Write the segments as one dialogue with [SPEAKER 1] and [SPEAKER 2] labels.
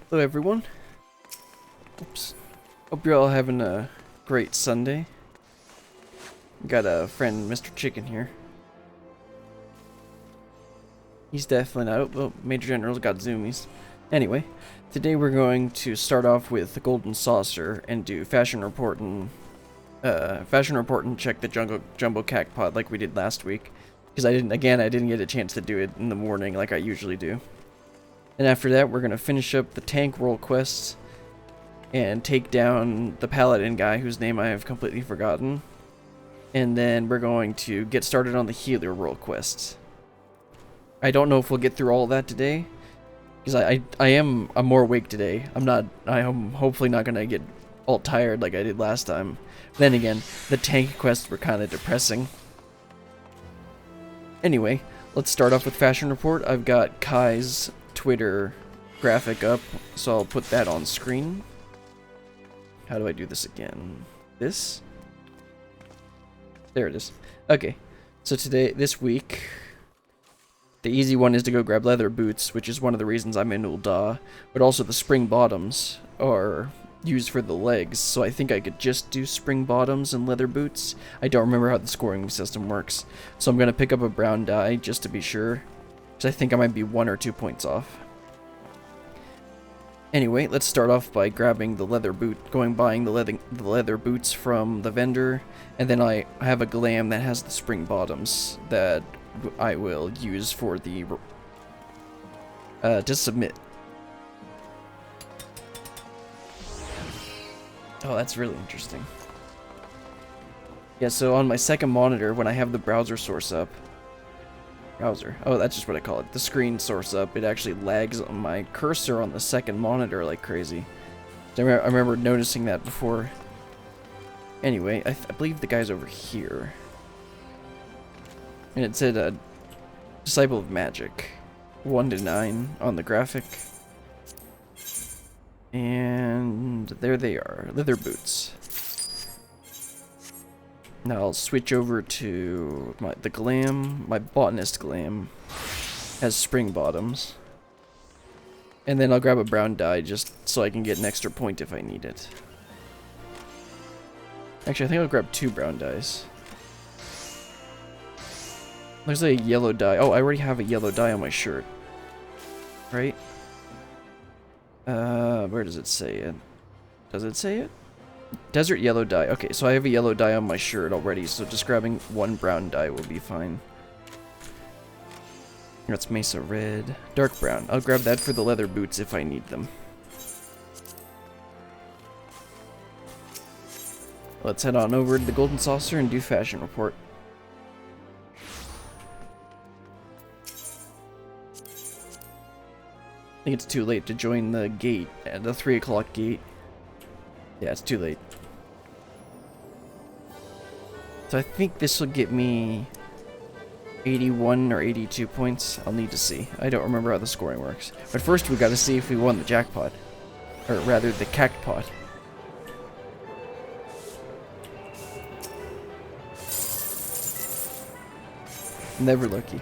[SPEAKER 1] Hello everyone. Oops. Hope you're all having a great Sunday. Got a friend, Mr. Chicken here. He's definitely not. Oh, Major General's got zoomies. Anyway, today we're going to start off with the Golden Saucer and do fashion report and check the jumbo cactpot like we did last week. Because I didn't get a chance to do it in the morning like I usually do. And after that, we're gonna finish up the tank roll quests and take down the paladin guy whose name I have completely forgotten. And then we're going to get started on the healer role quests. I don't know if we'll get through all of that today, because I'm more awake today. I'm hopefully not gonna get all tired like I did last time. Then again, the tank quests were kind of depressing. Anyway, let's start off with fashion report. I've got Kai's Twitter graphic up, so I'll put that on screen. How do I do this again? This? There it is. Okay, so this week, the easy one is to go grab leather boots, which is one of the reasons I'm in Ul'dah, but also the spring bottoms are used for the legs, so I think I could just do spring bottoms and leather boots. I don't remember how the scoring system works, so I'm going to pick up a brown dye just to be sure, because I think I might be 1 or 2 points off. Anyway, let's start off by grabbing the leather boot, buying the leather boots from the vendor, and then I have a glam that has the spring bottoms that I will use for the to submit. Oh, that's really interesting. Yeah, so on my second monitor, when I have the browser source up, oh, that's just what I call it. The screen source up. It actually lags on my cursor on the second monitor like crazy. I remember noticing that before. Anyway, I believe the guy's over here. And it said, Disciple of Magic. 1 to 9 on the graphic. And there they are. Leather boots. Now I'll switch over to the glam. My botanist glam has spring bottoms. And then I'll grab a brown dye just so I can get an extra point if I need it. Actually, I think I'll grab 2 brown dyes. There's a yellow dye. Oh, I already have a yellow dye on my shirt. Right? Where does it say it? Does it say it? Desert yellow dye. Okay, so I have a yellow dye on my shirt already, so just grabbing 1 brown dye will be fine. That's Mesa red. Dark brown. I'll grab that for the leather boots if I need them. Let's head on over to the Golden Saucer and do fashion report. I think it's too late to join the gate, the 3 o'clock gate. Yeah, it's too late. So I think this will get me 81 or 82 points. I'll need to see. I don't remember how the scoring works. But first we gotta see if we won the jackpot. Or rather, the cactpot. Never lucky.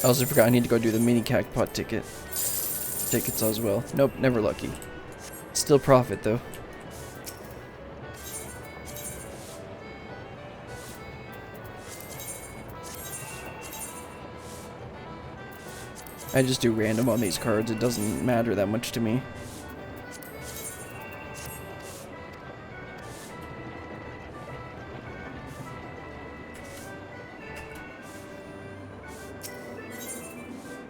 [SPEAKER 1] I also forgot I need to go do the mini cactpot tickets as well. Nope, never lucky. Still profit though. I just do random on these cards, it doesn't matter that much to me.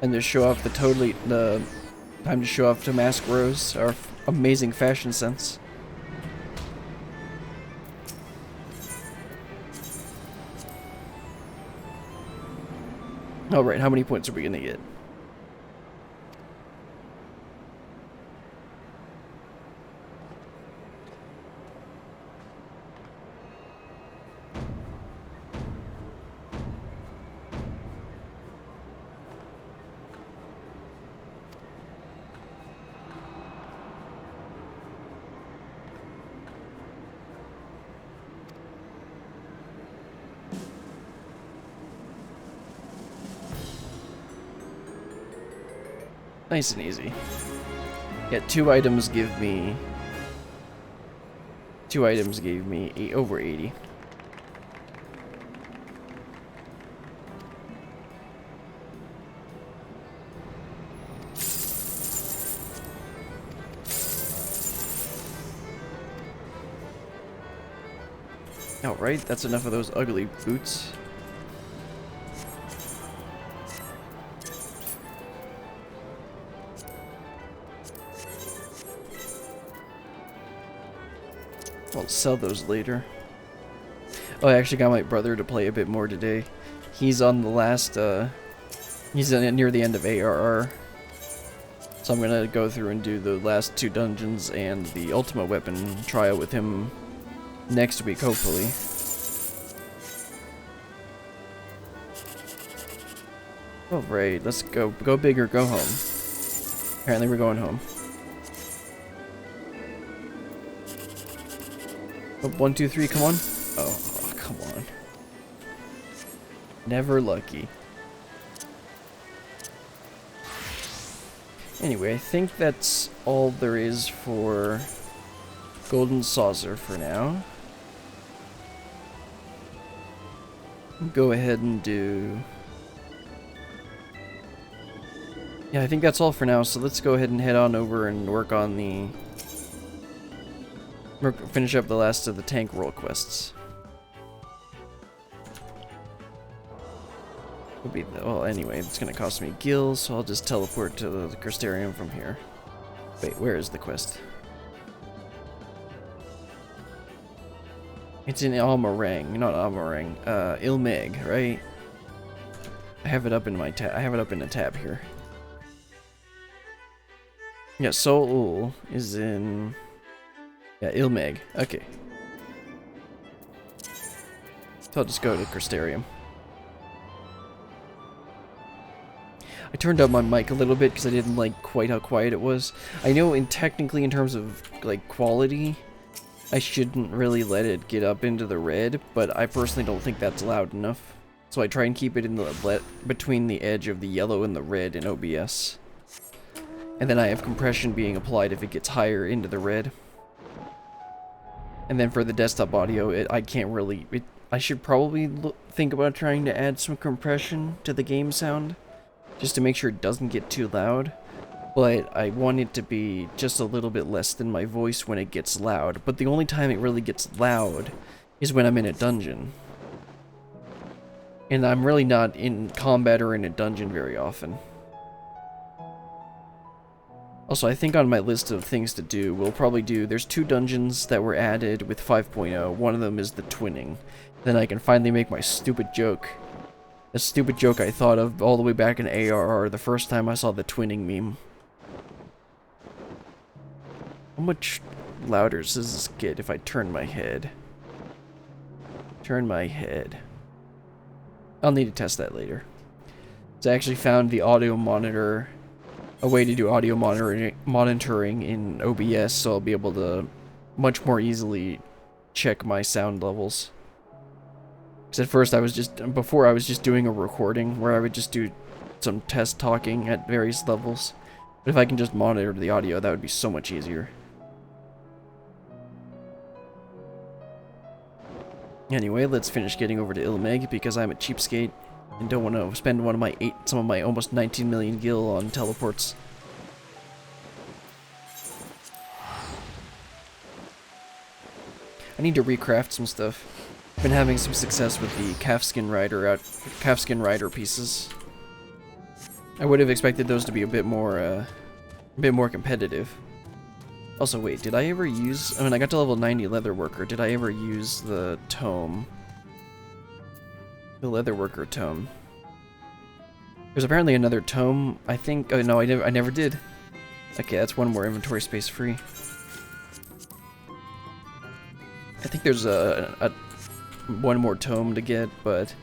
[SPEAKER 1] And to show off time to show off Damask Rose, our amazing fashion sense. Alright, how many points are we gonna get? Nice and easy. Yeah, two items gave me over 80. Alright, that's enough of those ugly boots. I'll sell those later. Oh, I actually got my brother to play a bit more today. He's on the last, he's near the end of ARR. So I'm gonna go through and do the last 2 dungeons and the ultimate weapon trial with him next week, hopefully. Alright, let's go. Go big or go home. Apparently we're going home. Oh, 1, 2, 3, come on. Oh, come on. Never lucky. Anyway, I think that's all there is for Golden Saucer for now. Go ahead and do... Yeah, I think that's all for now, so let's go ahead and head on over and work on the... finish up the last of the tank roll quests. Well, anyway, it's gonna cost me gills, so I'll just teleport to the Crystarium from here. Wait, where is the quest? It's in Almarang, not Almarang. Ilmeg, right? I have it up in my tab. I have it up in a tab here. Yeah, Sol is in... Yeah, Ilmeg. Okay. So I'll just go to Crystarium. I turned up my mic a little bit because I didn't like quite how quiet it was. I know technically in terms of like quality, I shouldn't really let it get up into the red, but I personally don't think that's loud enough. So I try and keep it in the between the edge of the yellow and the red in OBS. And then I have compression being applied if it gets higher into the red. And then for the desktop audio, I can't really... I should probably think about trying to add some compression to the game sound, just to make sure it doesn't get too loud. But I want it to be just a little bit less than my voice when it gets loud. But the only time it really gets loud is when I'm in a dungeon. And I'm really not in combat or in a dungeon very often. Also, I think on my list of things to do, we'll probably do... There's 2 dungeons that were added with 5.0. One of them is the twinning. Then I can finally make my stupid joke. A stupid joke I thought of all the way back in ARR the first time I saw the twinning meme. How much louder does this get if I turn my head? Turn my head. I'll need to test that later. So I actually found the audio monitor... a way to do audio monitoring in OBS, so I'll be able to much more easily check my sound levels. Because at first before I was just doing a recording where I would just do some test talking at various levels. But if I can just monitor the audio, that would be so much easier. Anyway, let's finish getting over to Ilmeg because I'm a cheapskate and don't want to spend some of my almost 19 million gil on teleports. I need to recraft some stuff. I've been having some success with the calfskin rider pieces. I would have expected those to be a bit more competitive. Also, wait, did I ever use... I mean, I got to level 90 Leatherworker. Did I ever use the tome? The Leatherworker tome. There's apparently another tome, I think... Oh, no, I never did. Okay, that's one more inventory space free. I think there's one more tome to get, but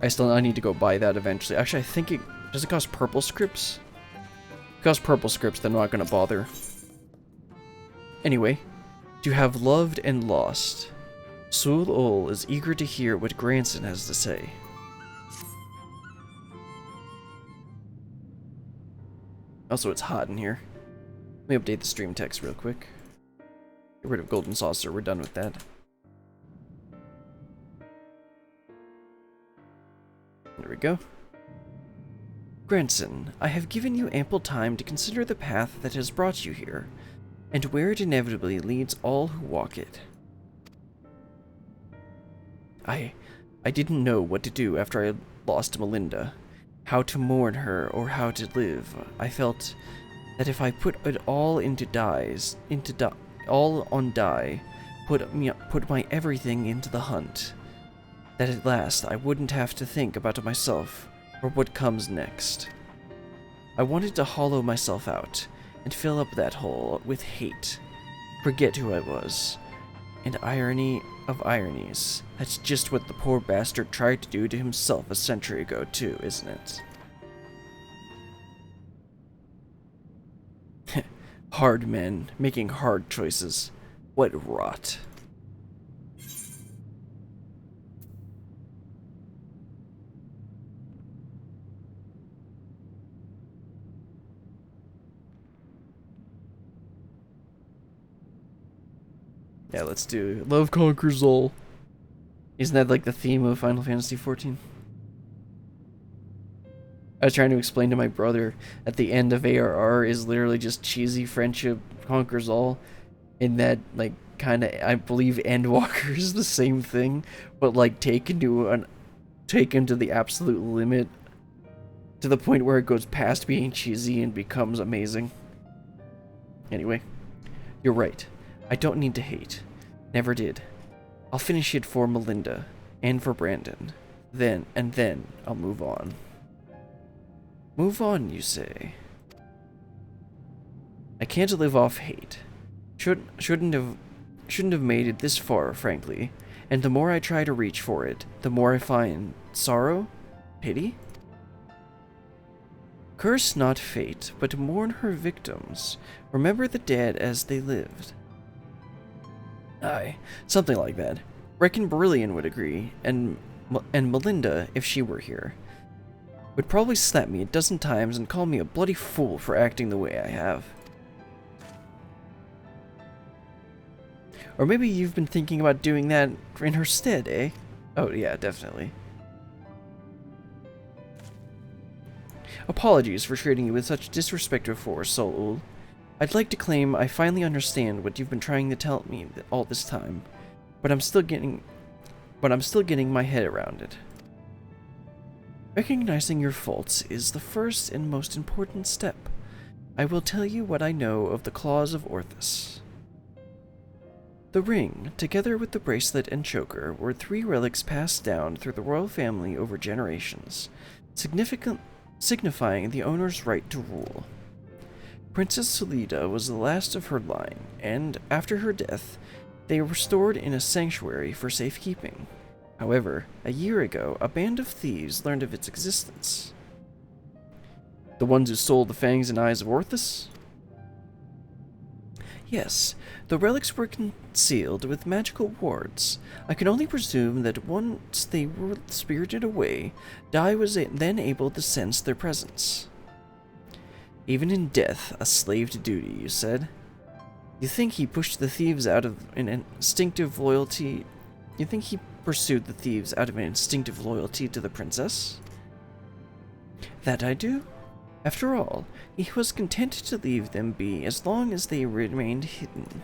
[SPEAKER 1] I need to go buy that eventually. Actually, I think does it cost purple scripts? If it costs purple scripts, then I'm not gonna bother. Anyway, to have loved and lost, Sul Ol is eager to hear what Granson has to say. Also, it's hot in here. Let me update the stream text real quick. Get rid of Golden Saucer, we're done with that. There we go. Grandson, I have given you ample time to consider the path that has brought you here, and where it inevitably leads all who walk it. I didn't know what to do after I lost Melinda, how to mourn her or how to live. I felt that if I put it all all on die, put my everything into the hunt, that at last I wouldn't have to think about myself or what comes next. I wanted to hollow myself out and fill up that hole with hate, forget who I was, and irony of ironies. That's just what the poor bastard tried to do to himself a century ago too, isn't it? Hard men, making hard choices. What rot. Yeah, let's do Love Conquers All. Isn't that like the theme of Final Fantasy XIV? I was trying to explain to my brother at the end of ARR is literally just cheesy friendship conquers all, in that like kind of, I believe Endwalker is the same thing, but like taken to the absolute limit, to the point where it goes past being cheesy and becomes amazing. Anyway, you're right. I don't need to hate. Never did. I'll finish it for Melinda and for Brandon. Then I'll move on. Move on, you say? I can't live off hate. Shouldn't have made it this far, frankly. And the more I try to reach for it, the more I find sorrow, pity. Curse not fate, but mourn her victims. Remember the dead as they lived. Aye, something like that. Reckon Brillian would agree, and Melinda, if she were here, would probably slap me a dozen times and call me a bloody fool for acting the way I have. Or maybe you've been thinking about doing that in her stead, eh? Oh yeah, definitely. Apologies for treating you with such disrespect before, Sol Ul. I'd like to claim I finally understand what you've been trying to tell me all this time, but I'm still getting my head around it. Recognizing your faults is the first and most important step. I will tell you what I know of the Claws of Orthus. The ring, together with the bracelet and choker, were 3 relics passed down through the royal family over generations, signifying the owner's right to rule. Princess Solida was the last of her line, and after her death, they were stored in a sanctuary for safekeeping. However, a year ago, a band of thieves learned of its existence. The ones who stole the fangs and eyes of Orthus? Yes, the relics were concealed with magical wards. I can only presume that once they were spirited away, Dai was then able to sense their presence. Even in death, a slave to duty, you said? You think he pushed the thieves out of an instinctive loyalty? You think he pursued the thieves out of an instinctive loyalty to the princess? That I do. After all, he was content to leave them be as long as they remained hidden.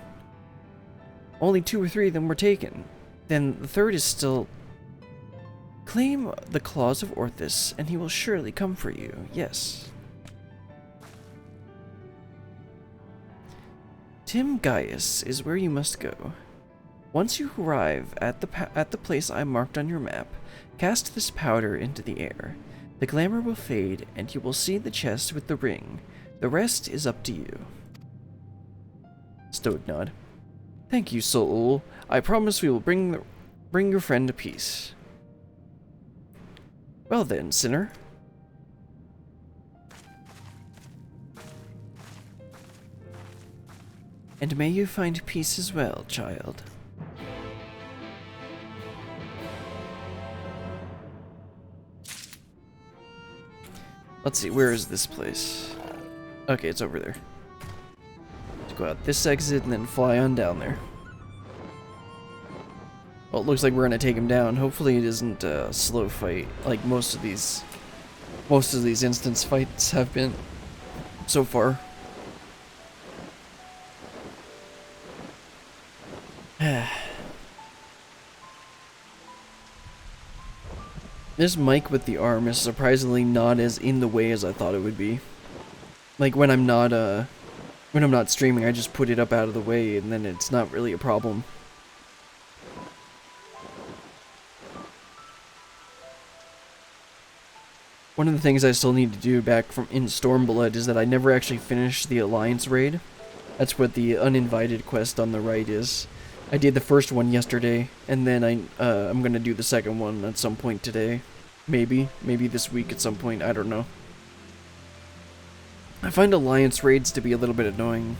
[SPEAKER 1] Only 2 or 3 of them were taken. Then the 3rd is still... Claim the Claws of Orthus, and he will surely come for you, yes. Tim Gaius is where you must go. Once you arrive at the place I marked on your map, cast this powder into the air. The glamour will fade, and you will see the chest with the ring. The rest is up to you. Stoic nod. Thank you, Sol Ul. I promise we will bring your friend to peace. Well then, sinner. And may you find peace as well, child. Let's see, where is this place? Okay, it's over there. to go out this exit and then fly on down there. Well, it looks like we're gonna take him down. Hopefully it isn't a slow fight like most of these instance fights have been so far. This mic with the arm is surprisingly not as in the way as I thought it would be. Like when I'm not streaming, I just put it up out of the way and then it's not really a problem. One of the things I still need to do back from in Stormblood is that I never actually finished the Alliance raid. That's what the uninvited quest on the right is. I did the first one yesterday, and then I'm gonna do the second one at some point today. Maybe this week at some point, I don't know. I find Alliance raids to be a little bit annoying,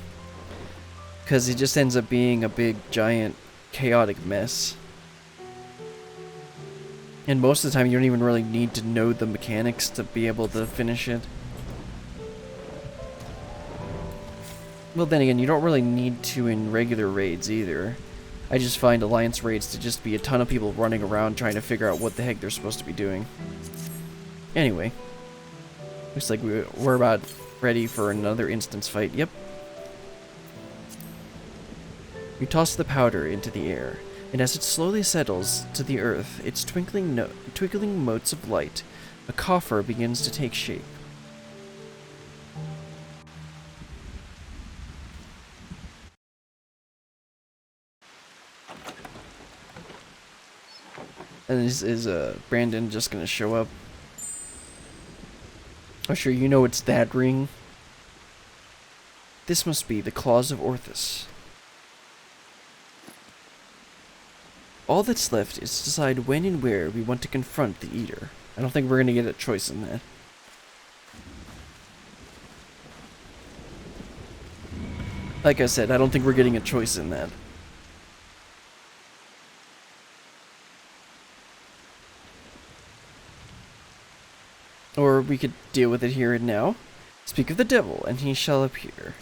[SPEAKER 1] because it just ends up being a big, giant, chaotic mess. And most of the time you don't even really need to know the mechanics to be able to finish it. Well, then again, you don't really need to in regular raids either. I just find Alliance raids to just be a ton of people running around trying to figure out what the heck they're supposed to be doing. Anyway. Looks like we're about ready for another instance fight. Yep. You toss the powder into the air, and as it slowly settles to the earth, its twinkling motes of light, a coffer begins to take shape. And is Brandon just gonna show up? Oh sure, you know it's that ring. This must be the claws of Orthus. All that's left is to decide when and where we want to confront the Eater. I don't think we're gonna get a choice in that. Like I said, I don't think we're getting a choice in that. Or we could deal with it here and now. Speak of the devil, and he shall appear.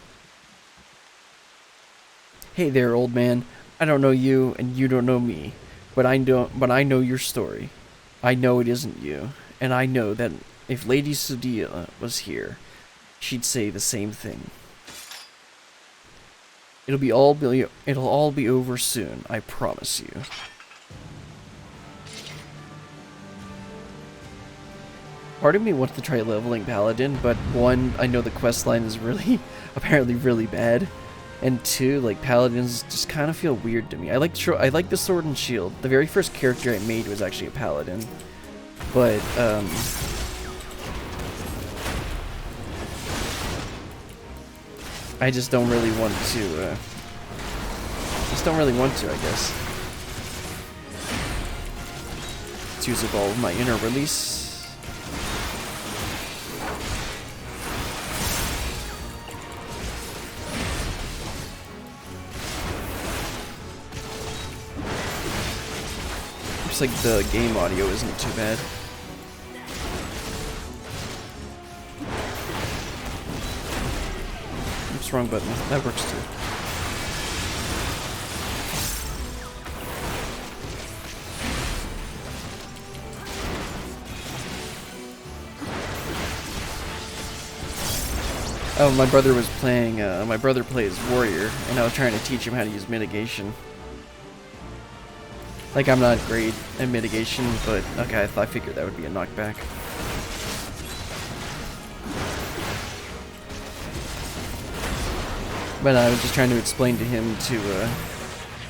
[SPEAKER 1] Hey there, old man. I don't know you, and you don't know me. But I know your story. I know it isn't you. And I know that if Lady Sudia was here, she'd say the same thing. It'll all be over soon, I promise you. Part of me wants to try leveling Paladin, but one, I know the quest line is apparently really bad, and two, like Paladins just kind of feel weird to me. I like the Sword and Shield. The very first character I made was actually a Paladin, but I just don't really want to. I guess. Let's use up all of my inner release. Looks like the game audio isn't too bad. Oops, wrong button. That works too. Oh, my brother was playing, my brother plays Warrior, and I was trying to teach him how to use mitigation. Like, I'm not great at mitigation, but okay, I figured that would be a knockback. But I was just trying to explain to him to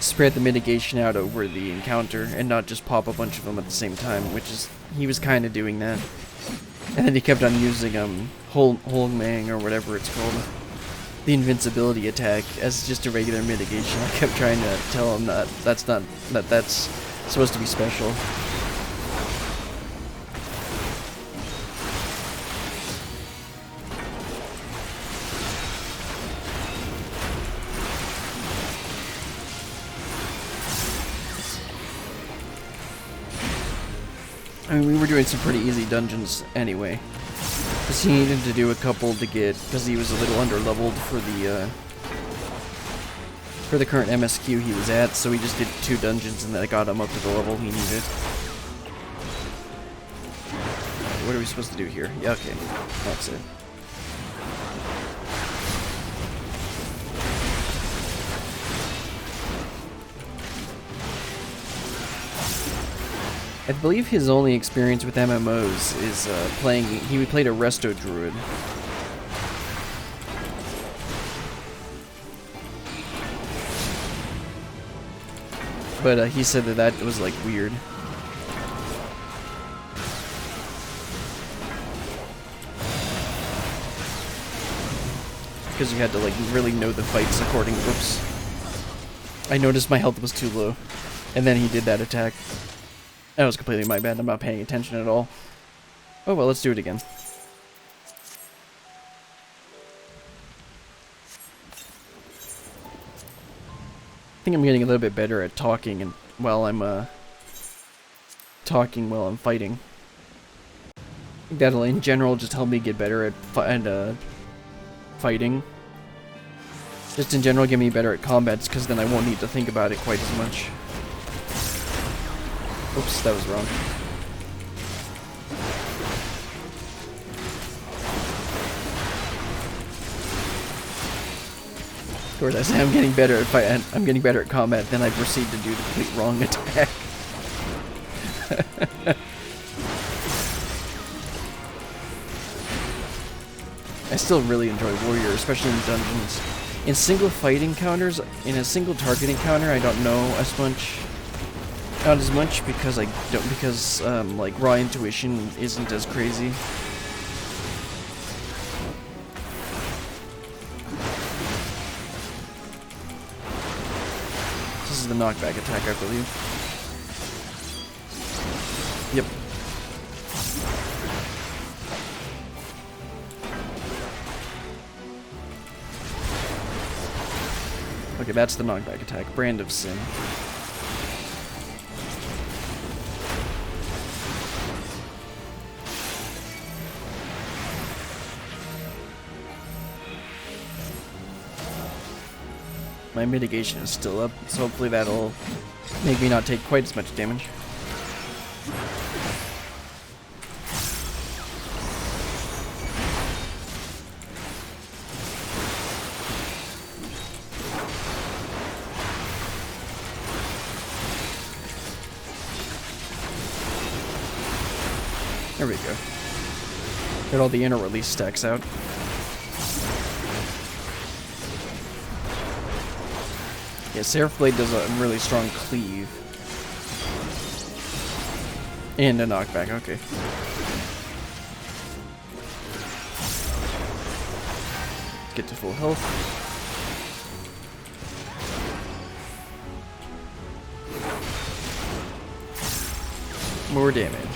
[SPEAKER 1] spread the mitigation out over the encounter and not just pop a bunch of them at the same time, which is, he was kind of doing that. And then he kept on using Holmang or whatever it's called, the invincibility attack, as just a regular mitigation. I kept trying to tell him that that's supposed to be special. I mean, we were doing some pretty easy dungeons anyway. Because he needed to do a couple to get, because he was a little under-leveled for for the current MSQ he was at, so he just did 2 dungeons and that got him up to the level he needed. What are we supposed to do here? Yeah, okay. That's it. I believe his only experience with MMOs is he played a Resto Druid. But he said that was like weird. Because you had to like really know the fights according to... Oops. I noticed my health was too low. And then he did that attack. That was completely my bad. I'm not paying attention at all. Oh well, let's do it again. I think I'm getting a little bit better at talking and while I'm fighting. I think that'll in general just help me get better at fighting. Just in general, get me better at combats, because then I won't need to think about it quite as much. Oops, that was wrong. Of course, I say I'm getting better at I'm getting better at combat, then I proceed to do the complete wrong attack. I still really enjoy Warrior, especially in dungeons. In single fight encounters, in a single target encounter, I don't know as much. Not as much because like raw intuition isn't as crazy. This is the knockback attack, I believe. Yep. Okay, that's the knockback attack. Brand of Sin. My mitigation is still up, so hopefully that'll make me not take quite as much damage. There we go. Get all the inner release stacks out. Yeah, Seraph Blade does a really strong cleave. And a knockback, okay. Get to full health. More damage.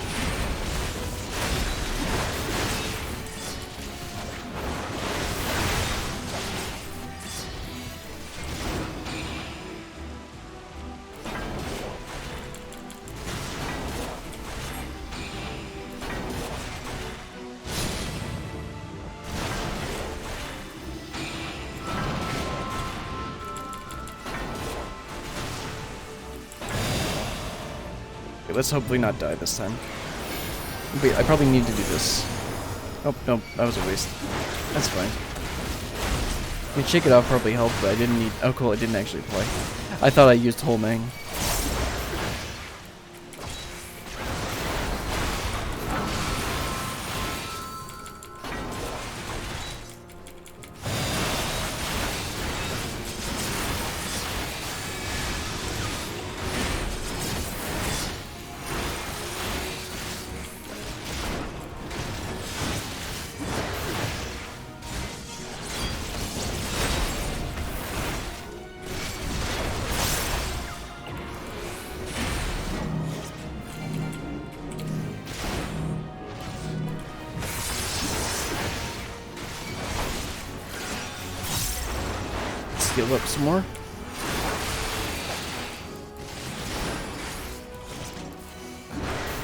[SPEAKER 1] Let's hopefully not die this time. Wait, I probably need to do this. Oh, no, that was a waste. That's fine. I mean, Shake It Off probably helped, but I didn't need... Oh, cool, it didn't actually play. I thought I used Whole Mang. Heal up some more.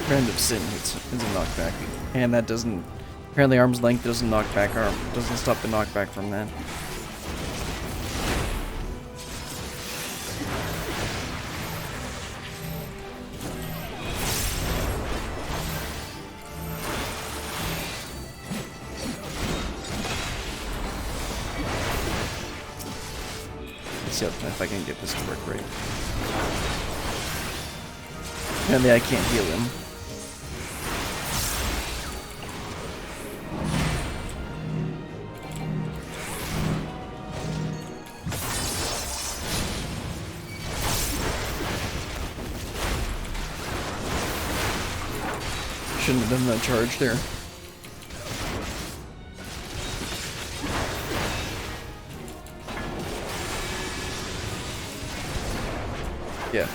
[SPEAKER 1] Brand of Sin is a knockback, and that doesn't. Apparently, Arm's Length doesn't knock back doesn't stop the knockback from that. see if I can get this to work right. Apparently I can't heal him. Shouldn't have done that charge there. Yeah.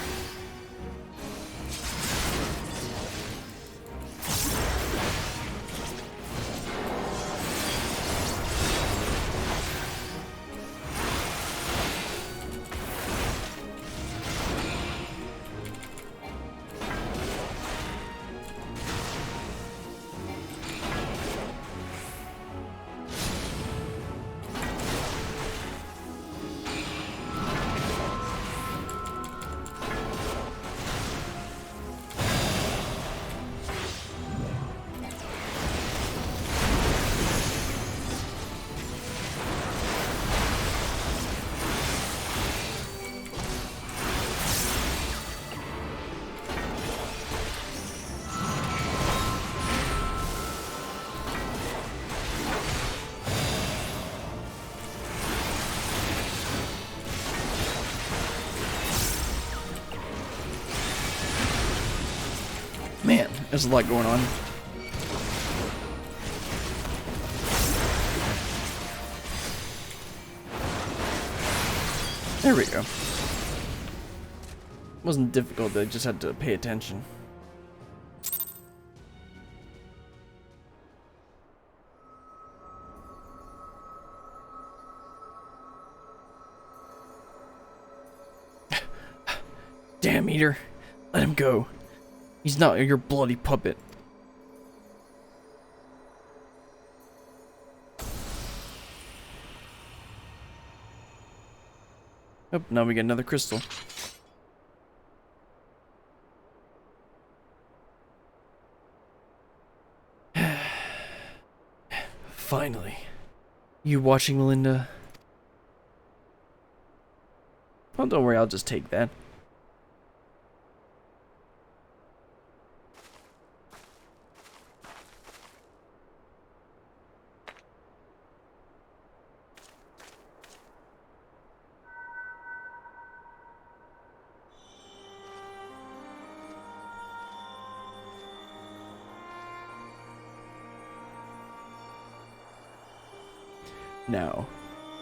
[SPEAKER 1] Man, there's a lot going on. There we go. Wasn't difficult, I just had to pay attention. Damn, Eater. Let him go. He's not your bloody puppet. Oh, now we get another crystal. Finally. You watching, Melinda? Oh, don't worry, I'll just take that. Now,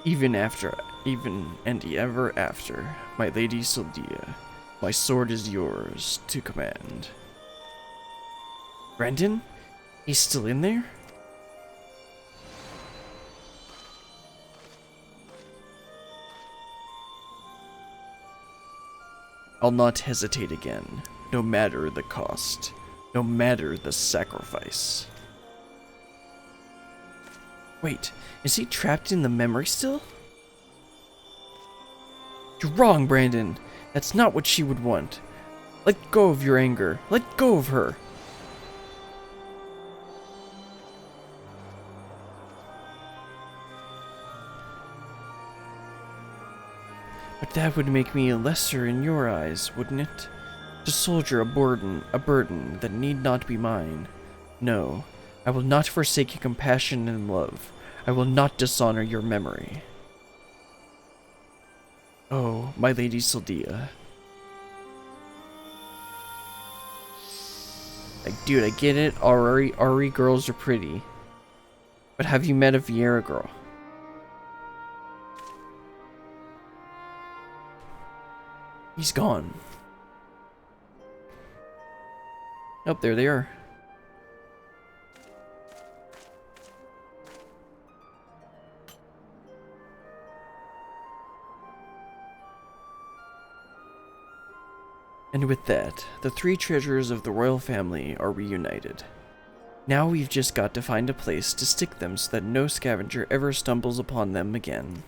[SPEAKER 1] even and ever after, my lady Syldia, my sword is yours to command. Brandon? He's still in there? I'll not hesitate again, no matter the cost, no matter the sacrifice. Wait, is he trapped in the memory still? You're wrong, Brandon. That's not what she would want. Let go of your anger. Let go of her. But that would make me lesser in your eyes, wouldn't it? To soldier a burden that need not be mine. No, I will not forsake your compassion and love. I will not dishonor your memory. Oh, my lady Syldia. Like, dude, I get it. RE girls are pretty. But have you met a Viera girl? He's gone. Oh, there they are. And with that, the three treasures of the royal family are reunited. Now we've just got to find a place to stick them so that no scavenger ever stumbles upon them again.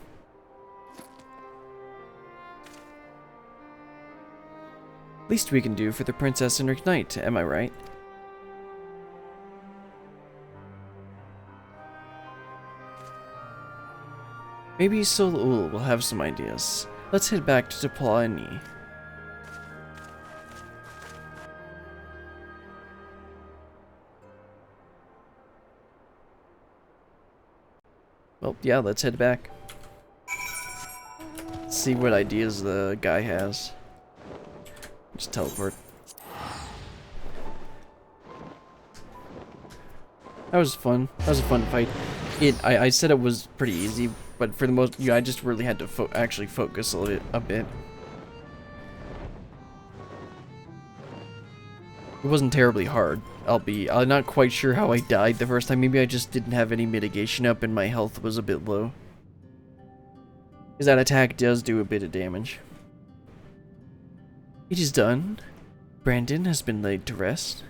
[SPEAKER 1] Least we can do for the princess and her knight, am I right? Maybe Sul Ul will have some ideas. Let's head back to Teplani. Well, yeah, let's head back. See what ideas the guy has. Just teleport. That was fun. That was a fun fight. I said it was pretty easy, but for the most, I just really had to actually focus a bit. It wasn't terribly hard. I'm not quite sure how I died the first time. Maybe I just didn't have any mitigation up and my health was a bit low. Because that attack does do a bit of damage. It is done. Brandon has been laid to rest.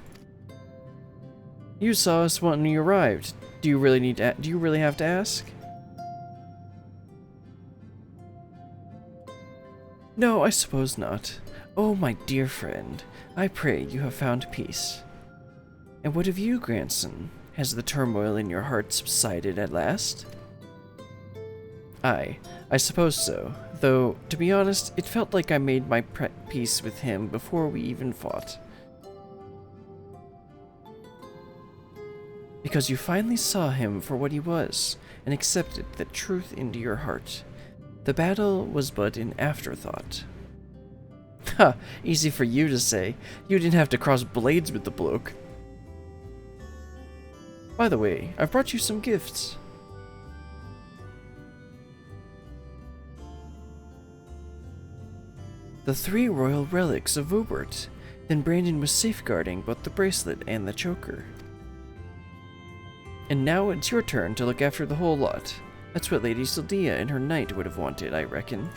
[SPEAKER 1] You saw us when you arrived. Do you really have to ask? No, I suppose not. Oh, my dear friend, I pray you have found peace. And what of you, grandson? Has the turmoil in your heart subsided at last? Aye, I suppose so. Though, to be honest, it felt like I made my peace with him before we even fought. Because you finally saw him for what he was, and accepted the truth into your heart. The battle was but an afterthought. Ha! Easy for you to say. You didn't have to cross blades with the bloke. By the way, I've brought you some gifts. The 3 royal relics of Vubert. Then Brandon was safeguarding both the bracelet and the choker. And now it's your turn to look after the whole lot. That's what Lady Syldia and her knight would have wanted, I reckon.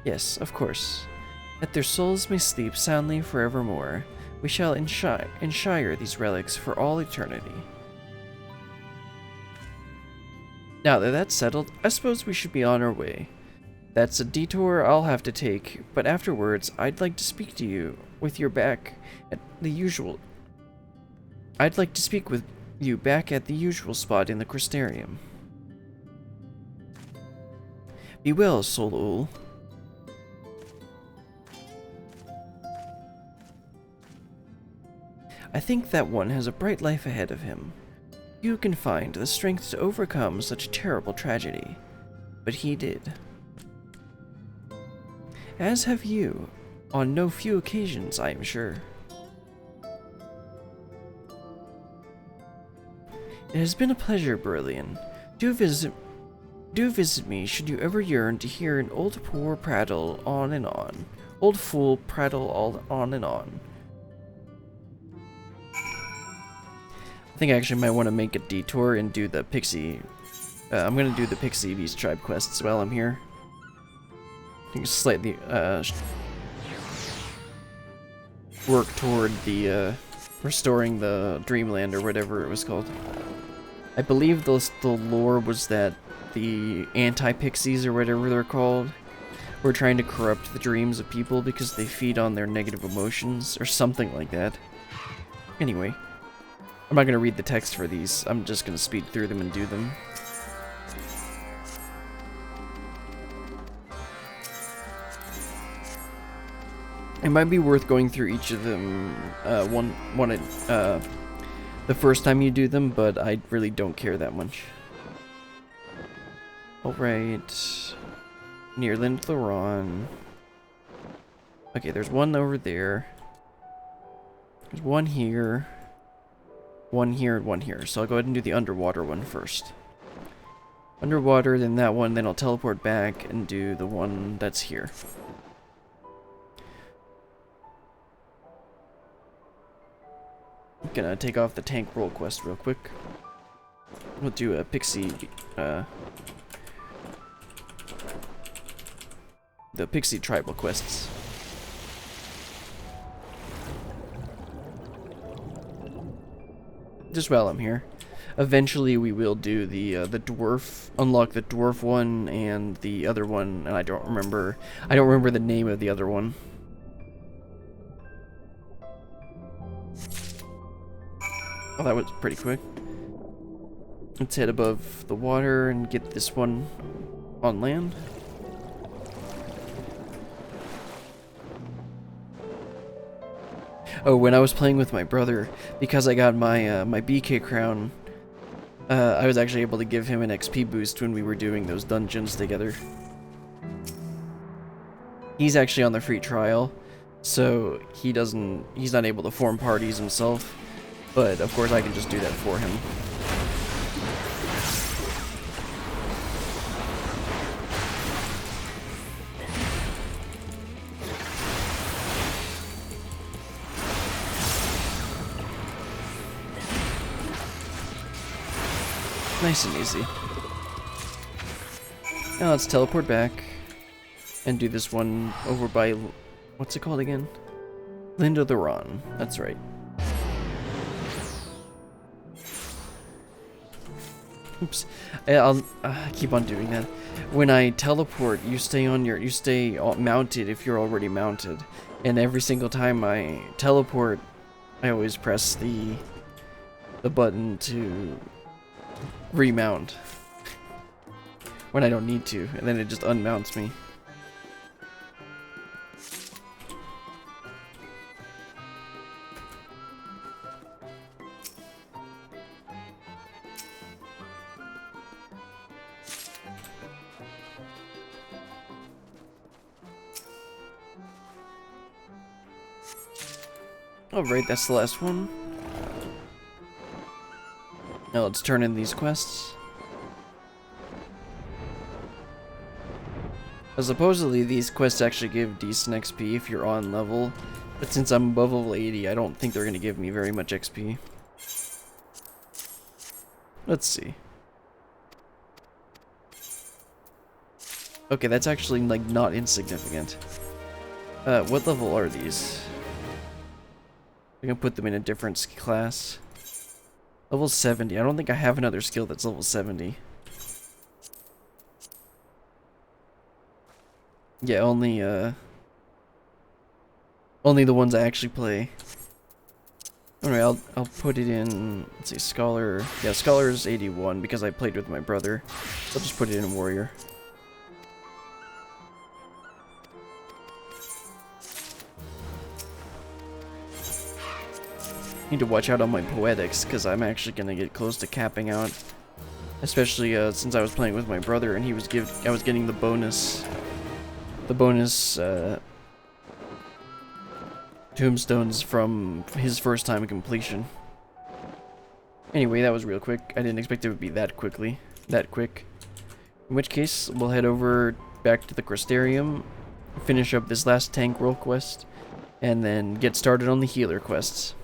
[SPEAKER 1] Yes, of course. That their souls may sleep soundly forevermore, we shall enshrine these relics for all eternity. Now that that's settled, I suppose we should be on our way. That's a detour I'll have to take, but afterwards, I'd like to speak to you with your back at the usual... I'd like to speak with you back at the usual spot in the Crystarium. Be well, Sol-Ul. I think that one has a bright life ahead of him. You can find the strength to overcome such a terrible tragedy. But he did. As have you, on no few occasions, I am sure. It has been a pleasure, Beryllian. Do visit me should you ever yearn to hear an old poor prattle on and on. Old fool prattle all on and on. I think I actually might want to make a detour and do the Pixie... I'm going to do the Pixie Beast Tribe quests while I'm here. I think slightly work toward the restoring the Dreamland or whatever it was called. I believe the lore was that the anti-Pixies or whatever they're called were trying to corrupt the dreams of people because they feed on their negative emotions or something like that. Anyway, I'm not going to read the text for these. I'm just going to speed through them and do them. It might be worth going through each of them the first time you do them, but I really don't care that much. Alright. Near Lindloron. Okay, there's one over there. There's one here. One here and one here. So I'll go ahead and do the underwater one first. Underwater, then that one, then I'll teleport back and do the one that's here. I'm gonna take off the tank roll quest real quick. We'll do a Pixie, the Pixie tribal quests. Just while I'm here. Eventually we will do the dwarf, unlock the dwarf one and the other one, and I don't remember the name of the other one. Oh, that was pretty quick. Let's head above the water and get this one on land. Oh, when I was playing with my brother, because I got my my BK crown, I was actually able to give him an XP boost when we were doing those dungeons together. He's actually on the free trial, so he's not able to form parties himself, but of course I can just do that for him. Nice and easy. Now let's teleport back and do this one over by, what's it called again? Linda the Ron. That's right. Oops. I'll keep on doing that. When I teleport, you stay mounted if you're already mounted. And every single time I teleport, I always press the button to remount when I don't need to, and then it just unmounts me. Alright, that's the last one. Now let's turn in these quests. Supposedly these quests actually give decent XP if you're on level, but since I'm above level 80, I don't think they're going to give me very much XP. Let's see. Okay, that's actually like not insignificant. What level are these? We can put them in a different class. Level 70. I don't think I have another skill that's level 70. Yeah, only the ones I actually play. Alright, I'll put it in, let's see, Scholar. Yeah, Scholar is 81 because I played with my brother. So I'll just put it in Warrior. Need to watch out on my poetics because I'm actually gonna get close to capping out. Especially since I was playing with my brother and I was getting the bonus tombstones from his first time completion. Anyway, that was real quick. I didn't expect it would be that quick. In which case, we'll head over back to the Crystarium, finish up this last tank role quest, and then get started on the healer quests.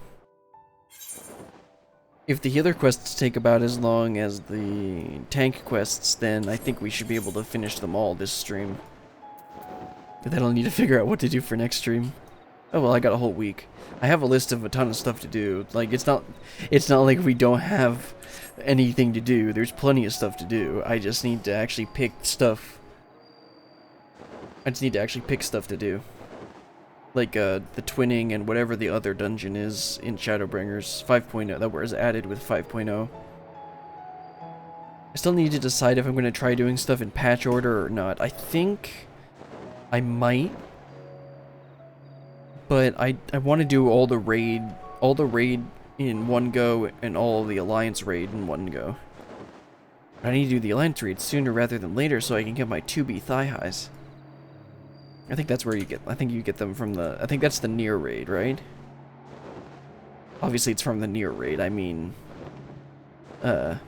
[SPEAKER 1] If the healer quests take about as long as the tank quests, then I think we should be able to finish them all this stream. But then I'll need to figure out what to do for next stream. Oh well, I got a whole week. I have a list of a ton of stuff to do. Like, it's not like we don't have anything to do. There's plenty of stuff to do. I just need to actually pick stuff. To do. Like, the twinning and whatever the other dungeon is in Shadowbringers 5.0 that was added with 5.0. I still need to decide if I'm going to try doing stuff in patch order or not. I think I might, but I want to do all the raid in one go and all the Alliance raid in one go. I need to do the Alliance raid sooner rather than later so I can get my 2B thigh highs. I think that's where you get, I think you get them from I think that's the Nier raid, right? Obviously it's from the Nier raid, I mean, if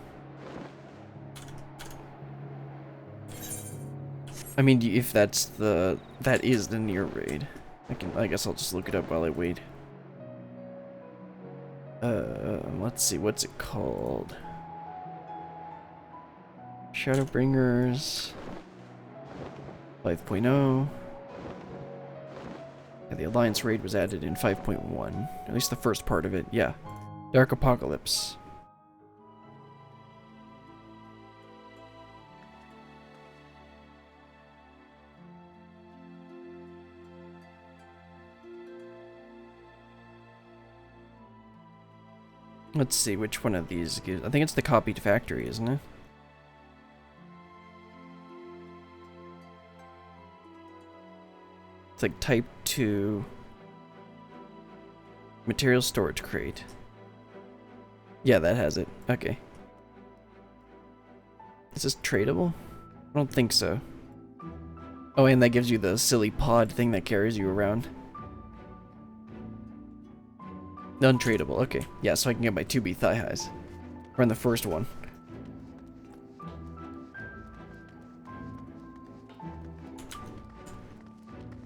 [SPEAKER 1] that is the Nier raid. I guess I'll just look it up while I wait. Let's see, what's it called? Shadowbringers 5.0. Yeah, the Alliance raid was added in 5.1. At least the first part of it, yeah. Dark Apocalypse. Let's see which one of these gives. I think it's the copied factory, isn't it? It's like type 2. Material storage crate. Yeah, that has it. Okay. Is this tradable? I don't think so. Oh, and that gives you the silly pod thing that carries you around. Non-tradable. Okay. Yeah, so I can get my 2B thigh highs. Run the first one.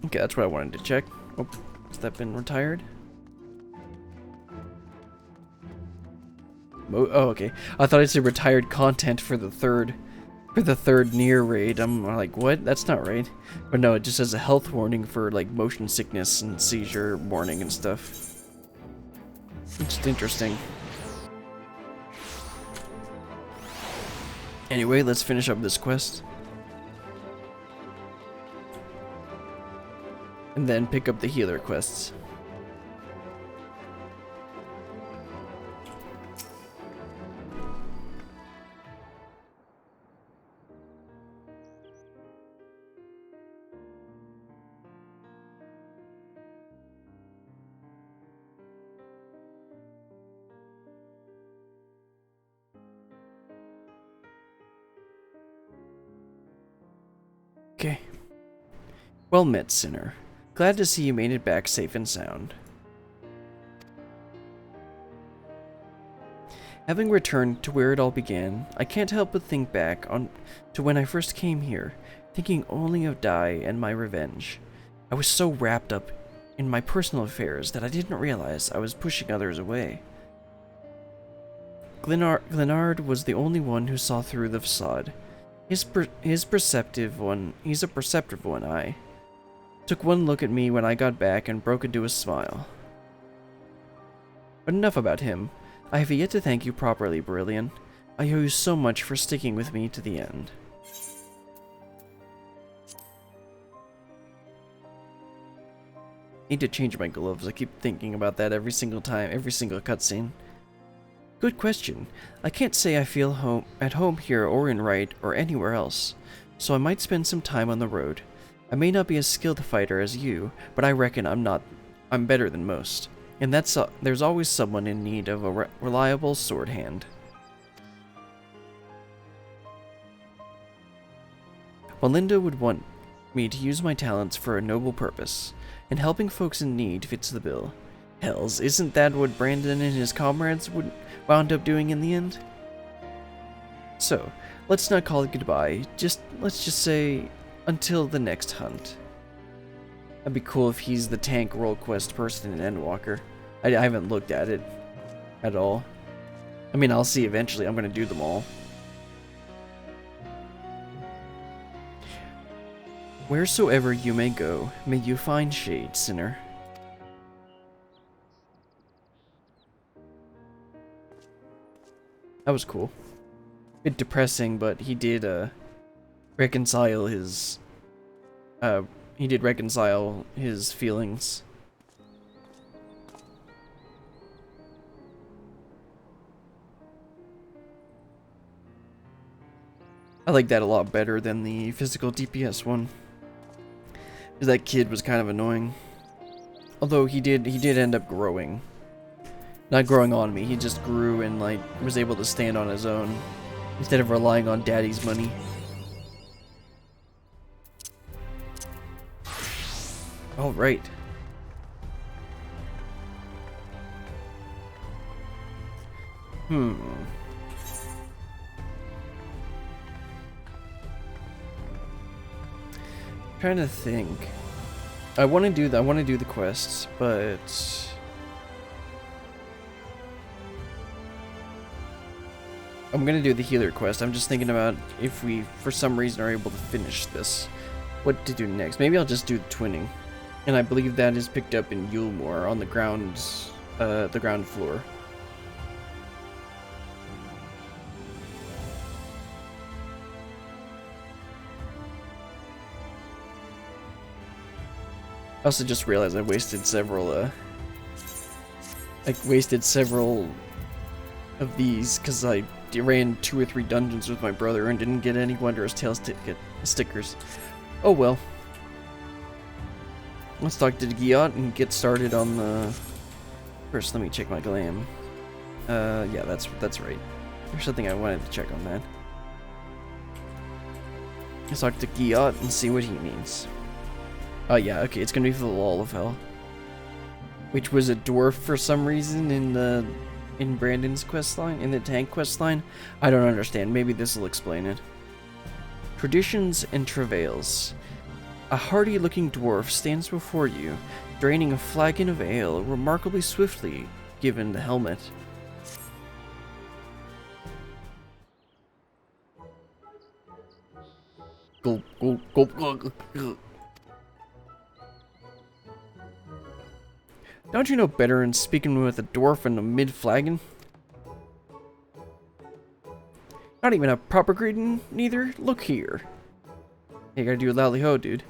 [SPEAKER 1] Okay, that's what I wanted to check. Oh, has that been retired? Oh, okay. I thought it said retired content for the third Nier raid. I'm like, what? That's not right. But no, it just says a health warning for like motion sickness and seizure warning and stuff. It's just interesting. Anyway, let's finish up this quest. And then pick up the healer quests. Okay. Well met, Sinner. Glad to see you made it back safe and sound. Having returned to where it all began, I can't help but think back to when I first came here, thinking only of Dai and my revenge. I was so wrapped up in my personal affairs that I didn't realize I was pushing others away. Glenard was the only one who saw through the facade. He's a perceptive one eye. Took one look at me when I got back and broke into a smile. But enough about him. I have yet to thank you properly, Brillian. I owe you so much for sticking with me to the end. Need to change my gloves. I keep thinking about that every single time, every single cutscene. Good question. I can't say I feel at home here or in Wright or anywhere else, so I might spend some time on the road. I may not be as skilled a fighter as you, but I reckon I'm better than most. And there's always someone in need of a reliable sword hand. Melinda would want me to use my talents for a noble purpose, and helping folks in need fits the bill. Hells, isn't that what Brandon and his comrades wound up doing in the end? So, let's not call it goodbye, let's just say, until the next hunt. That'd be cool if he's the tank role quest person in Endwalker. I haven't looked at it at all. I mean, I'll see eventually. I'm gonna do them all. Wheresoever you may go, may you find shade, Sinner. That was cool. A bit depressing, but he did reconcile his feelings. I like that a lot better than the physical DPS one. Because that kid was kind of annoying. Although he did end up growing. Not growing on me, he just grew and like was able to stand on his own instead of relying on daddy's money. All right. Trying to think. I want to do the quests, but I'm gonna do the healer quest. I'm just thinking about if we, for some reason, are able to finish this, what to do next. Maybe I'll just do the twinning, and I believe that is picked up in Yulmore on the ground floor. I also just realized I wasted several of these because I ran 2 or 3 dungeons with my brother and didn't get any Wanderer's Tale stickers. Oh well. Let's talk to Giot and get started on the First, let me check my glam. Yeah, that's right. There's something I wanted to check on that. Let's talk to Giot and see what he means. Oh yeah, okay, it's gonna be for the Lalafell, which was a dwarf for some reason in Brandon's questline, in the tank questline. I don't understand. Maybe this will explain it. Traditions and travails. A hardy-looking dwarf stands before you, draining a flagon of ale remarkably swiftly, given the helmet. Gulp, gulp, gulp, gulp, gulp. Don't you know better than speaking with a dwarf in a mid-flagon? Not even a proper greeting, neither. Look here. You gotta do Lally-ho, dude.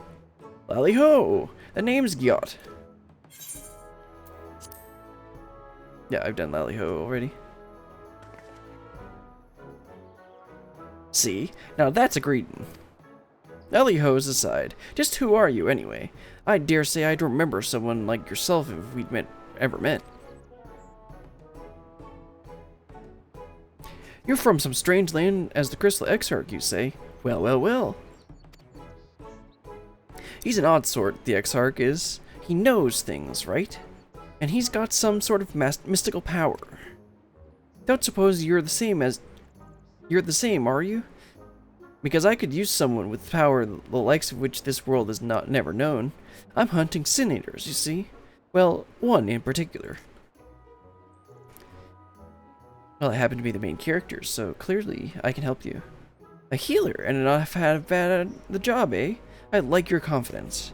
[SPEAKER 1] Lally-ho! The name's Giot. Yeah, I've done Lally-ho already. See? Now that's a greeting. Lally-ho's aside, just who are you anyway? I dare say I'd remember someone like yourself if we'd ever met. You're from some strange land as the Crystal Exarch, you say? Well, well, well. He's an odd sort, the Exarch is. He knows things, right? And he's got some sort of mystical power. Don't suppose you're the same, are you? Because I could use someone with power the likes of which this world has never known. I'm hunting Sin Eaters, you see? Well, one in particular. Well, I happen to be the main character, so clearly I can help you. A healer, and I've had the job, eh? I like your confidence.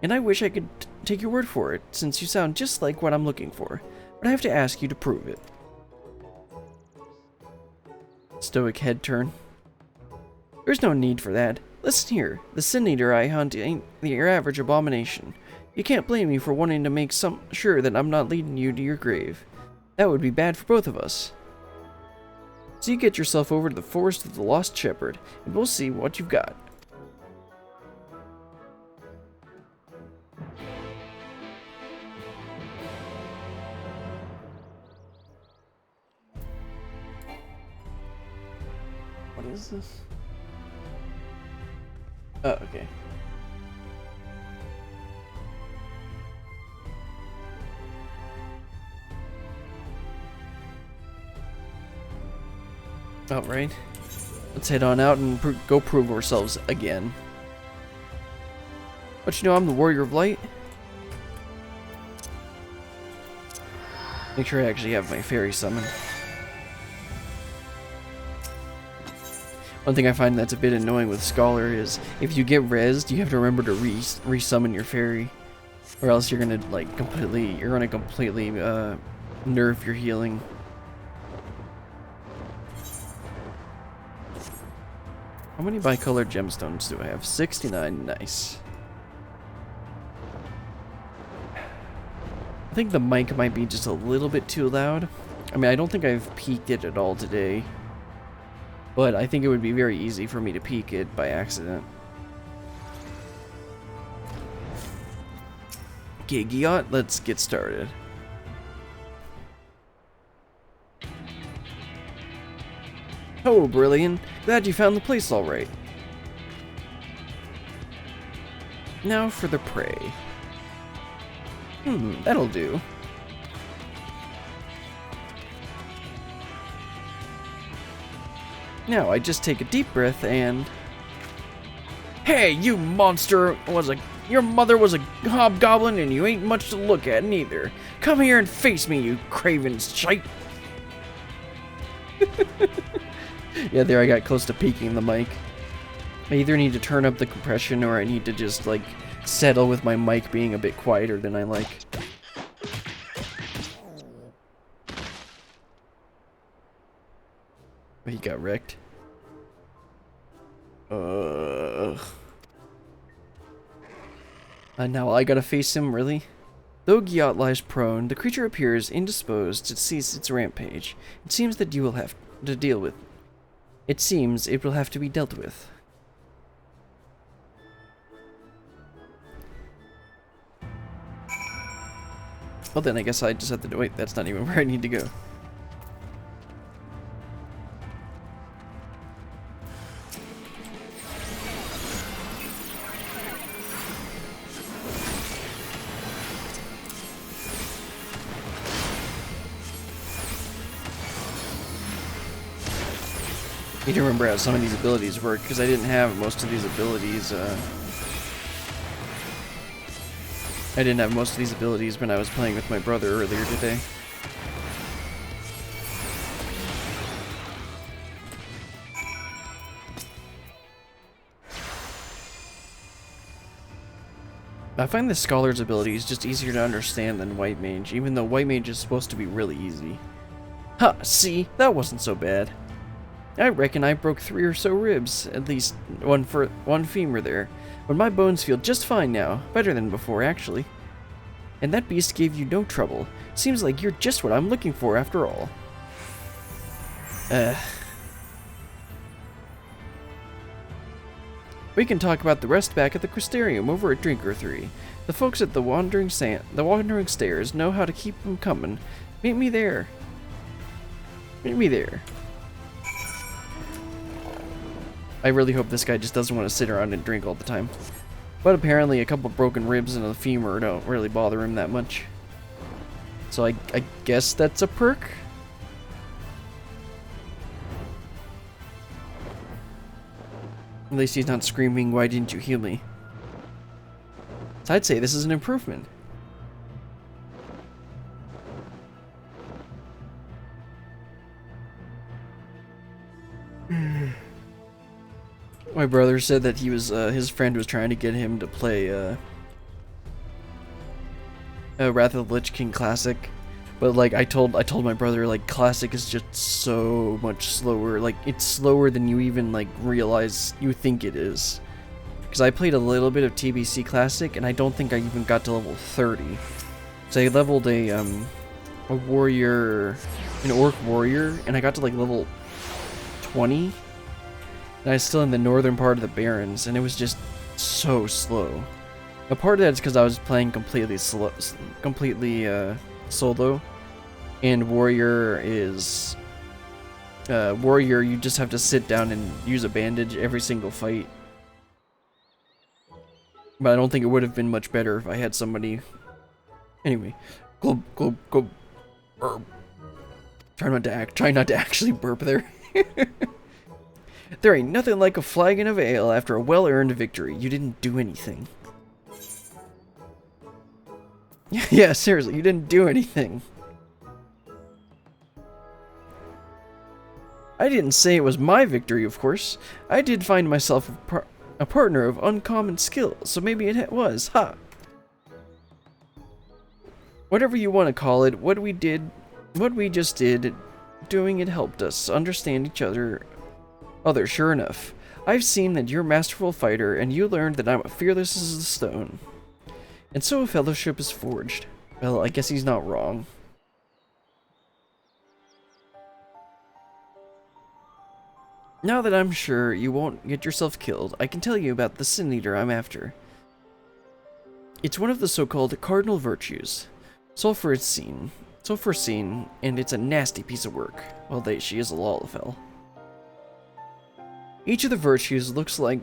[SPEAKER 1] And I wish I could take your word for it, since you sound just like what I'm looking for. But I have to ask you to prove it. Stoic head turn. There's no need for that. Listen here, the Sin Eater I hunt ain't your average abomination. You can't blame me for wanting to make sure that I'm not leading you to your grave. That would be bad for both of us. So you get yourself over to the Forest of the Lost Shepherd, and we'll see what you've got. What is this? Oh, okay. Alright. Let's head on out and go prove ourselves again. But you know, I'm the Warrior of Light. Make sure I actually have my fairy summoned. One thing I find that's a bit annoying with Scholar is if you get rezzed, you have to remember to resummon your fairy, or else you're gonna completely nerf your healing. How many bicolored gemstones do I have? 69. Nice. I think the mic might be just a little bit too loud. I mean, I don't think I've peaked it at all today. But I think it would be very easy for me to peek it by accident. Okay, Giot, let's get started. Oh, brilliant. Glad you found the place all right. Now for the prey. That'll do. Now, I just take a deep breath and... Hey, you monster! Your mother was a hobgoblin and you ain't much to look at neither. Come here and face me, you craven shite! Yeah, there I got close to peaking the mic. I either need to turn up the compression or I need to just, like, settle with my mic being a bit quieter than I like. He got wrecked. Now I gotta face him, really? Though Giot lies prone, the creature appears indisposed to cease its rampage. It seems that you will have to deal with. It seems it will have to be dealt with. Well then, I guess I just have to wait. That's not even where I need to go. Need to remember how some of these abilities work, because I didn't have most of these abilities, when I was playing with my brother earlier today. I find the Scholar's abilities just easier to understand than White Mage, even though White Mage is supposed to be really easy. Ha! See? That wasn't so bad. I reckon I broke 3 or so ribs, at least one femur there, but my bones feel just fine now, better than before actually. And that beast gave you no trouble. Seems like you're just what I'm looking for after all. We can talk about the rest back at the Crystarium over at Drink or 3. The folks at the Wandering Stairs know how to keep them coming. Meet me there. Meet me there. I really hope this guy just doesn't want to sit around and drink all the time. But apparently a couple broken ribs and a femur don't really bother him that much. So I guess that's a perk? At least he's not screaming, "Why didn't you heal me?" So I'd say this is an improvement. My brother said that he was, his friend was trying to get him to play, Wrath of the Lich King Classic. But, like, I told my brother, like, Classic is just so much slower. Like, it's slower than you even, like, realize you think it is. Because I played a little bit of TBC Classic, and I don't think I even got to level 30. So I leveled a warrior, an orc warrior, and I got to, like, level 20. And I was still in the northern part of the Barrens, and it was just so slow. A part of that is because I was playing completely solo, and warrior is warrior. You just have to sit down and use a bandage every single fight. But I don't think it would have been much better if I had somebody. Anyway, go burp. Try not to actually burp there. There ain't nothing like a flagon of ale after a well-earned victory. You didn't do anything. Yeah, seriously, you didn't do anything. I didn't say it was my victory, of course. I did find myself a partner of uncommon skill, so maybe it was. Ha! Whatever you want to call it, what we just did, doing it helped us understand each other. Sure enough. I've seen that you're a masterful fighter, and you learned that I'm fearless as the stone. And so a fellowship is forged. Well, I guess he's not wrong. Now that I'm sure you won't get yourself killed, I can tell you about the Sin Eater I'm after. It's one of the so-called cardinal virtues. Sulfurcine, and it's a nasty piece of work. Well, she is a Lalafell. Each of the virtues looks like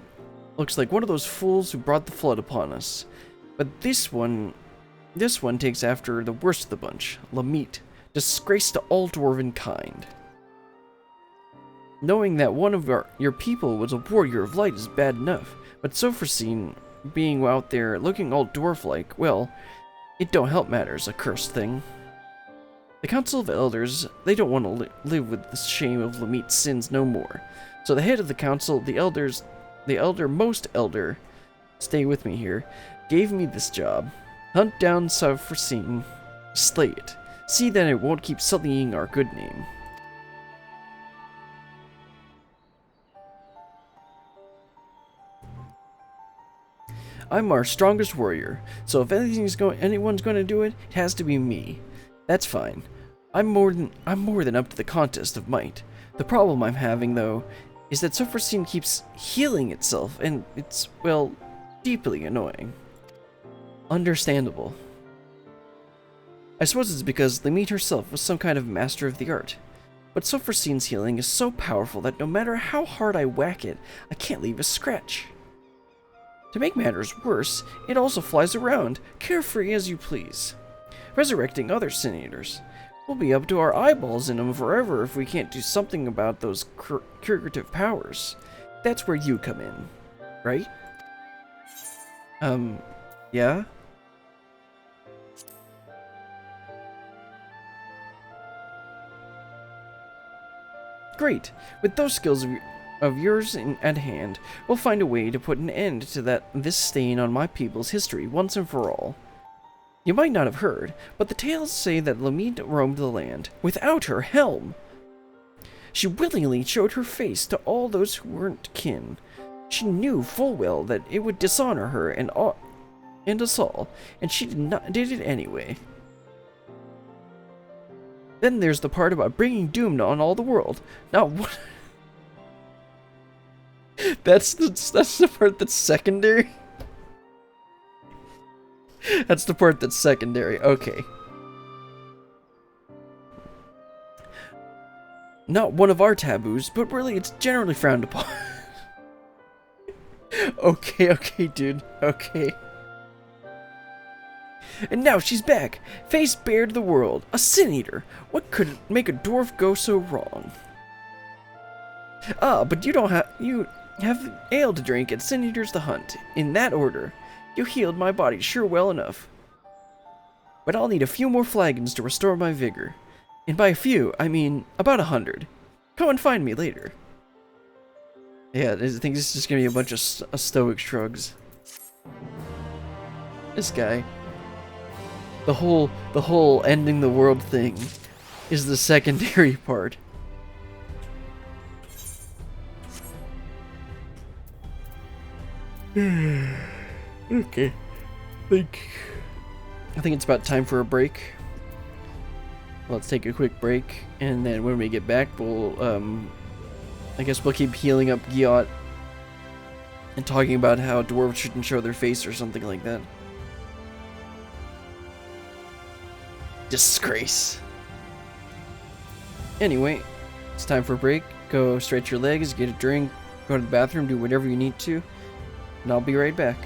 [SPEAKER 1] one of those fools who brought the flood upon us. But this one takes after the worst of the bunch, Lamit, disgrace to all dwarven kind. Knowing that one of your people was a warrior of light is bad enough, but Sulfurcine being out there looking all dwarf-like, well, it don't help matters, a cursed thing. The Council of Elders, they don't want to live with the shame of Lamit's sins no more. So the head of the council, the eldermost elder, stay with me here, gave me this job. Hunt down Sulfurcine, slay it. See that it won't keep sullying our good name. I'm our strongest warrior, so if anyone's going to do it, it has to be me. That's fine. I'm more than up to the contest of might. The problem I'm having, though, is that Sulfurcine keeps healing itself, and it's, well, deeply annoying. Understandable. I suppose it's because Lamite herself was some kind of master of the art. But Sophrosine's healing is so powerful that no matter how hard I whack it, I can't leave a scratch. To make matters worse, it also flies around, carefree as you please, resurrecting other Sin Eaters. We'll be up to our eyeballs in them forever if we can't do something about those curative powers. That's where you come in, right? Yeah? Great. With those skills of yours at hand, we'll find a way to put an end to this stain on my people's history once and for all. You might not have heard, but the tales say that Lamite roamed the land without her helm. She willingly showed her face to all those who weren't kin. She knew full well that it would dishonor her and us all, and she did it anyway. Then there's the part about bringing doom on all the world. Now what? That's the part that's secondary. That's the part that's secondary. Okay. Not one of our taboos, but really it's generally frowned upon. Okay, dude. Okay. And now she's back, face bare to the world, a Sin Eater. What could make a dwarf go so wrong? Ah, but you have ale to drink and Sin Eaters to hunt. In that order. You healed my body sure well enough. But I'll need a few more flagons to restore my vigor. And by a few, I mean about 100. Come and find me later. Yeah, I think this is just gonna be a bunch of stoic shrugs. This guy. The whole ending the world thing is the secondary part. Okay. I think it's about time for a break. Let's take a quick break, and then when we get back, we'll, I guess we'll keep healing up Giot and talking about how dwarves shouldn't show their face or something like that. Disgrace. Anyway, it's time for a break. Go stretch your legs, get a drink, go to the bathroom, do whatever you need to, and I'll be right back.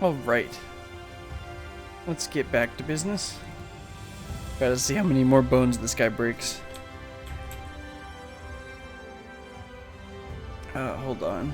[SPEAKER 1] Alright. Let's get back to business. Gotta see how many more bones this guy breaks. Hold on.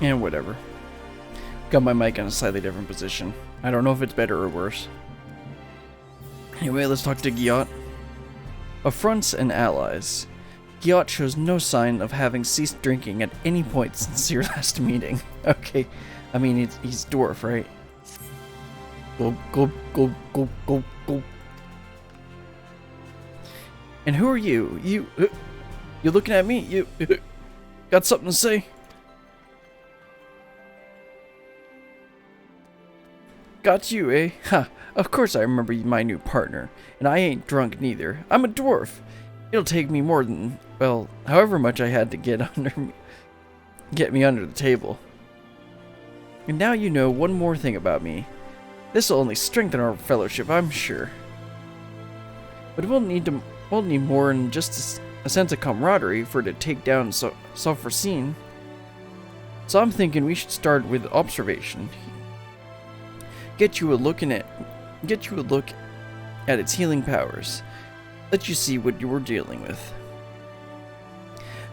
[SPEAKER 1] And whatever. Got my mic in a slightly different position. I don't know if it's better or worse. Anyway, let's talk to Giot. Of fronts and allies, Giot shows no sign of having ceased drinking at any point since your last meeting. Okay, I mean, he's dwarf, right? Go, go, go, go, go, go. And who are you? You looking at me? You got something to say? Got you, eh? Ha, of course I remember my new partner. And I ain't drunk neither. I'm a dwarf. It'll take me more than, well, however much I had to get me under the table. And now you know one more thing about me. This'll only strengthen our fellowship, I'm sure. But we'll need more than just a sense of camaraderie for it to take down Sophrosine. So I'm thinking we should start with observation. Get you a look at its healing powers. Let you see what you were dealing with.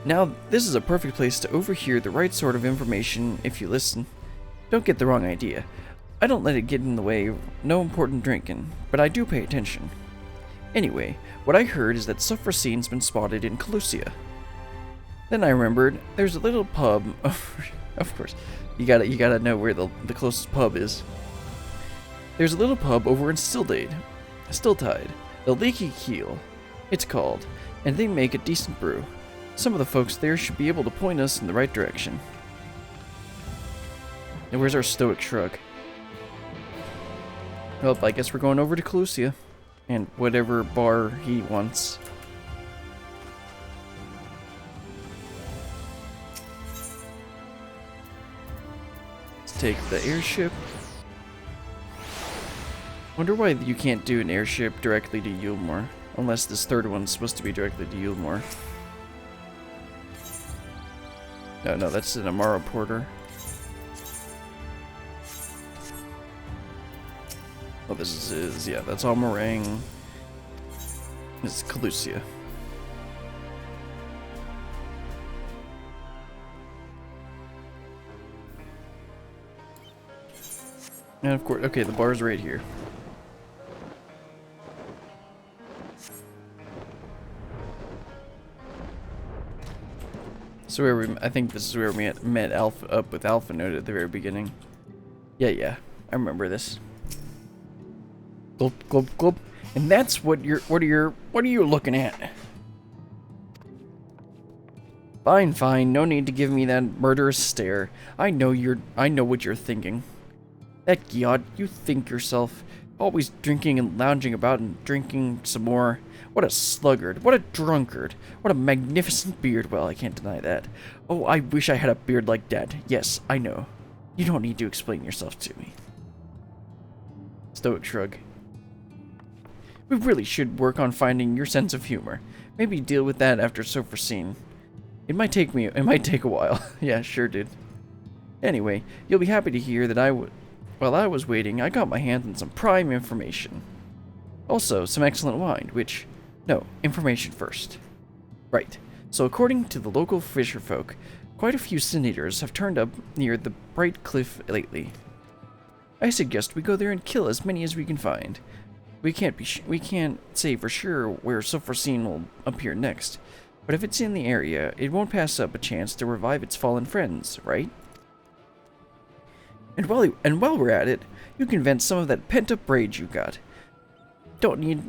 [SPEAKER 1] Now, this is a perfect place to overhear the right sort of information if you listen. Don't get the wrong idea. I don't let it get in the way of no important drinking, but I do pay attention. Anyway, what I heard is that Sophrosine's been spotted in Clusia. Then I remembered there's a little pub. Of course, you gotta know where the closest pub is. There's a little pub over in Stilltide, the Leaky Keel, it's called, and they make a decent brew. Some of the folks there should be able to point us in the right direction. And where's our stoic shrug? Well, I guess we're going over to Clusia, and whatever bar he wants. Let's take the airship. Wonder why you can't do an airship directly to Yulmore, unless this third one's supposed to be directly to Yulmore. No, that's an Amara Porter. Oh, this is yeah, that's Almorang. This is Clusia. And of course, okay, the bar's right here. So I think this is where we met up with Alpha Note at the very beginning. Yeah, I remember this. Glop, glop, glop. And that's what are you looking at? Fine, no need to give me that murderous stare. I know what you're thinking. That Giot, you think yourself, always drinking and lounging about and drinking some more. What a sluggard, what a drunkard, what a magnificent beard. Well, I can't deny that. Oh, I wish I had a beard like that. Yes, I know. You don't need to explain yourself to me. Stoic shrug. We really should work on finding your sense of humor. Maybe deal with that after Sophrosine. It might take a while. Yeah, sure, dude. Anyway, you'll be happy to hear that while I was waiting, I got my hands on some prime information. Also, some excellent wine, no, information first. Right, so according to the local fisherfolk, quite a few sin-eaters have turned up near the Bright Cliff lately. I suggest we go there and kill as many as we can find. We can't say for sure where Sophrosine will appear next, but if it's in the area, it won't pass up a chance to revive its fallen friends, right? And while we're at it, you can vent some of that pent-up rage you got. Don't need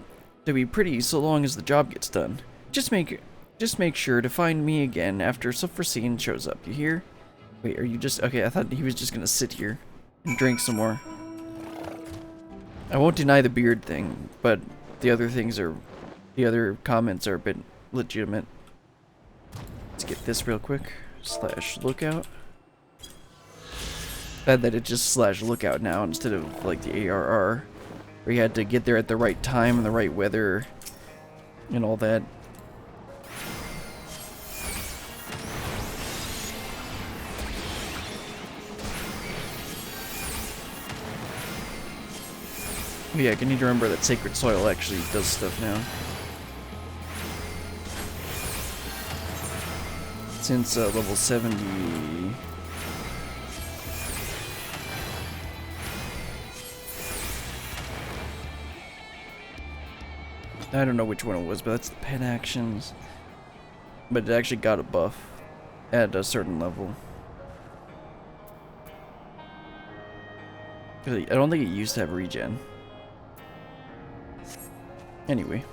[SPEAKER 1] to be pretty so long as the job gets done. Just make just make sure to find me again after Sulfurcene shows up. You hear? Wait, are you just... Okay, I thought he was just gonna sit here and drink some more. I won't deny the beard thing, but the other things are... The other comments are a bit legitimate. Let's get this real quick. /lookout. Bad that it just /lookout now instead of like the ARR. Where you had to get there at the right time and the right weather and all that. Oh yeah, I need to remember that Sacred Soil actually does stuff now. Since level 70... I don't know which one it was, but that's the pet actions. But it actually got a buff at a certain level. I don't think it used to have regen. Anyway.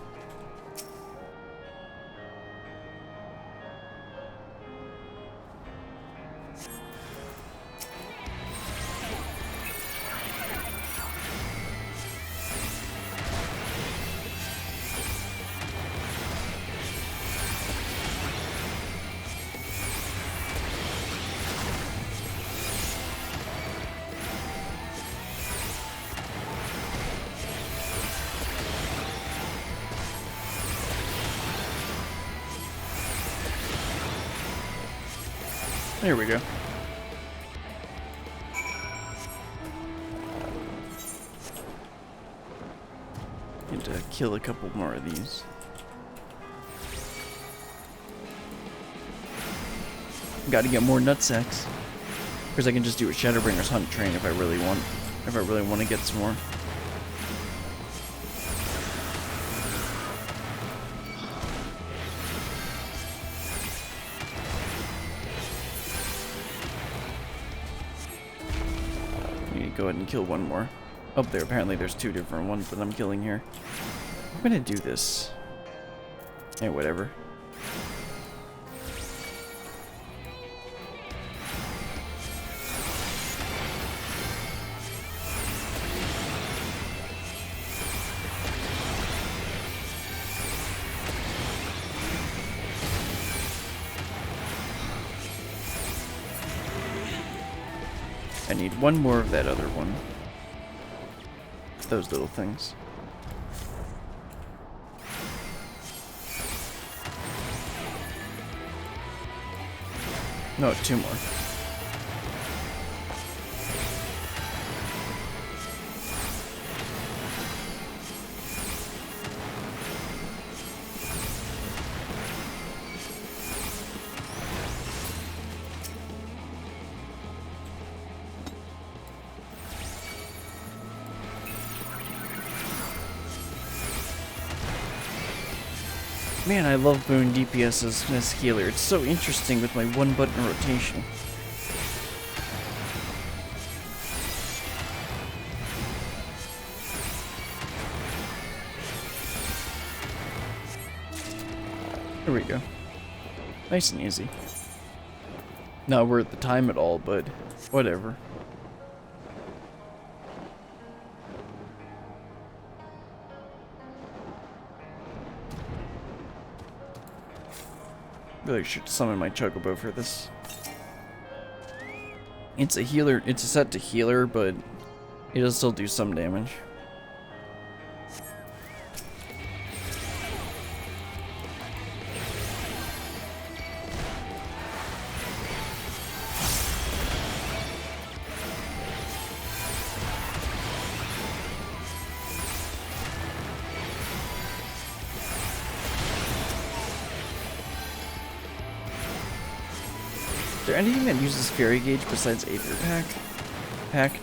[SPEAKER 1] There we go. Need to kill a couple more of these. Gotta get more nutsacks. Because I can just do a Shadowbringer's Hunt train if I really want. If I really want to get some more. Go ahead and kill one more. Oh, there. Apparently there's two different ones that I'm killing here. I'm gonna do this. Hey, whatever. I need one more of that other one. Those little things. No, two more. Man, I love Moon DPS as healer. It's so interesting with my one-button rotation. There we go. Nice and easy. Not worth the time at all, but whatever. I really should summon my Chocobo for this. It's a healer. It's a set to healer, but it does still do some damage. Is there anything that uses Fairy Gauge besides Aether Pact?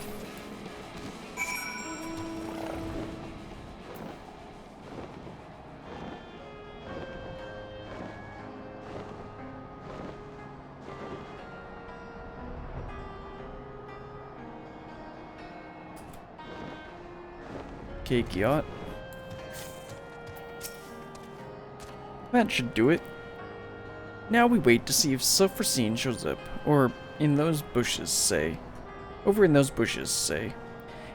[SPEAKER 1] Cake Yacht. That should do it. Now we wait to see if Sulfurcine shows up, or in those bushes, say. Over in those bushes, say.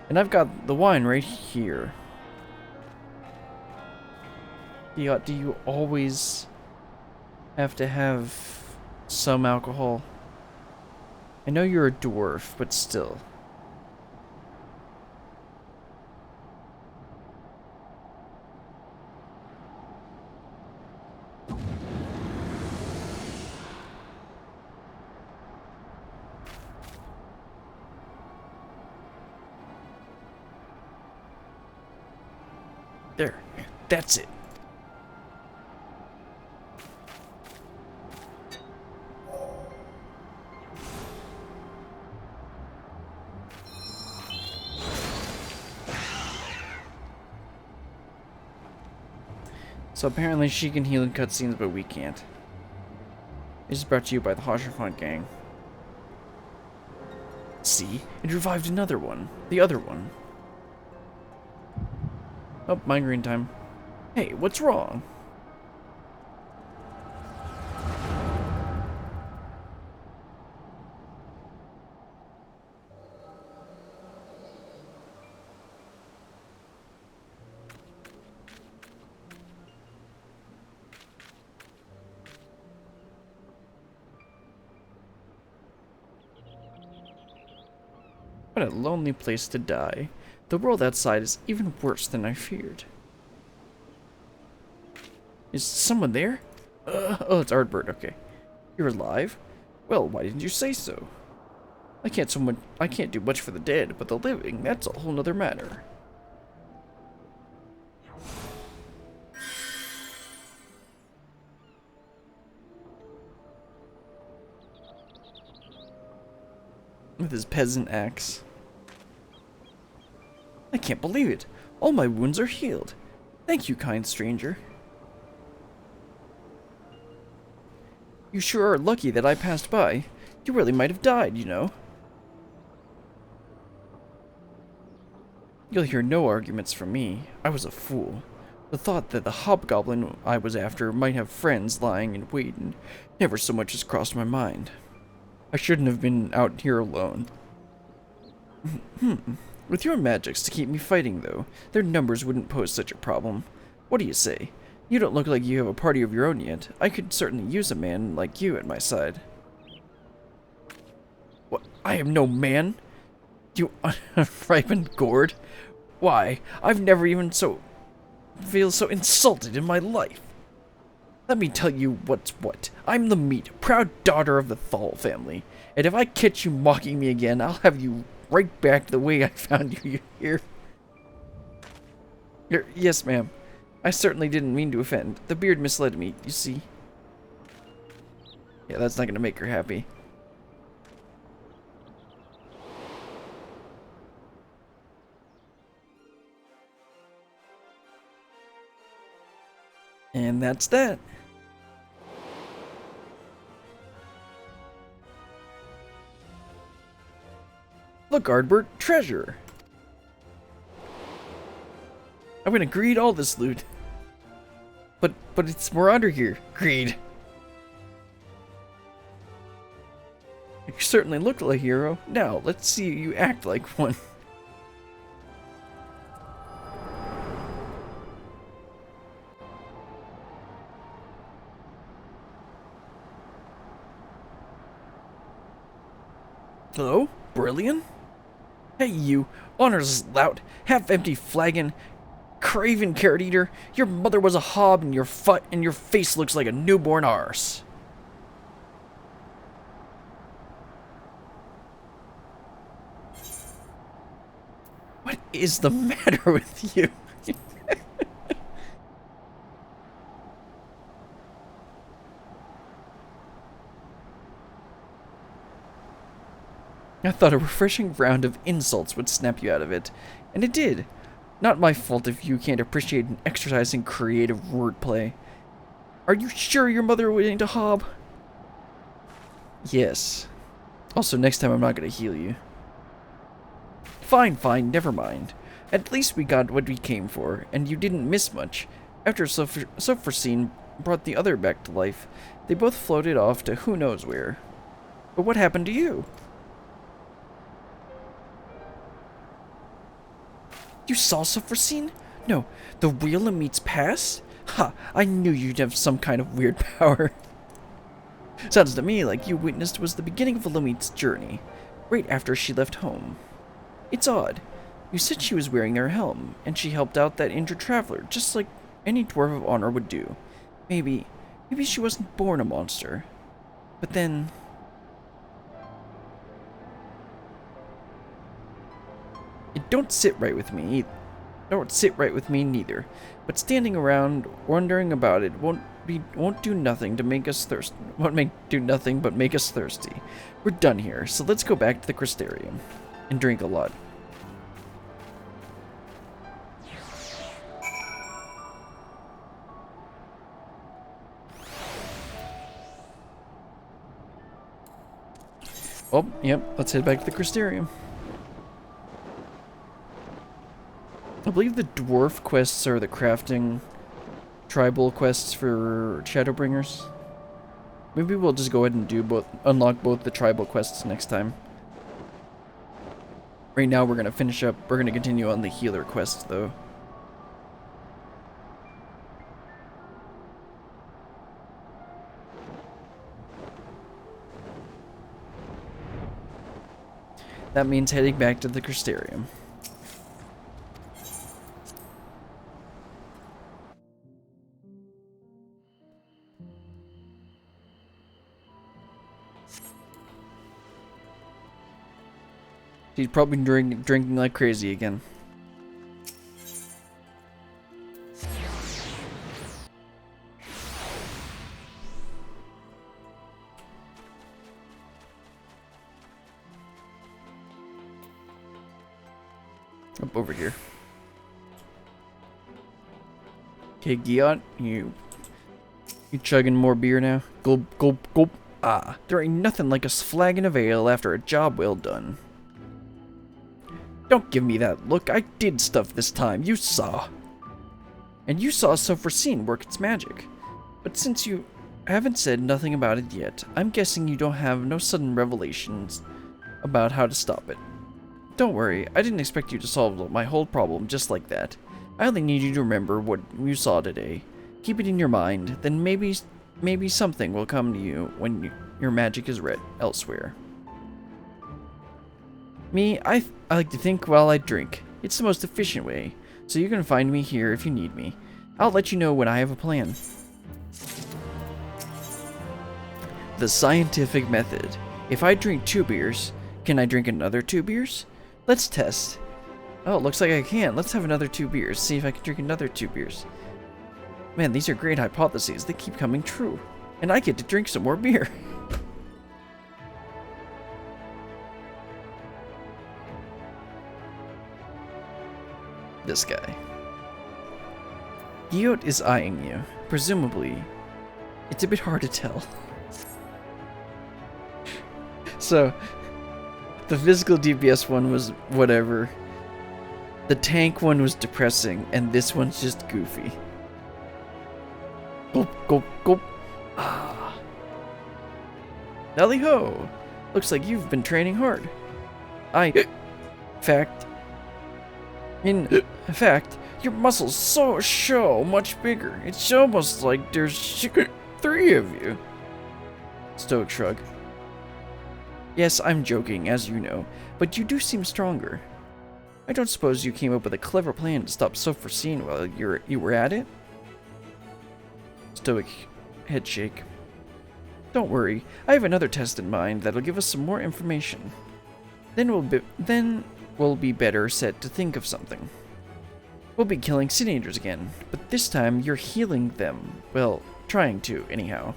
[SPEAKER 1] And I've got the wine right here. Do you always have to have some alcohol? I know you're a dwarf, but still. There, that's it. So apparently she can heal in cutscenes, but we can't. This is brought to you by the Haurchefant gang. See? It revived another one. The other one. Oh, migraine time. Hey, what's wrong? What a lonely place to die. The world outside is even worse than I feared. Is someone there? Oh, it's Ardbert, okay. You're alive? Well, why didn't you say so? I can't do much for the dead, but the living, that's a whole nother matter. With his peasant axe. I can't believe it. All my wounds are healed. Thank you, kind stranger. You sure are lucky that I passed by. You really might have died, you know. You'll hear no arguments from me. I was a fool. The thought that the hobgoblin I was after might have friends lying in wait never so much as crossed my mind. I shouldn't have been out here alone. With your magics to keep me fighting, though, their numbers wouldn't pose such a problem. What do you say? You don't look like you have a party of your own yet. I could certainly use a man like you at my side. What? I am no man? You unripened gourd? Why, I've never even feel so insulted in my life. Let me tell you what's what. I'm the meat, proud daughter of the Thal family. And if I catch you mocking me again, I'll have you right back the way I found you here. Yes, ma'am. I certainly didn't mean to offend. The beard misled me, you see. Yeah, that's not gonna make her happy. And that's that. Look, Ardbert, treasure. I'm gonna greed all this loot. But it's Marauder here. Greed. You certainly look like a hero. Now, let's see you act like one. Hello? Brilliant? Hey you, honor's lout, half-empty flagon, craven carrot eater. Your mother was a hob and your face looks like a newborn arse. What is the matter with you? I thought a refreshing round of insults would snap you out of it, and it did. Not my fault if you can't appreciate an exercise in creative wordplay. Are you sure your mother went into hob? Yes. Also, next time I'm not gonna heal you. Fine, never mind. At least we got what we came for, and you didn't miss much. After Sulfurcine brought the other back to life, they both floated off to who knows where. But what happened to you? You saw Sulfurcene? No, the real Amit's past? Ha, I knew you'd have some kind of weird power. Sounds to me like you witnessed was the beginning of Amit's journey, right after she left home. It's odd. You said she was wearing her helm, and she helped out that injured traveler, just like any dwarf of honor would do. Maybe she wasn't born a monster. But then... It don't sit right with me neither. But standing around wondering about it won't do nothing to make us thirsty. Do nothing but make us thirsty. We're done here, so let's go back to the Crystarium and drink a lot. Oh, yep, let's head back to the Crystarium. I believe the dwarf quests are the crafting tribal quests for Shadowbringers. Maybe we'll just go ahead and unlock both the tribal quests next time. Right now we're gonna continue on the healer quest though. That means heading back to the Crystarium. She's probably drinking like crazy again. Up over here. Okay, Giot, you chugging more beer now? Gulp, gulp, gulp. Ah, there ain't nothing like a flagon of ale after a job well done. Don't give me that look. I did stuff this time. You saw. And you saw Sulfurcene work its magic. But since you haven't said nothing about it yet, I'm guessing you don't have no sudden revelations about how to stop it. Don't worry, I didn't expect you to solve my whole problem just like that. I only need you to remember what you saw today. Keep it in your mind, then maybe something will come to you when your magic is read elsewhere. Me, I like to think while I drink. It's the most efficient way, so you can find me here if you need me. I'll let you know when I have a plan. The scientific method. If I drink 2 beers, can I drink another 2 beers? Let's test. Oh, it looks like I can. Let's have another 2 beers. See if I can drink another 2 beers. Man, these are great hypotheses. They keep coming true. And I get to drink some more beer. This guy. Giot is eyeing you. Presumably, it's a bit hard to tell. So, the physical DPS one was whatever. The tank one was depressing, and this one's just goofy. Gulp, gulp, gulp. Ah. Nally ho! Looks like you've been training hard. In fact, your muscles so much bigger. It's almost like there's 3 of you. Stoic shrug. Yes, I'm joking, as you know, but you do seem stronger. I don't suppose you came up with a clever plan to stop Sulfurcene while you were at it? Stoic head shake. Don't worry, I have another test in mind that'll give us some more information. Then we'll be better set to think of something. We'll be killing Sin Eaters again, but this time you're healing them. Well, trying to, anyhow.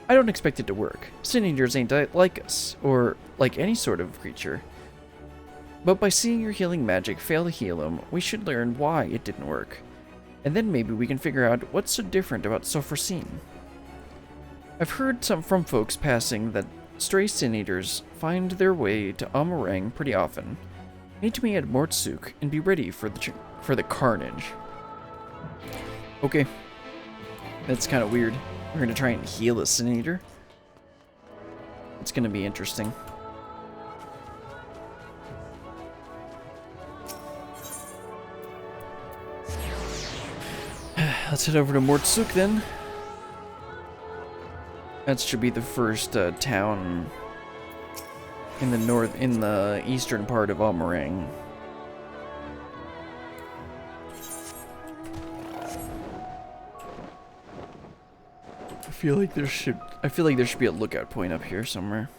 [SPEAKER 1] I don't expect it to work. Sin Eaters ain't like us, or like any sort of creature. But by seeing your healing magic fail to heal them, we should learn why it didn't work. And then maybe we can figure out what's so different about Sulfurcene. I've heard from folks passing that stray Sin Eaters find their way to Amarang pretty often. Meet me at Mortsuk and be ready for the carnage. Okay. That's kind of weird. We're gonna try and heal a Sin Eater. It's gonna be interesting. Let's head over to Mortsuk then. That should be the first town in the eastern part of Almerang. I feel like there should be a lookout point up here somewhere.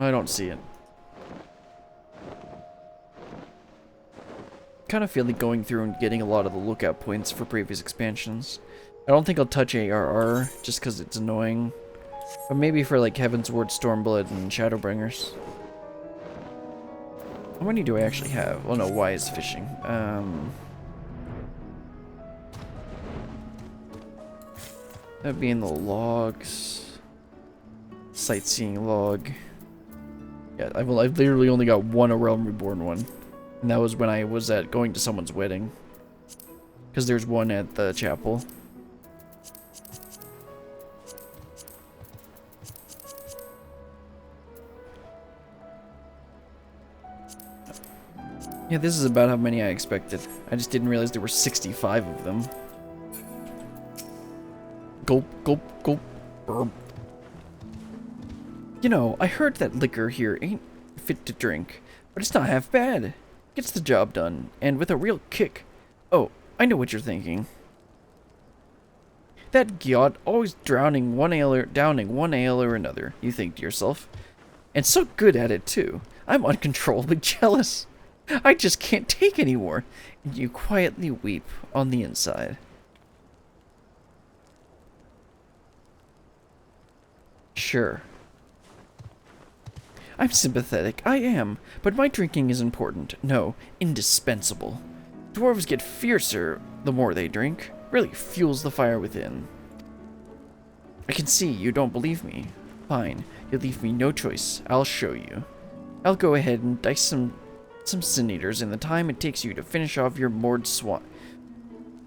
[SPEAKER 1] I don't see it. Kind of feel like going through and getting a lot of the lookout points for previous expansions. I don't think I'll touch ARR just because it's annoying. But maybe for like Heavensward, Stormblood, and Shadowbringers. How many do I actually have? Well, no, Wise Fishing. That'd be in the logs. Sightseeing log. Yeah, I've literally only got one A Realm Reborn one. And that was when I was going to someone's wedding. Because there's one at the chapel. Yeah, this is about how many I expected. I just didn't realize there were 65 of them. Gulp, gulp, gulp. Burp. You know, I heard that liquor here ain't fit to drink, but it's not half bad. Gets the job done, and with a real kick. Oh, I know what you're thinking. That Gyat always downing one ale or another, you think to yourself. And so good at it, too. I'm uncontrollably jealous. I just can't take anymore. And you quietly weep on the inside. Sure. I'm sympathetic, I am, but my drinking is important. No, indispensable. Dwarves get fiercer the more they drink. Really fuels the fire within. I can see you don't believe me. Fine, you leave me no choice. I'll show you. I'll go ahead and dice some Sin Eaters in the time it takes you to finish off your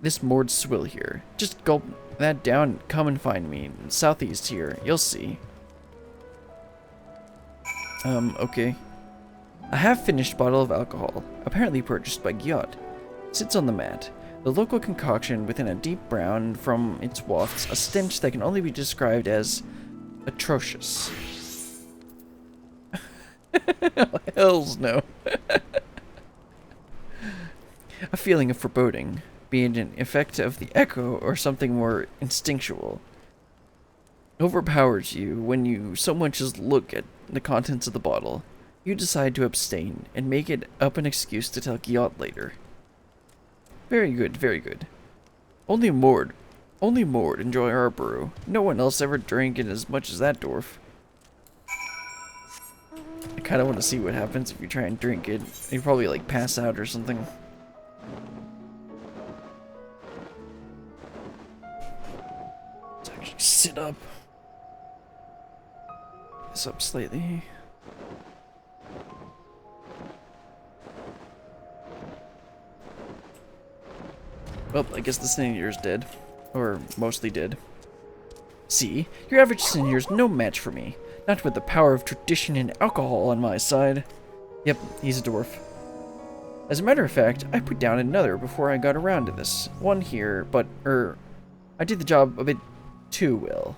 [SPEAKER 1] this moored swill here. Just gulp that down and come and find me. Southeast here, you'll see. Okay. A half-finished bottle of alcohol, apparently purchased by Gyat, sits on the mat. The local concoction within a deep brown, from its wafts, a stench that can only be described as atrocious. Hells no. A feeling of foreboding, be it an effect of the echo or something more instinctual, overpowers you when you so much as look at the contents of the bottle. You decide to abstain and make it up an excuse to tell Gyat later. Very good, very good. Only Mord enjoy our brew. No one else ever drank it as much as that dwarf. I kind of want to see what happens if you try and drink it. You probably like pass out or something. Let's actually sit up. This up slightly. Well, I guess the Sin Eater's dead. Or mostly dead. See, your average Sin Eater's no match for me. Not with the power of tradition and alcohol on my side. Yep, he's a dwarf. As a matter of fact, I put down another before I got around to this. One here, but, I did the job a bit too well.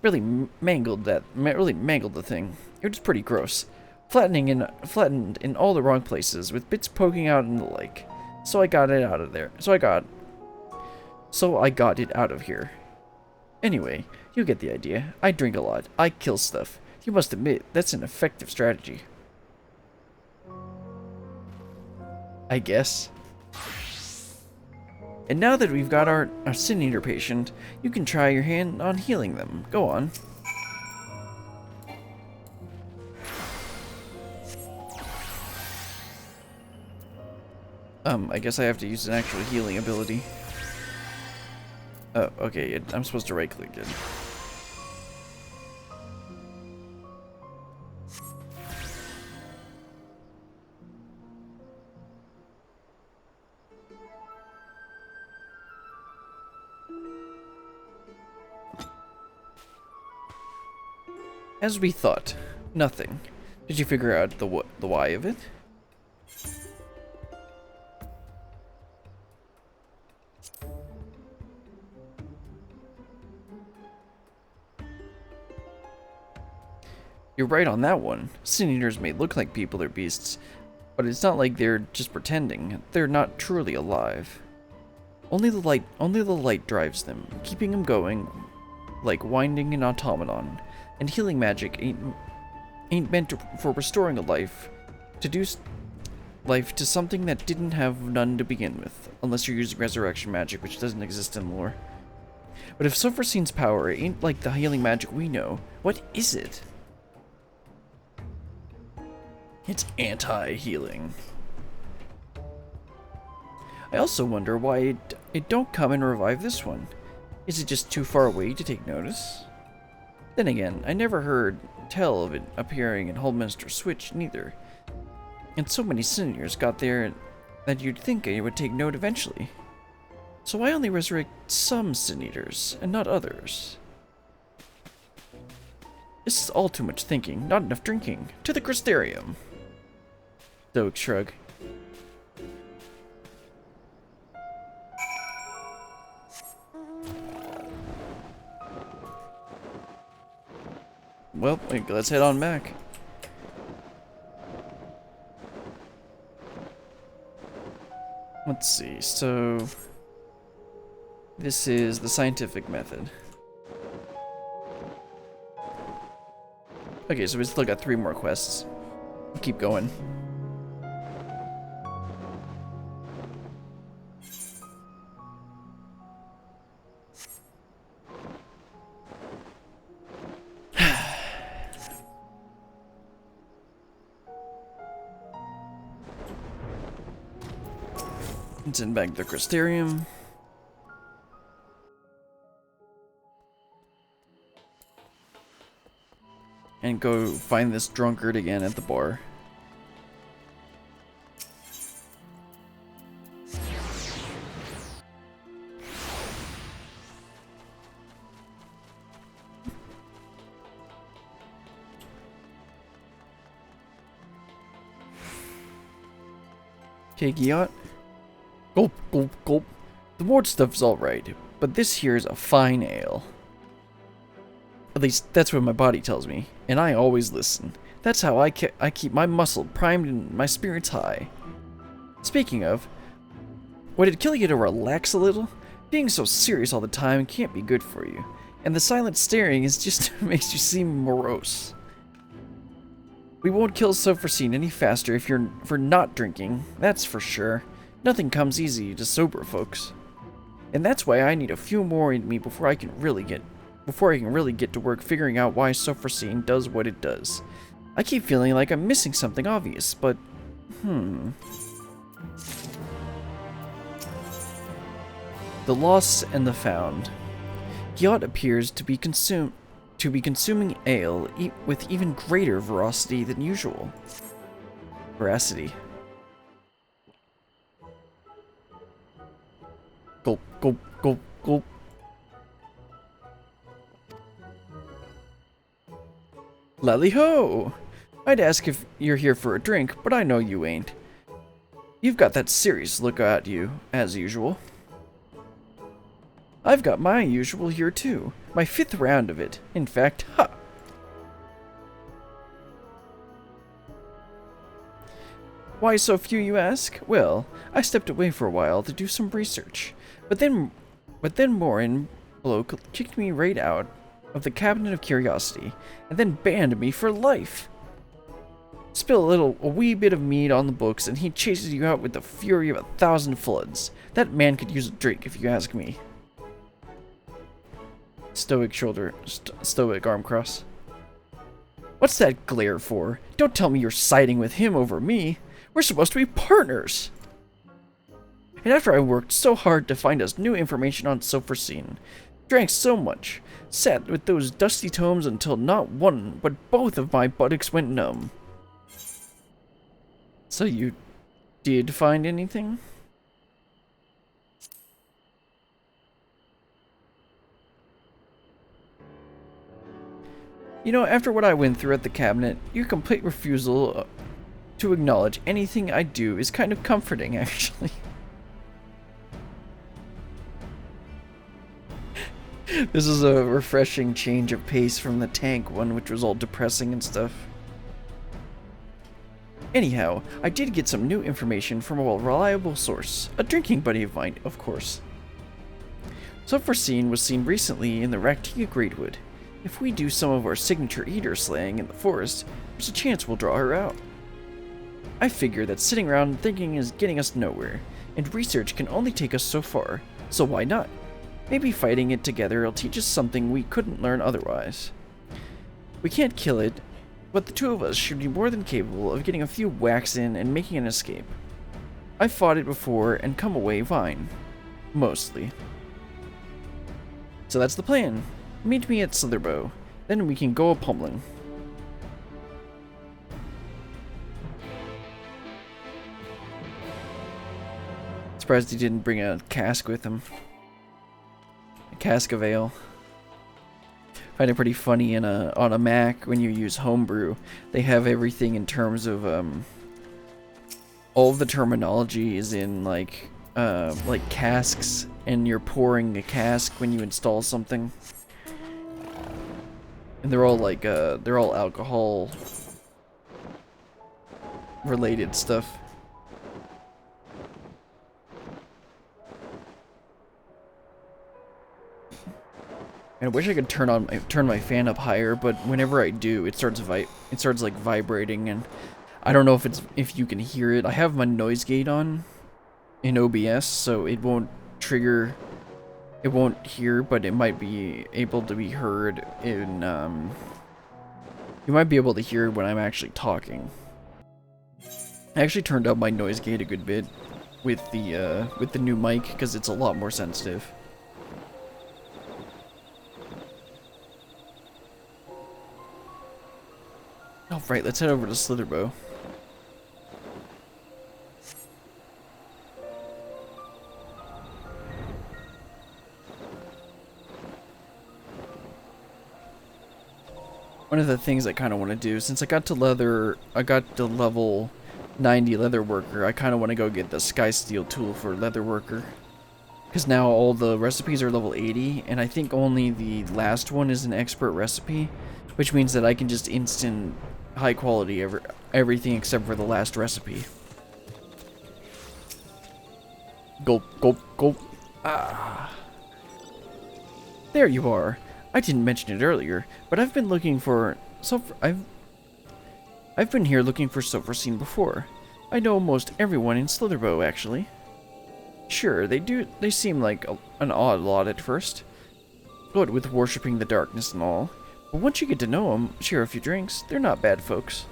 [SPEAKER 1] Really mangled the thing. It was pretty gross. Flattened in all the wrong places, with bits poking out and the like. So I got it out of there. So I got it out of here. Anyway, you get the idea. I drink a lot. I kill stuff. You must admit, that's an effective strategy. I guess. And now that we've got our Sin Eater patient, you can try your hand on healing them. Go on. I guess I have to use an actual healing ability. Oh, okay, I'm supposed to right-click it. As we thought. Nothing. Did you figure out the why of it? You're right on that one. Sin Eaters may look like people or beasts, but it's not like they're just pretending. They're not truly alive. Only the light drives them, keeping them going like winding an automaton. And healing magic ain't meant for restoring a life to something that didn't have none to begin with, unless you're using resurrection magic, which doesn't exist in lore. But if Sophrosine's power ain't like the healing magic we know, what is it? It's anti-healing. I also wonder why it don't come and revive this one. Is it just too far away to take notice? Then again, I never heard tell of it appearing in Hullminster Switch neither. And so many Sin Eaters got there that you'd think it would take note eventually. So why only resurrect some Sin Eaters and not others? This is all too much thinking, not enough drinking. To the Crystarium! Stoic shrug. Well, let's head on back. Let's see, so this is the scientific method. Okay, so we still got 3 more quests. Keep going. Let's send back the Crystarium. And go find this drunkard again at the bar. Okay, Giot. Gulp, gulp, gulp. The wart stuff's alright, but this here is a fine ale. At least, that's what my body tells me, and I always listen. That's how I keep my muscle primed and my spirits high. Speaking of, would it kill you to relax a little? Being so serious all the time can't be good for you, and the silent staring is just makes you seem morose. We won't kill Sophrosine any faster if you're for not drinking, that's for sure. Nothing comes easy to sober folks. And that's why I need a few more in me before I can really get to work figuring out why Sophrosine does what it does. I keep feeling like I'm missing something obvious, but The lost and the found. Giot appears to be consuming ale with even greater veracity than usual. Veracity. Gulp, gulp, gulp, gulp. Lally-ho! I'd ask if you're here for a drink, but I know you ain't. You've got that serious look at you, as usual. I've got my usual here too. My 5th round of it. In fact, ha! Why so few, you ask? Well, I stepped away for a while to do some research. But then Morin bloke kicked me right out of the Cabinet of Curiosity, and then banned me for life. Spill a wee bit of mead on the books, and he chases you out with the fury of 1,000 floods. That man could use a drink, if you ask me. Stoic arm cross. What's that glare for? Don't tell me you're siding with him over me. We're supposed to be partners. And after I worked so hard to find us new information on Sophrosine, drank so much, sat with those dusty tomes until not one, but both of my buttocks went numb. So you did find anything? You know, after what I went through at the cabinet, your complete refusal to acknowledge anything I do is kind of comforting, actually. This is a refreshing change of pace from the tank one, which was all depressing and stuff. Anyhow, I did get some new information from a reliable source, a drinking buddy of mine, of course. Sulfurcene was seen recently in the Raktia Greatwood. If we do some of our signature eater slaying in the forest, there's a chance we'll draw her out. I figure that sitting around thinking is getting us nowhere, and research can only take us so far, so why not? Maybe fighting it together will teach us something we couldn't learn otherwise. We can't kill it, but the two of us should be more than capable of getting a few whacks in and making an escape. I've fought it before and come away fine. Mostly. So that's the plan. Meet me at Slitherbow, then we can go a pummeling. Surprised he didn't bring a cask with him. A cask of ale. Find it pretty funny on a Mac when you use Homebrew. They have everything in terms of all of the terminology is in like casks, and you're pouring a cask when you install something. And they're all alcohol related stuff. And I wish I could turn my fan up higher, but whenever I do, it starts like vibrating, and I don't know if you can hear it. I have my noise gate on in OBS, so it won't trigger. It won't hear, but it might be able to be heard in, you might be able to hear it when I'm actually talking. I actually turned up my noise gate a good bit with the new mic, because it's a lot more sensitive. Alright, let's head over to Slitherbow. One of the things I kind of want to do, since I got to level 90 Leatherworker, I kind of want to go get the Skysteel tool for Leatherworker. Because now all the recipes are level 80, and I think only the last one is an expert recipe, which means that I can just instant high quality everything except for the last recipe. Gulp, gulp, gulp. Ah. There you are. I didn't mention it earlier, but I've been looking for I've been here looking for Sulfurcene before. I know most everyone in Slitherbow, actually. Sure, they seem like an odd lot at first, what with worshipping the darkness and all. But once you get to know them, share a few drinks, they're not bad folks.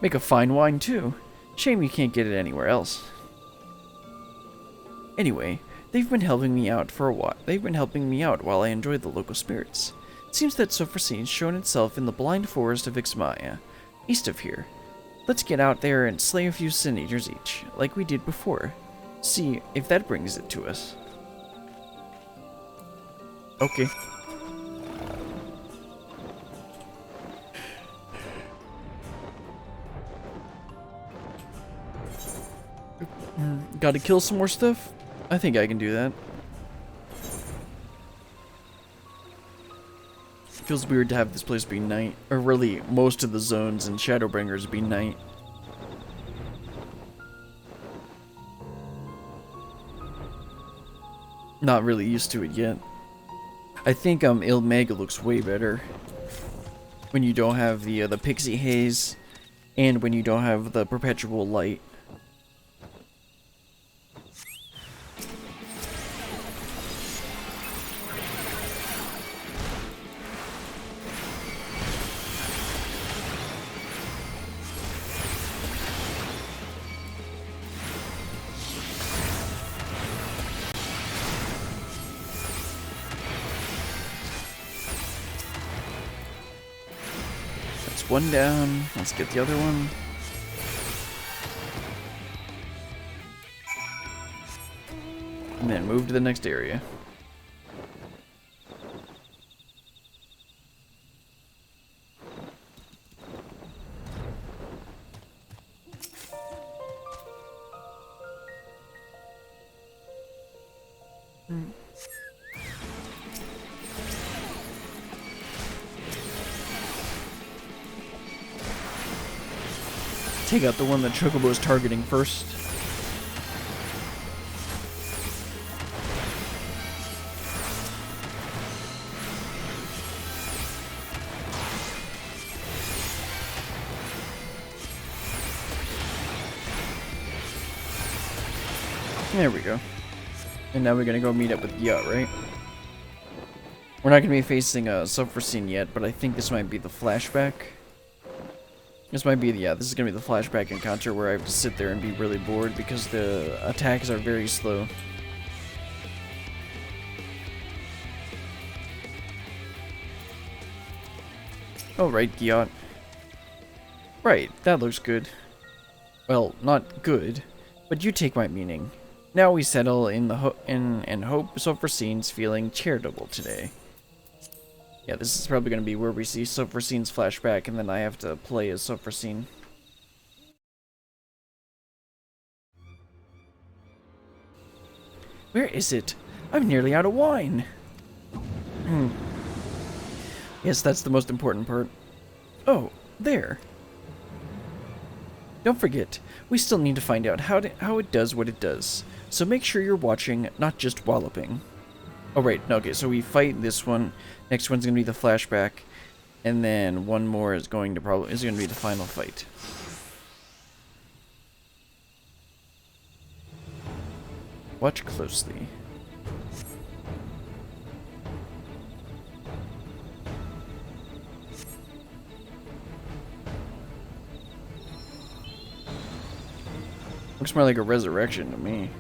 [SPEAKER 1] Make a fine wine, too. Shame you can't get it anywhere else. Anyway, they've been helping me out for a while. They've been helping me out while I enjoy the local spirits. It seems that Sulfurcene's shown itself in the blind forest of Ixmaya, east of here. Let's get out there and slay a few Sin Eaters each, like we did before. See if that brings it to us. Okay. Gotta kill some more stuff? I think I can do that. Feels weird to have this place be night, or really most of the zones in Shadowbringers be night. Not really used to it yet. I think Ilmega looks way better when you don't have the pixie haze, and when you don't have the perpetual light. One down. Let's get the other one. And then move to the next area. Take out the one that Chocobo is targeting first. There we go. And now we're gonna go meet up with Yacht, right? We're not gonna be facing a Sulfur yet, but I think this might be the flashback. This might be the, yeah, this is gonna be the flashback encounter where I have to sit there and be really bored because the attacks are very slow. Oh, right, Giot. Right, that looks good. Well, not good, but you take my meaning. Now we settle in the and hope Sulfur's feeling charitable today. Yeah, this is probably going to be where we see Sulfur's flashback, and then I have to play as Sulfur's. Where is it? I'm nearly out of wine. Yes, that's the most important part. Oh, there. Don't forget, we still need to find out how it does what it does. So make sure you're watching, not just walloping. Oh, right. Okay, so we fight this one. Next one's going to be the flashback. And then one more is going to be the final fight. Watch closely. Looks more like a resurrection to me.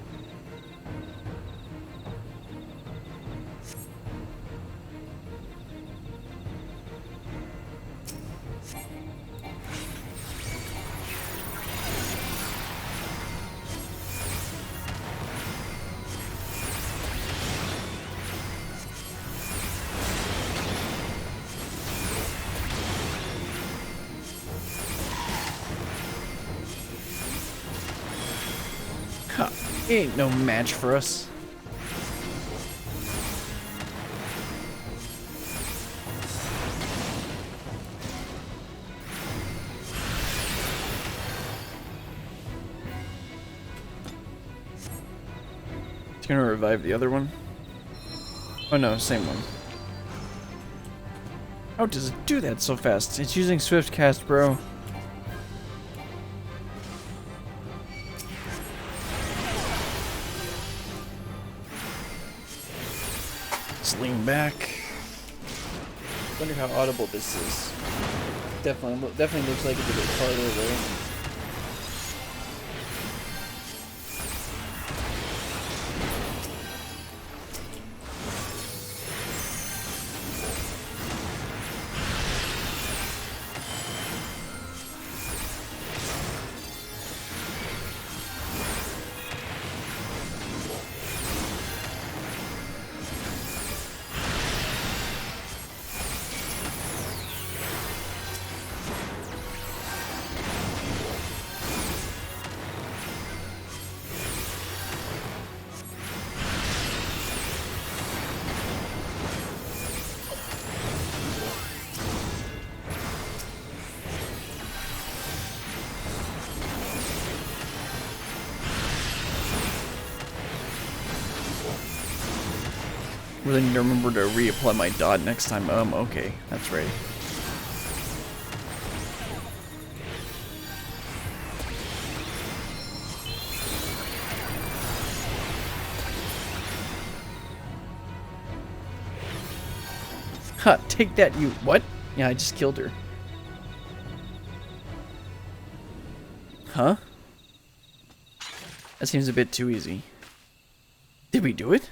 [SPEAKER 1] Huh. Ain't no match for us. It's gonna revive the other one. Oh no, same one. How does it do that so fast? It's using Swift Cast, bro. Lean back. Wonder how audible this is. Definitely looks like it's a bit farther away. Really need to remember to reapply my dot next time. Okay, that's right. Ha, take that, you. What? Yeah, I just killed her. Huh? That seems a bit too easy. Did we do it?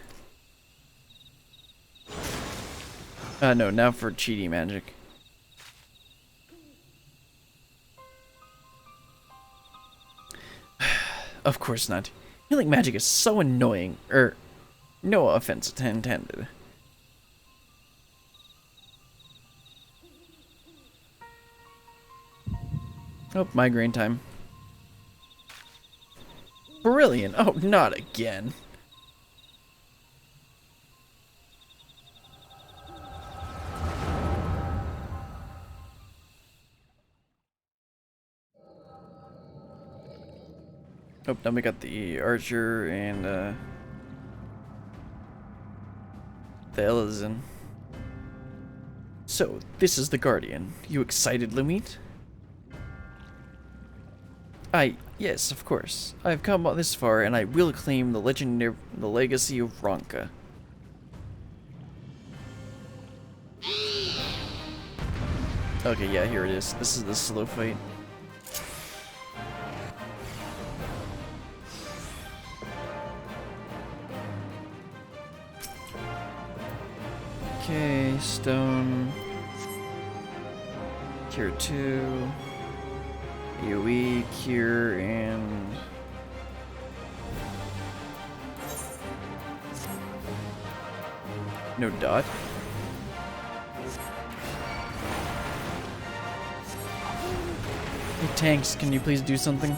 [SPEAKER 1] No, now for cheaty magic. Of course not. Healing magic is so annoying. No offense intended. Oh, migraine time. Brilliant. Oh, not again. Oh, then we got the archer and the Elysian. So, this is the Guardian. You excited, Lumit? Yes, of course. I've come this far, and I will claim the legacy of Ronka. Okay, yeah, here it is. This is the slow fight. Okay, stone. Cure 2. AoE, cure, and... no dot. Hey, tanks, can you please do something?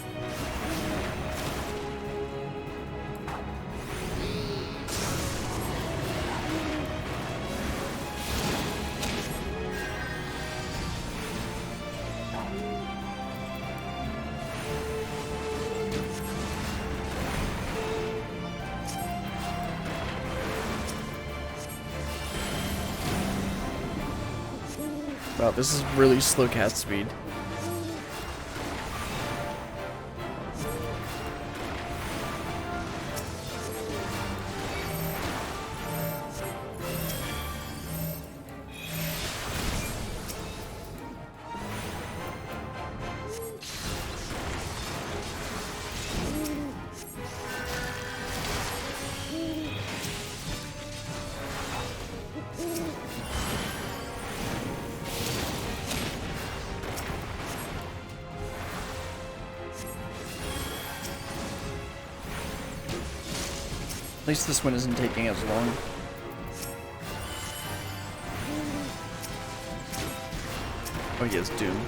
[SPEAKER 1] Wow, this is really slow cast speed. At least this one isn't taking as long. Oh, he has Doom.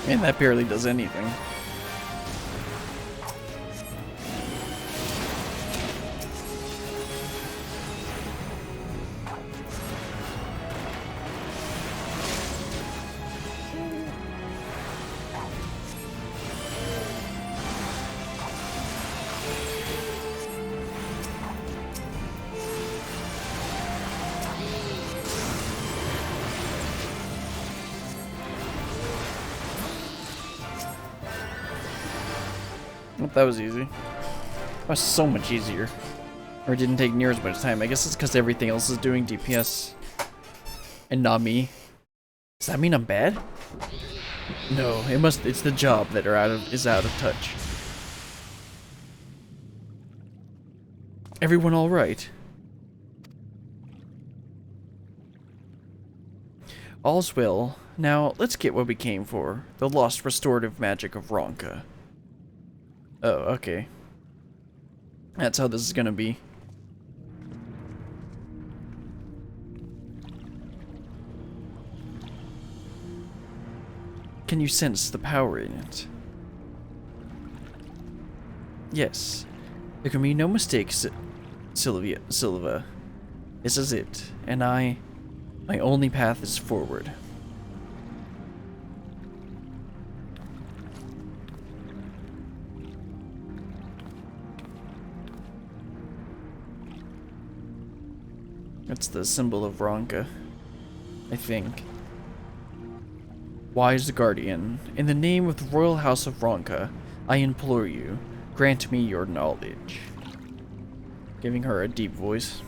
[SPEAKER 1] Man, that barely does anything. That was easy. That was so much easier. Or it didn't take near as much time. I guess it's because everything else is doing DPS. And not me. Does that mean I'm bad? No, it's the job that is out of touch. Everyone alright? All's well. Now, let's get what we came for. The lost restorative magic of Ronka. Oh, okay. That's how this is gonna be. Can you sense the power in it? Yes. There can be no mistake, Silva. This is it, and my only path is forward. That's the symbol of Ronka, I think. Wise Guardian, in the name of the Royal House of Ronka, I implore you, grant me your knowledge. Giving her a deep voice.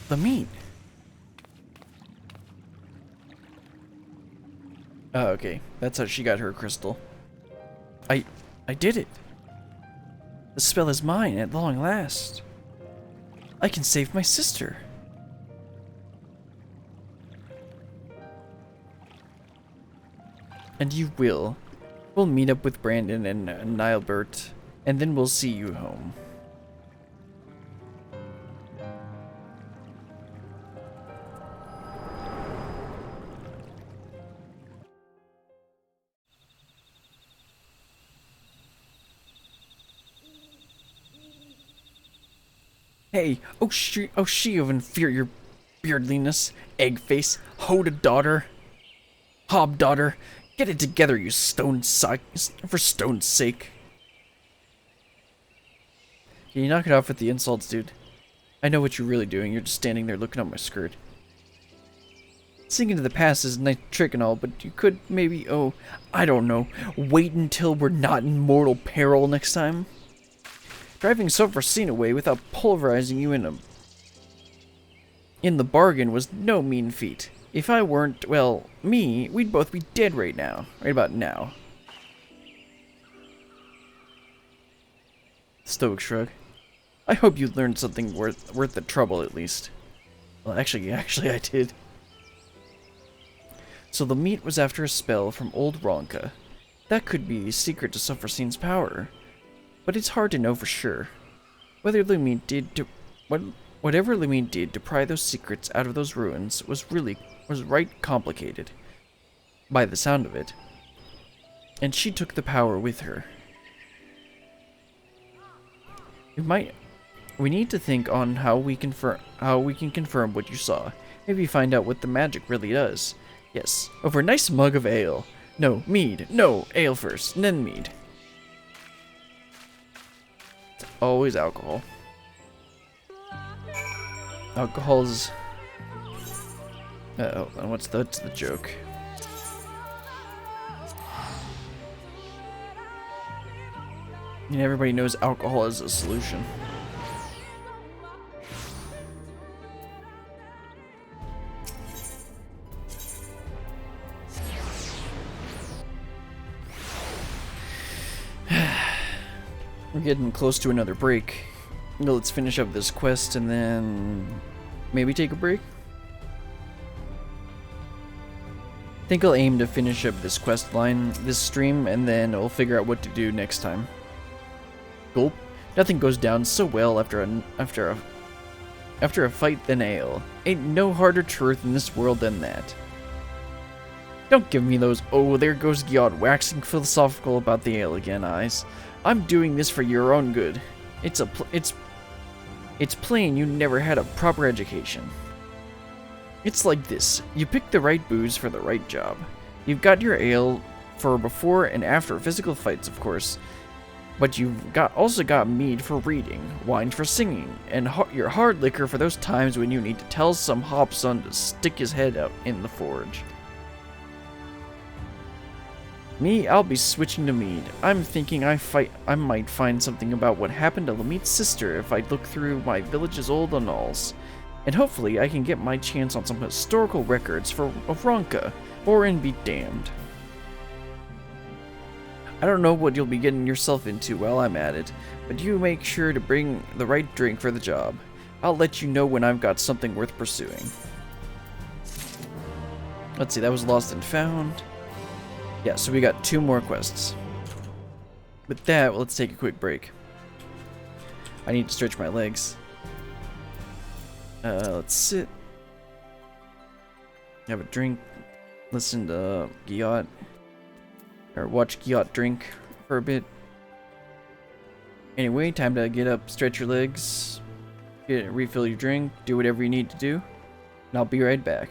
[SPEAKER 1] The meat. Oh, okay. That's how she got her crystal. I did it. The spell is mine at long last. I can save my sister. And you will. We'll meet up with Brandon and Nilebert, and then we'll see you home. Hey, oh she of inferior beardliness, egg face, Hoda daughter, Hob daughter, get it together, you stone sock, for stone's sake. Can you knock it off with the insults, dude? I know what you're really doing, you're just standing there looking at my skirt. Sinking to the past is a nice trick and all, but you could maybe, oh, I don't know, wait until we're not in mortal peril next time? Driving Sophrosyne away without pulverizing you in the bargain was no mean feat. If I weren't, well, me, we'd both be dead right now. Right about now. Stoic shrug. I hope you learned something worth the trouble at least. Well, actually I did. So the meat was after a spell from old Ronka. That could be the secret to Sophrosyne's power. But it's hard to know for sure. Whatever Lumine did to pry those secrets out of those ruins was right complicated, by the sound of it. And she took the power with her. We need to think on how we can confirm what you saw. Maybe find out what the magic really does. Yes, over a nice mug of ale. No, mead. No, ale first, and then mead. Always alcohol. Alcohol's... Uh-oh, and what's the joke? And everybody knows alcohol is a solution. We're getting close to another break. Let's finish up this quest and then maybe take a break. I think I'll aim to finish up this quest line this stream and then we'll figure out what to do next time. Gulp. Nothing goes down so well after a fight than ale. Ain't no harder truth in this world than that. Don't give me those "oh, there goes Giot waxing philosophical about the ale again" eyes. I'm doing this for your own good. It's plain you never had a proper education. It's like this. You pick the right booze for the right job. You've got your ale for before and after physical fights, of course. But you've also got mead for reading, wine for singing, and your hard liquor for those times when you need to tell some hopson to stick his head out in the forge. Me, I'll be switching to mead. I'm thinking I might find something about what happened to Lamit's sister if I look through my village's old annals. And hopefully I can get my chance on some historical records of Ronka, or and be damned. I don't know what you'll be getting yourself into while I'm at it, but you make sure to bring the right drink for the job. I'll let you know when I've got something worth pursuing. Let's see, that was Lost and Found. Yeah, so we got 2 more quests. With that, let's take a quick break. I need to stretch my legs. Let's sit. Have a drink. Listen to Giot. Or watch Giot drink for a bit. Anyway, time to get up, stretch your legs, refill your drink, do whatever you need to do. And I'll be right back.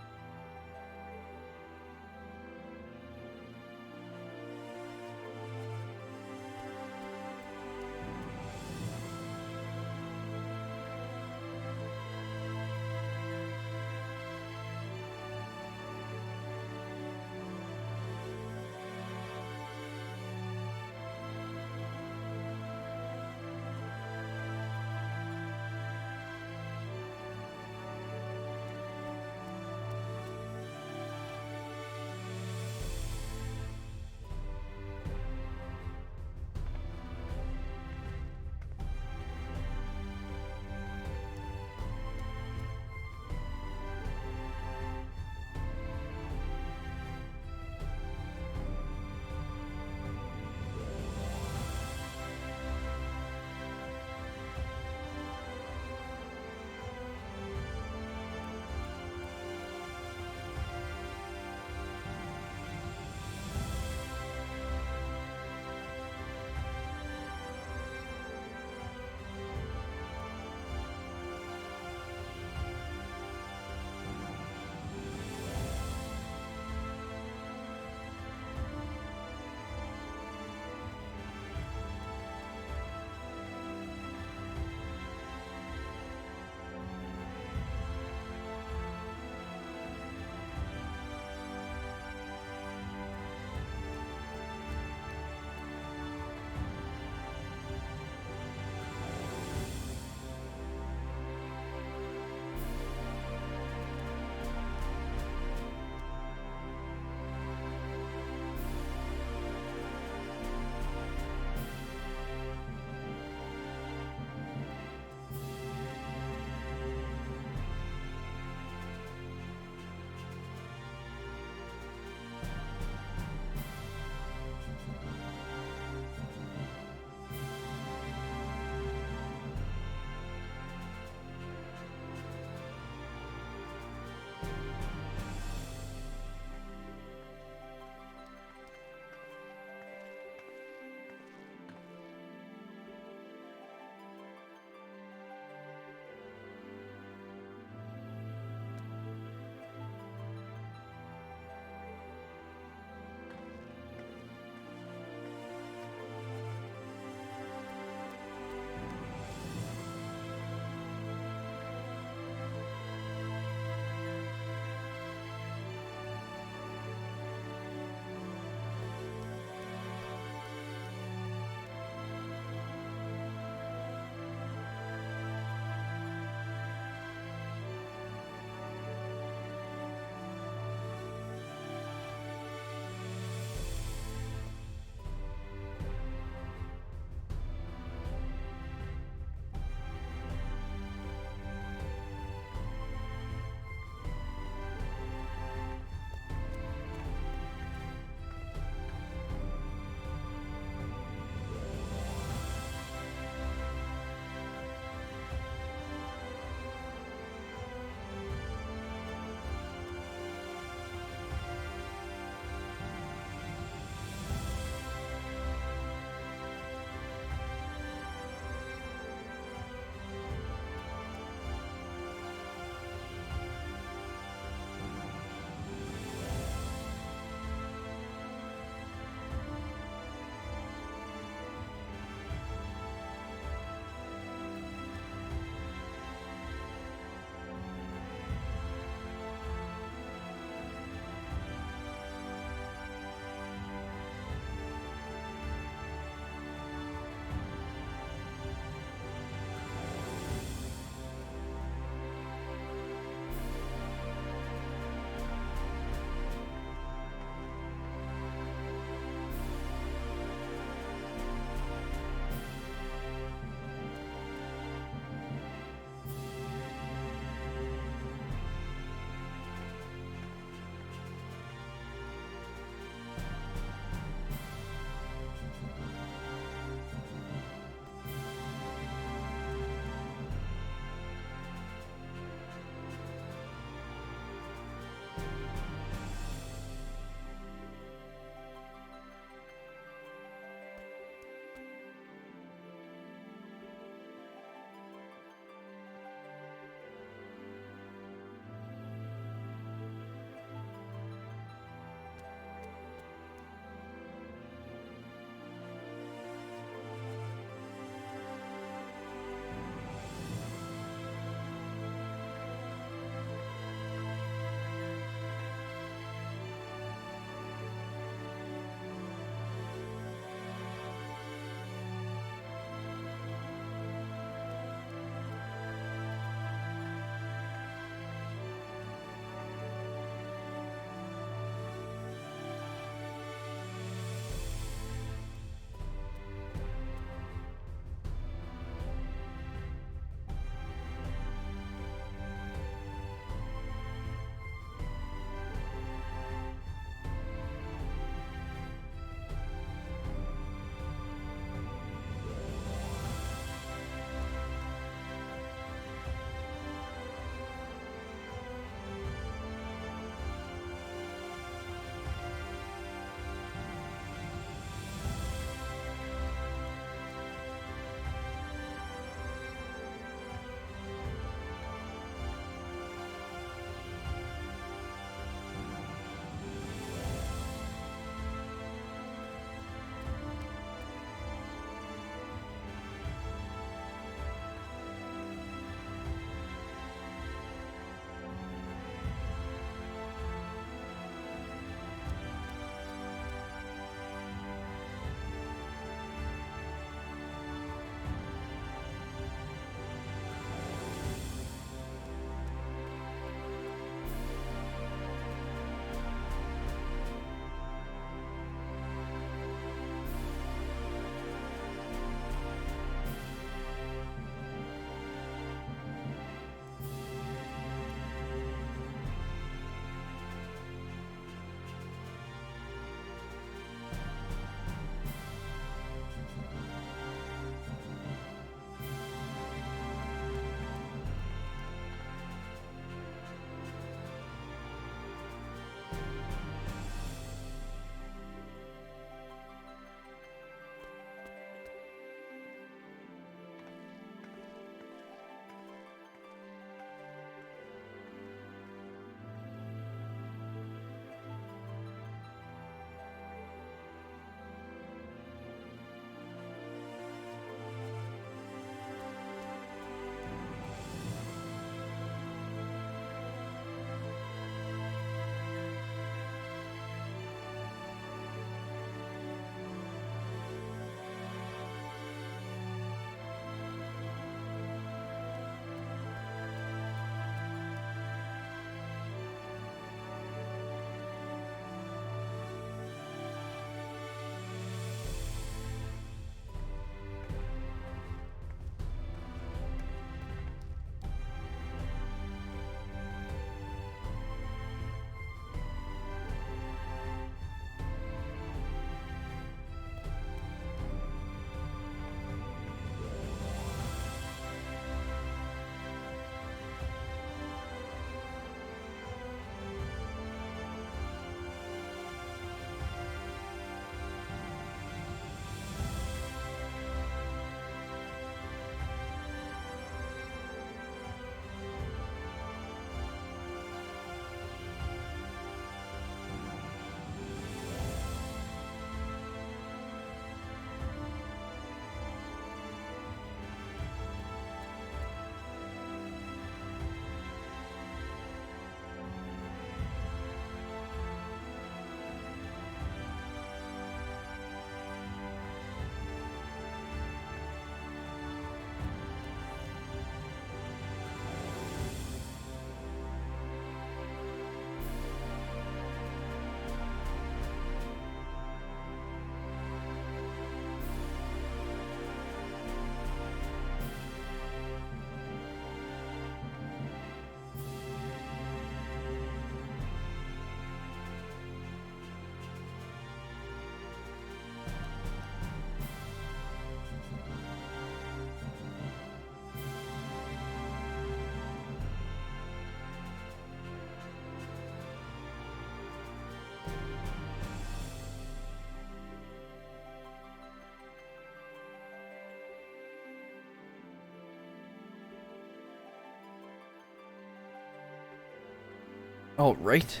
[SPEAKER 1] Alright.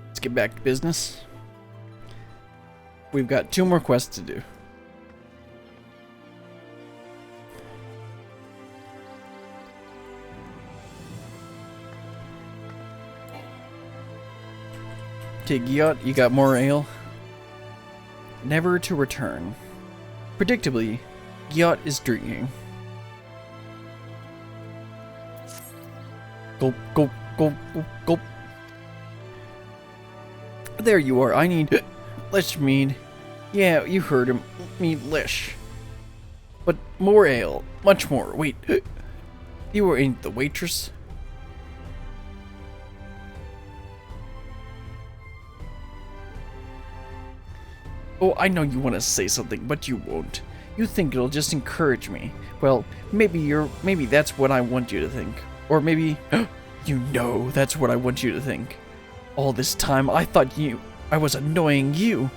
[SPEAKER 1] Let's get back to business. We've got 2 more quests to do. Okay, Giot, you got more ale? Never to return. Predictably, Giot is drinking. Gulp, gulp, gulp, gulp, gulp. There you are, I need Lish mead. Yeah, you heard him. Mead Lish. But more ale. Much more. Wait. You ain't the waitress? Oh, I know you want to say something, but you won't. You think it'll just encourage me. Well, maybe that's what I want you to think. Or maybe, you know that's what I want you to think. All this time, I thought I was annoying you.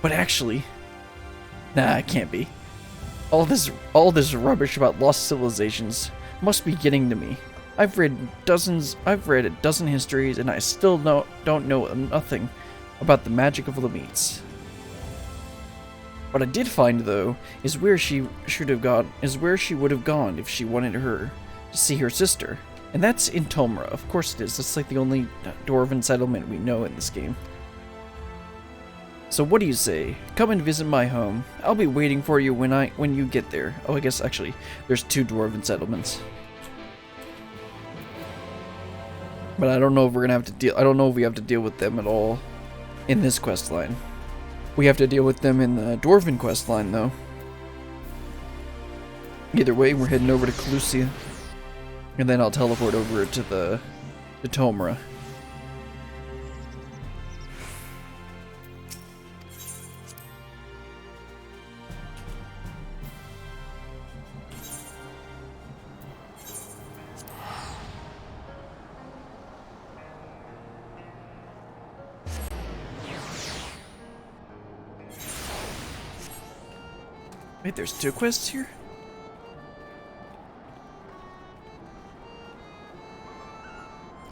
[SPEAKER 1] But actually, nah, it can't be. All this rubbish about lost civilizations must be getting to me. I've read a dozen histories, and I still don't know nothing about the magic of Lametse. What I did find, though, is where she would have gone if she wanted her to see her sister. And that's in Tomra. Of course it is. That's like the only dwarven settlement we know in this game. So what do you say? Come and visit my home. I'll be waiting for you when you get there. Oh, I guess actually there's 2 dwarven settlements. But I don't know if we're gonna have to deal. I don't know if we have to deal with them at all in this quest line. We have to deal with them in the dwarven quest line, though. Either way, we're heading over to Calusia, and then I'll teleport over to Tomra. Wait, there's 2 quests here?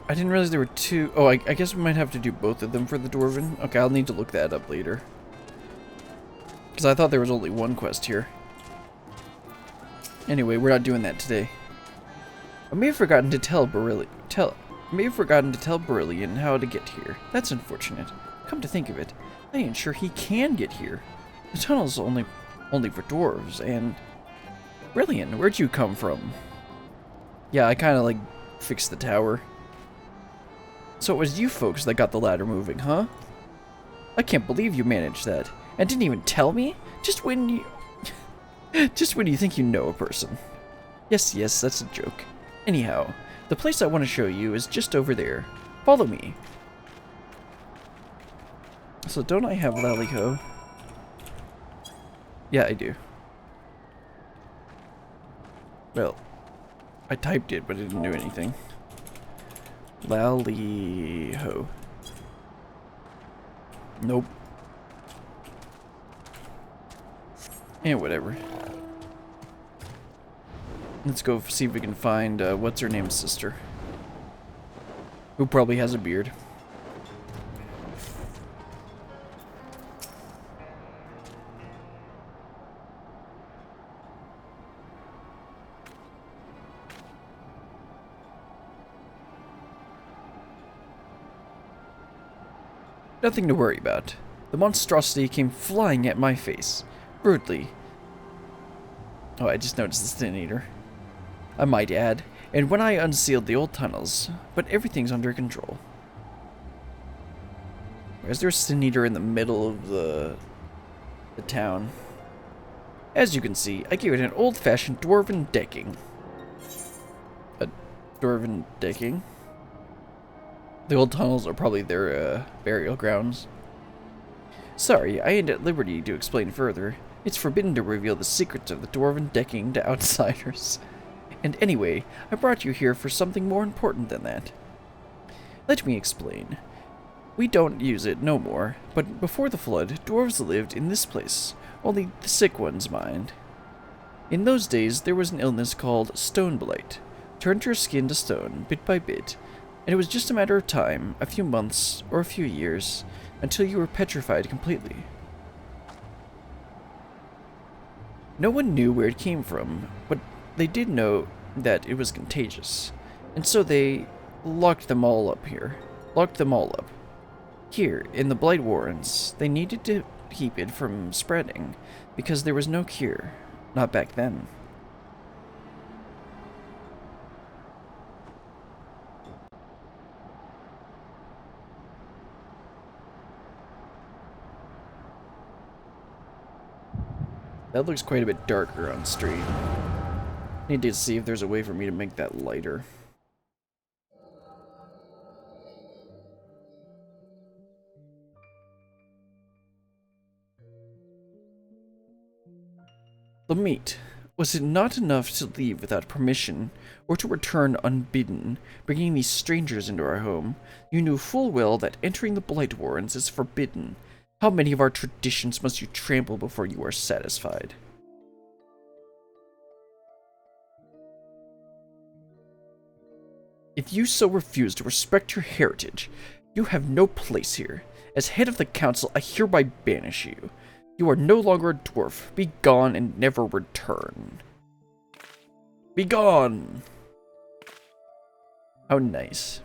[SPEAKER 1] I didn't realize there were 2. Oh, I guess we might have to do both of them for the dwarven. Okay, I'll need to look that up later. Because I thought there was only 1 quest here. Anyway, we're not doing that today. I may have forgotten to tell Berillian how to get here. That's unfortunate. Come to think of it, I ain't sure he can get here. The tunnel's only for dwarves, and... Berillian, where'd you come from? Yeah, I kinda, like, fixed the tower. So it was you folks that got the ladder moving, huh? I can't believe you managed that, and didn't even tell me? Just when you think you know a person. Yes, that's a joke. Anyhow, the place I want to show you is just over there. Follow me. So don't I have Laliho? Yeah, I do. Well, I typed it, but it didn't do anything. Laliho. Nope. And whatever. Let's go see if we can find, what's her name's sister. Who probably has a beard. Nothing to worry about. The monstrosity came flying at my face. Rudely. Oh, I just noticed the Sin Eater. I might add, and when I unsealed the old tunnels, but everything's under control. Why is there a Sin Eater in the middle of the town? As you can see, I gave it an old-fashioned dwarven decking. A dwarven decking? The old tunnels are probably their burial grounds. Sorry, I ain't at liberty to explain further. It's forbidden to reveal the secrets of the dwarven decking to outsiders. And anyway, I brought you here for something more important than that. Let me explain. We don't use it no more, but before the flood, dwarves lived in this place, only the sick ones mind. In those days, there was an illness called stone blight. Turned your skin to stone, bit by bit. And it was just a matter of time, a few months, or a few years, until you were petrified completely. No one knew where it came from, but they did know that it was contagious. And so they locked them all up here. Locked them all up. Here, in the Blight Warrens, they needed to keep it from spreading, because there was no cure. Not back then. That looks quite a bit darker on stream. Need to see if there's a way for me to make that lighter. Lamit, was it not enough to leave without permission, or to return unbidden, bringing these strangers into our home? You knew full well that entering the Blight Warrens is forbidden. How many of our traditions must you trample before you are satisfied? If you so refuse to respect your heritage, you have no place here. As head of the council, I hereby banish you. You are no longer a dwarf. Be gone and never return. Be gone! How nice.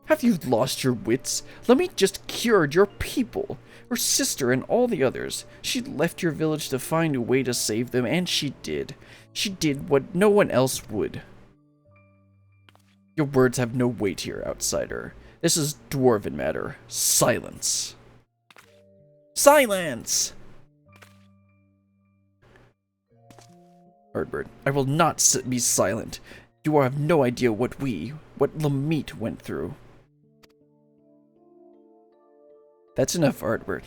[SPEAKER 1] Have you lost your wits? Lamit just cured your people. Her sister and all the others. She left your village to find a way to save them, and she did. She did what no one else would. Your words have no weight here, outsider. This is dwarven matter. Silence. Silence! Ardbert, I will not be silent. You have no idea what Lamit went through. That's enough, Ardbert.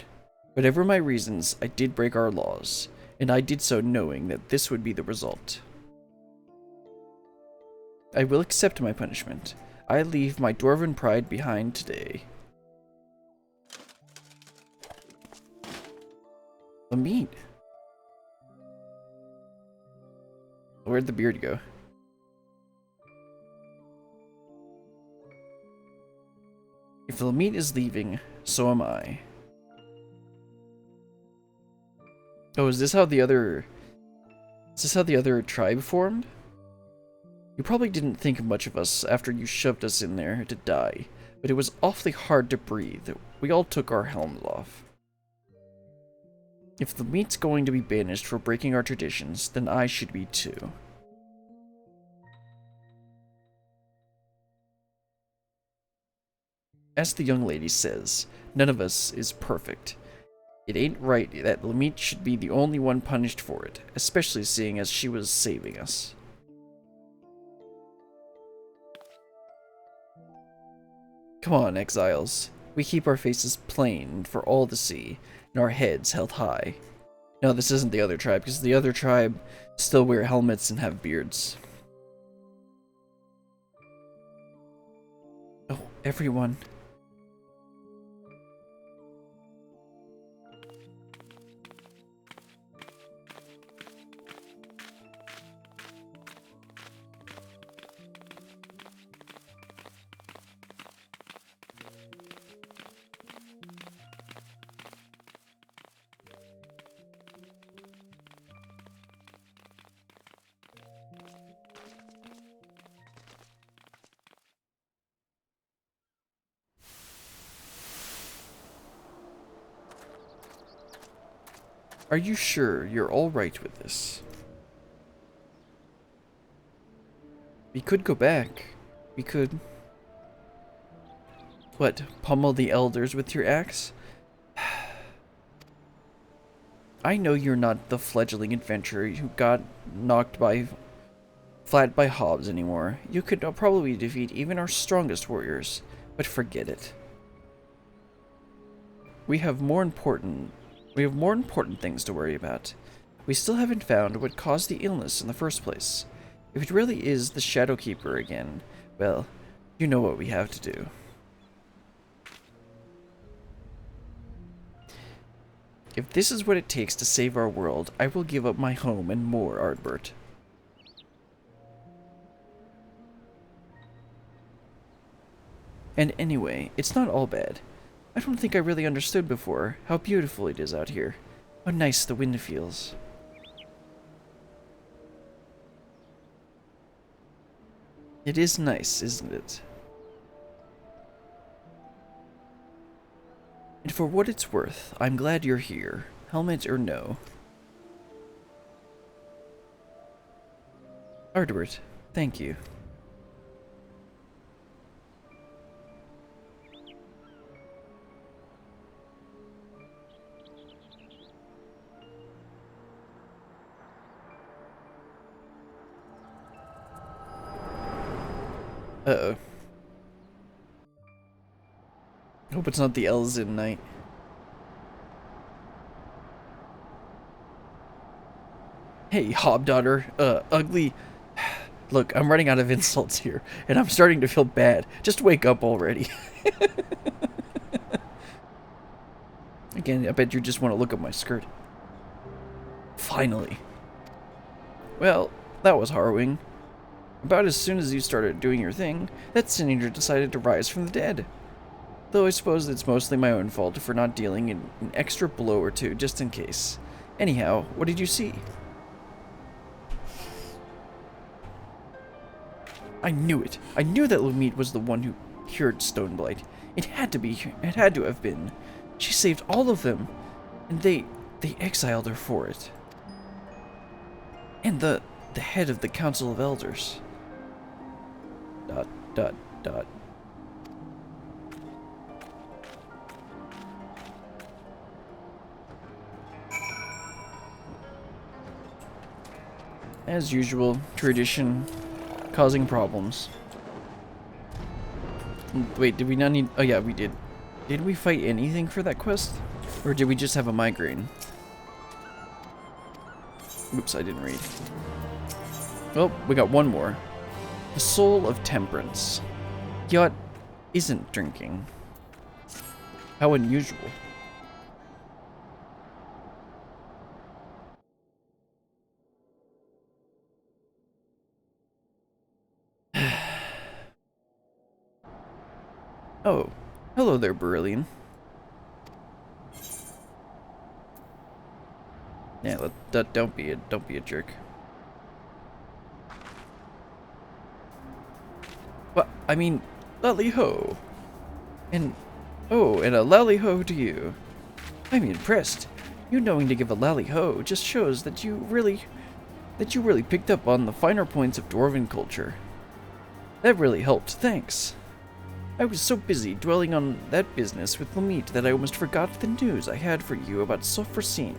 [SPEAKER 1] Whatever my reasons, I did break our laws, and I did so knowing that this would be the result. I will accept my punishment. I leave my dwarven pride behind today. Lamit. Where'd the beard go? If Lamit is leaving, so am I. Oh, is this how the other tribe formed? You probably didn't think much of us after you shoved us in there to die, but it was awfully hard to breathe. We all took our helms off. If Lamit's going to be banished for breaking our traditions, then I should be too. As the young lady says, none of us is perfect. It ain't right that Lamit should be the only one punished for it, especially seeing as she was saving us. Come on, exiles. We keep our faces plain for all to see, and our heads held high. No, this isn't the other tribe, because the other tribe still wear helmets and have beards. Oh, everyone. Are you sure you're all right with this? We could go back. We could... What, pummel the elders with your axe? I know you're not the fledgling adventurer who got knocked flat by Hobbs anymore. You could probably defeat even our strongest warriors, but forget it. We have more important things to worry about. We still haven't found what caused the illness in the first place. If it really is the Shadowkeeper again, well, you know what we have to do. If this is what it takes to save our world, I will give up my home and more, Ardbert. And anyway, it's not all bad. I don't think I really understood before how beautiful it is out here. How nice the wind feels. It is nice, isn't it? And for what it's worth, I'm glad you're here, helmet or no. Ardbert, thank you. Uh-oh. Hope it's not the Elzin Knight. Hey, Hobdaughter. Ugly. Look, I'm running out of insults here, and I'm starting to feel bad. Just wake up already. Again, I bet you just want to look at my skirt. Finally. Well, that was harrowing. About as soon as you started doing your thing, that Sin Eater decided to rise from the dead. Though I suppose it's mostly my own fault for not dealing in an extra blow or two just in case. Anyhow, what did you see? I knew it. I knew that Lumit was the one who cured Stoneblight. It had to be. It had to have been. She saved all of them, and they exiled her for it. And the head of the Council of Elders. ... As usual, tradition causing problems. Wait, did we not need... Oh yeah, we did. Did we fight anything for that quest? Or did we just have a migraine? Oops, I didn't read. Well, we got one more. The Soul of Temperance. Yot isn't drinking. How unusual. Oh, hello there, Beryllian. Yeah, don't be a jerk. What? I mean, lally ho. And oh, and a lally ho to you. I'm impressed. You knowing to give a lally ho just shows that you really picked up on the finer points of dwarven culture. That really helped. Thanks. I was so busy dwelling on that business with Lumit that I almost forgot the news I had for you about Sophrosine.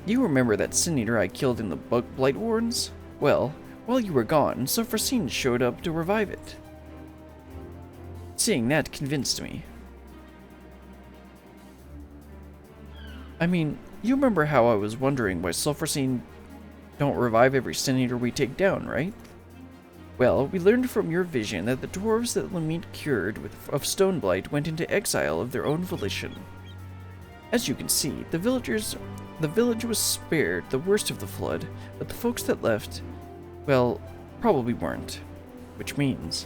[SPEAKER 1] You remember that Sin Eater I killed in the Blight Wars? Well, while you were gone, Sophrosine showed up to revive it. Seeing that convinced me. I mean, you remember how I was wondering why Sophrosine don't revive every Sin Eater we take down, right? Well, we learned from your vision that the dwarves that Lumit cured of Stoneblight went into exile of their own volition. As you can see, the village was spared the worst of the flood, but the folks that left, well, probably weren't. Which means...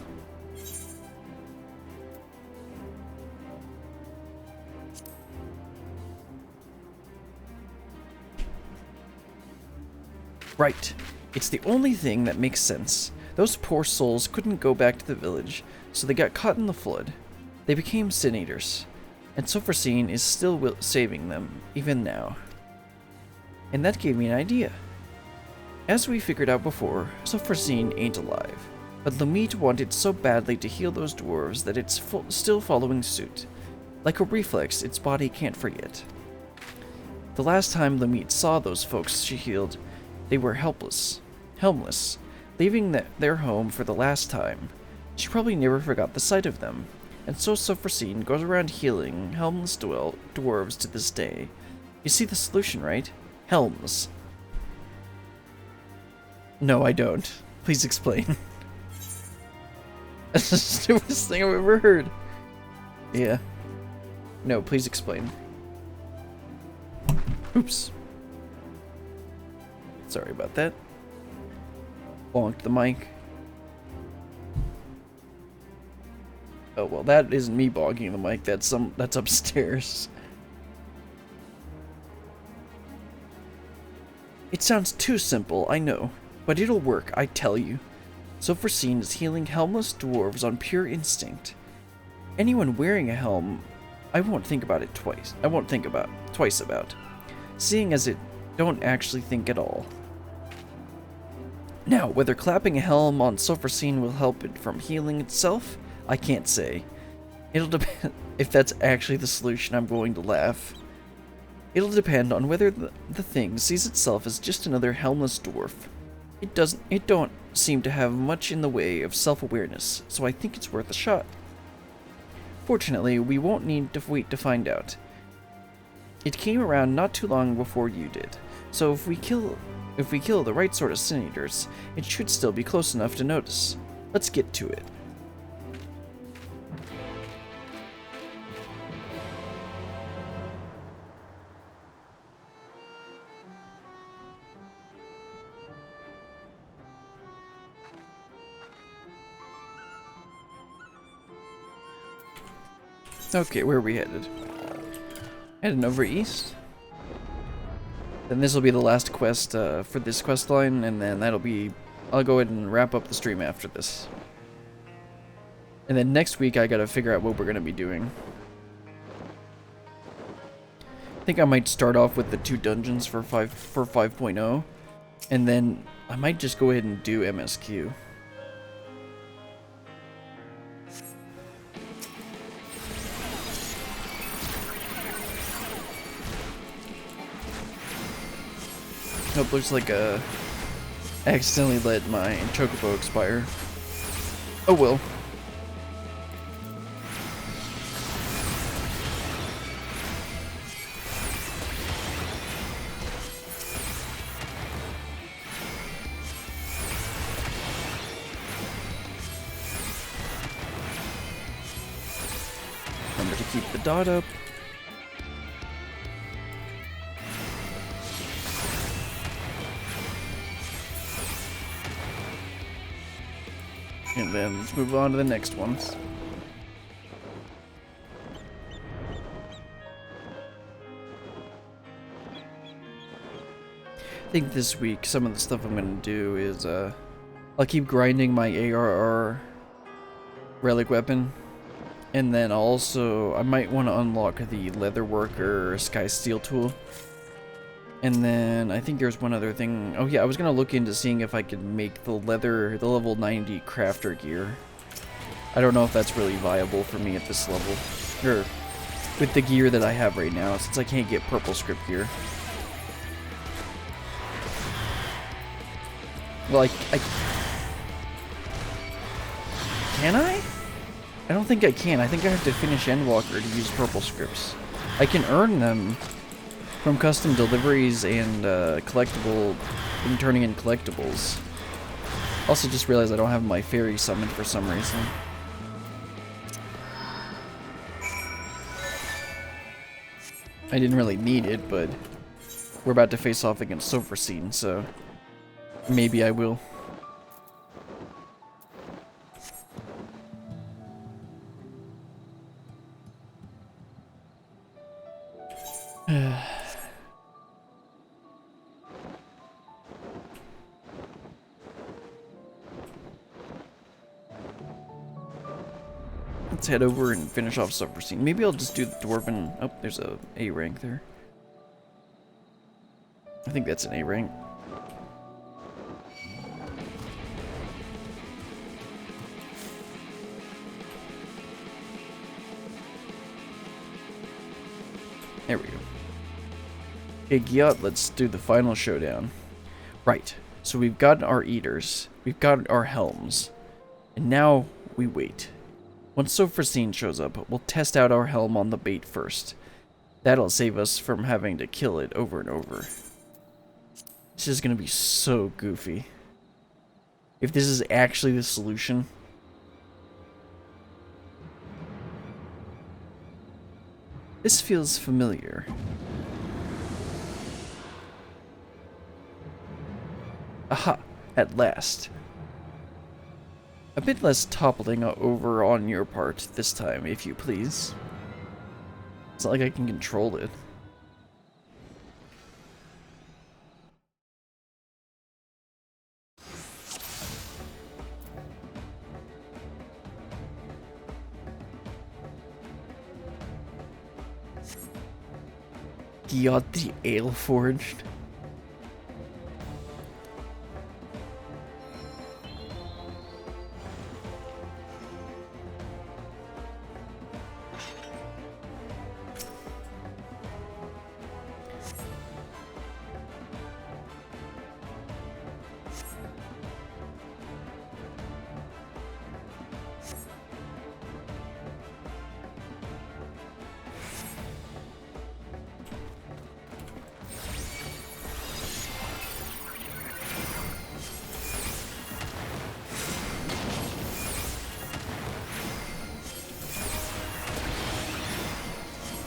[SPEAKER 1] Right. It's the only thing that makes sense. Those poor souls couldn't go back to the village, so they got caught in the flood. They became Sin Eaters, and Sophrosine is still saving them, even now. And that gave me an idea. As we figured out before, Sophrosine ain't alive, but Lumit wanted so badly to heal those dwarves that it's still following suit. Like a reflex its body can't forget. The last time Lumit saw those folks she healed, they were helpless, leaving their home for the last time. She probably never forgot the sight of them, and so Sophrosine goes around healing helmless dwarves to this day. You see the solution, right? Helms. No, I don't. Please explain. That's the stupidest thing I've ever heard. Yeah. No, please explain. Oops. Sorry about that. Bonked the mic. Oh, well, that isn't me bonking the mic. That's upstairs. It sounds too simple, I know, but it'll work, I tell you. Sophrosine is healing helmless dwarves on pure instinct. Anyone wearing a helm, I won't think about it twice. Twice about. Seeing as it don't actually think at all. Now, whether clapping a helm on Sophrosine will help it from healing itself, I can't say. It'll depend if that's actually the solution. I'm going to laugh. It'll depend on whether the thing sees itself as just another helmless dwarf. It don't seem to have much in the way of self-awareness, so I think it's worth a shot. Fortunately, we won't need to wait to find out. It came around not too long before you did, so if we kill the right sort of sin eaters, it should still be close enough to notice. Let's get to it. Okay, where are we headed? Heading over east. Then this will be the last quest for this quest line, and then I'll go ahead and wrap up the stream after this. And then next week I gotta figure out what we're gonna be doing. I think I might start off with the 2 dungeons for 5.0, and then I might just go ahead and do MSQ. Nope, looks like I accidentally let my chocobo expire. Oh well. Remember to keep the dot up. And then let's move on to the next ones. I think this week some of the stuff I'm going to do is I'll keep grinding my ARR relic weapon. And then also I might want to unlock the Leatherworker Sky Steel tool. And then I think there's one other thing. Oh yeah, I was gonna look into seeing if I could make the level 90 crafter gear. I don't know if that's really viable for me at this level, or with the gear that I have right now, since I can't get purple script gear. Well, I can I? I don't think I can. I think I have to finish Endwalker to use purple scripts. I can earn them from custom deliveries and turning in collectibles. Also just realized I don't have my fairy summoned for some reason. I didn't really need it, but we're about to face off against Sophrosine, so maybe I will. Let's head over and finish off Sophrosine. Maybe I'll just do the Dwarven... Oh, there's a A rank there. I think that's an A rank. There we go. Okay, Gyat, let's do the final showdown. Right, so we've got our eaters, we've got our helms, and now we wait. Once Sophrosine shows up, we'll test out our helm on the bait first. That'll save us from having to kill it over and over. This is gonna be so goofy. If this is actually the solution. This feels familiar. Aha! At last. A bit less toppling over on your part this time, if you please. It's not like I can control it. Giot the Ale-Forged.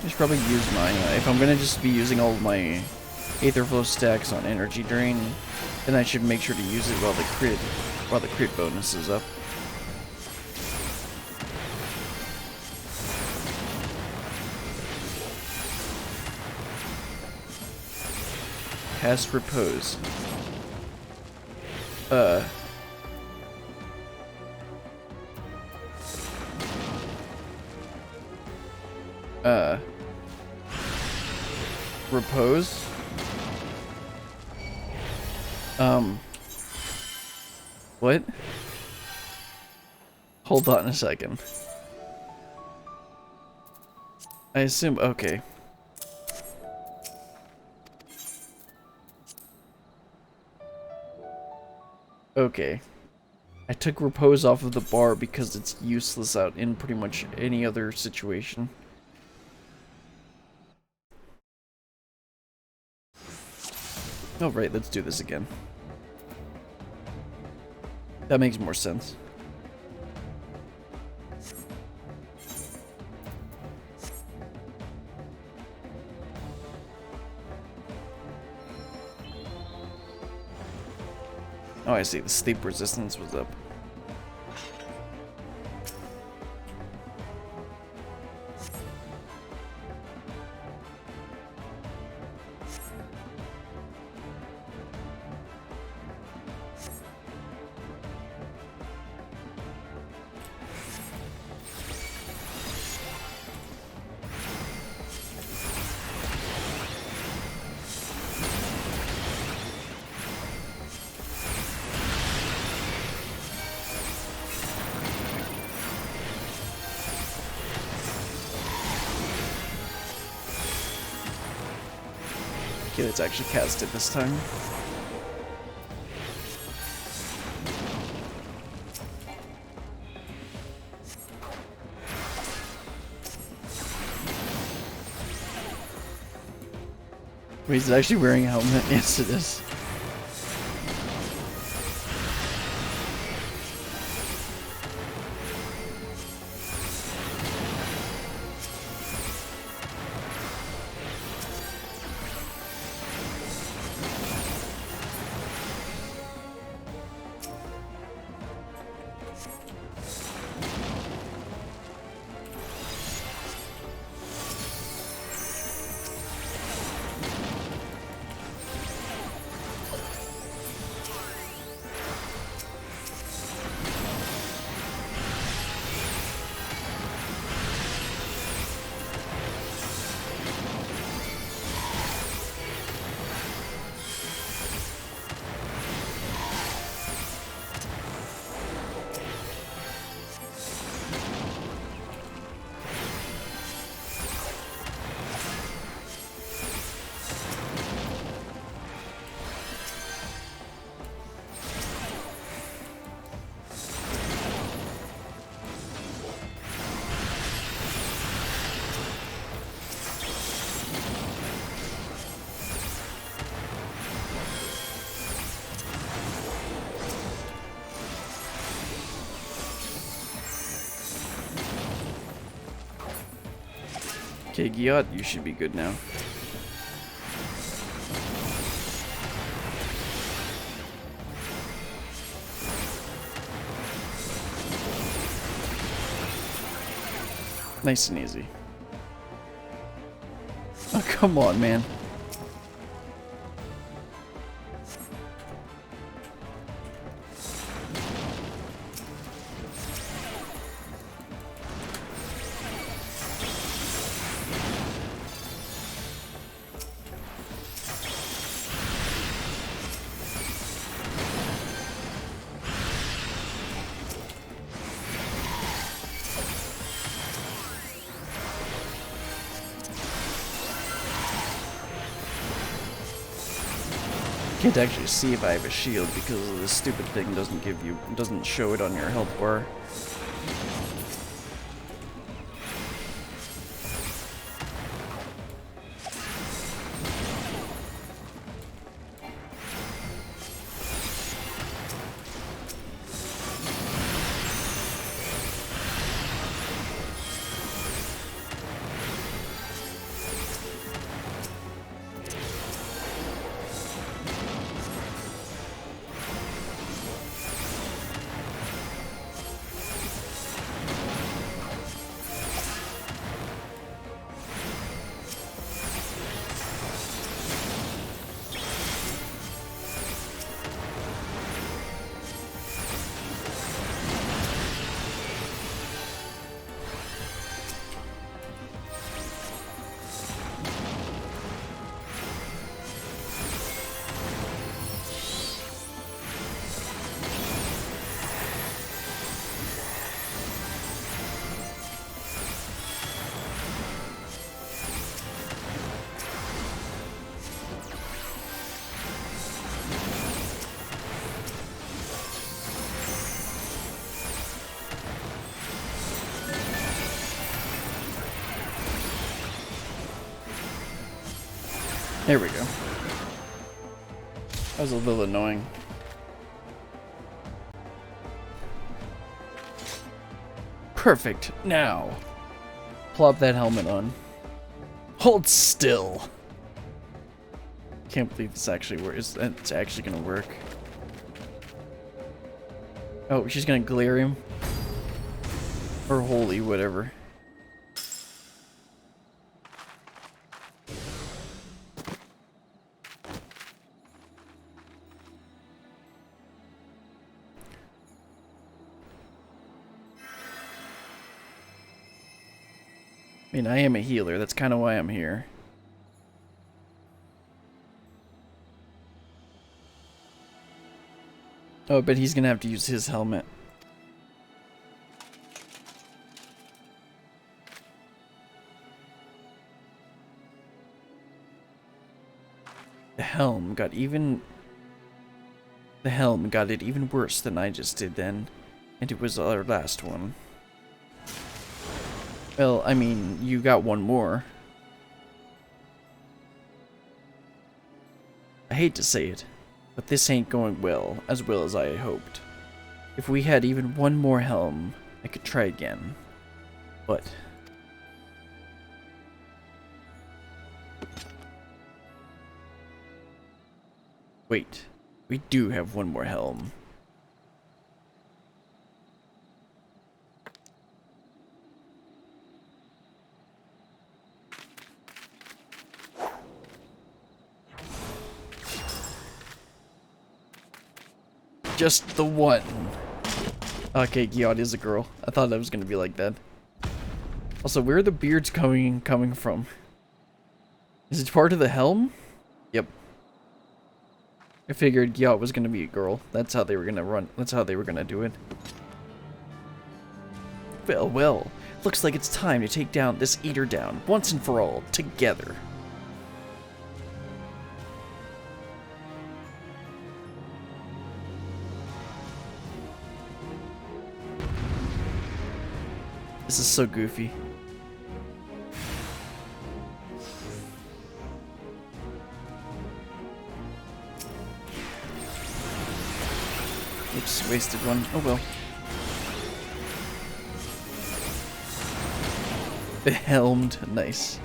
[SPEAKER 1] I should probably use my, if I'm gonna just be using all of my Aetherflow stacks on Energy Drain, then I should make sure to use it while the crit bonus is up. Cast Repose. Repose? What? Hold on a second. I assume, okay. Okay. I took repose off of the bar because it's useless out in pretty much any other situation. Oh, right, let's do this again. That makes more sense. Oh, I see. The sleep resistance was up. Okay, let's actually cast it this time. Wait, is it actually wearing a helmet? Yes, it is. Okay, Giot, you should be good now. Nice and easy. Oh, come on, man. Can't actually see if I have a shield because this stupid thing doesn't show it on your health bar. There we go. That was a little annoying. Perfect. Now, plop that helmet on. Hold still. Can't believe this actually works. It's actually gonna work. Oh, she's gonna glare him. Or holy, whatever. I mean, I am a healer. That's kind of why I'm here. Oh, but he's gonna have to use his helmet. The helm got it even worse than I just did then. And it was our last one. Well, I mean, you got one more. I hate to say it, but this ain't going well as I hoped. If we had even one more helm, I could try again. But... wait, we do have one more helm. Just the one. Okay, Giot is a girl. I thought that was gonna be like that. Also, where are the beards coming from? Is it part of the helm? Yep. I figured Giot was gonna be a girl. That's how they were gonna run. That's how they were gonna do it. Well, well. Looks like it's time to take down this eater down once and for all, together. This is so goofy. Oops, wasted one. Oh well. Behelmed. Nice.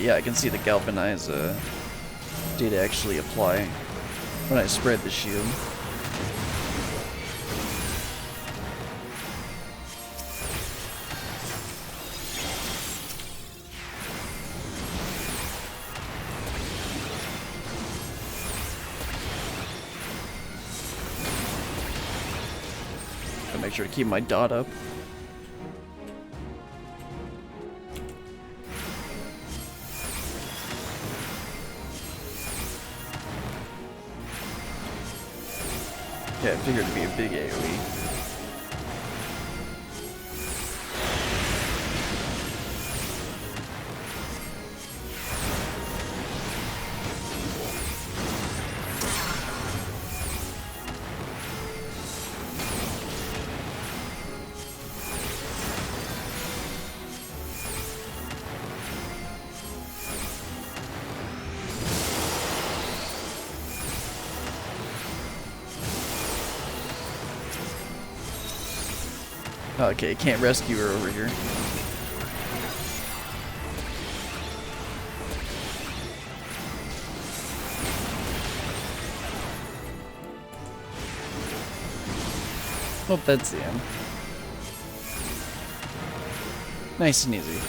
[SPEAKER 1] yeah, I can see the galvanize did actually apply when I spread the shield. I'll make sure to keep my dot up. Yeah, I figured it'd be a big AoE. Okay, can't rescue her over here. Well, that's the end. Nice and easy.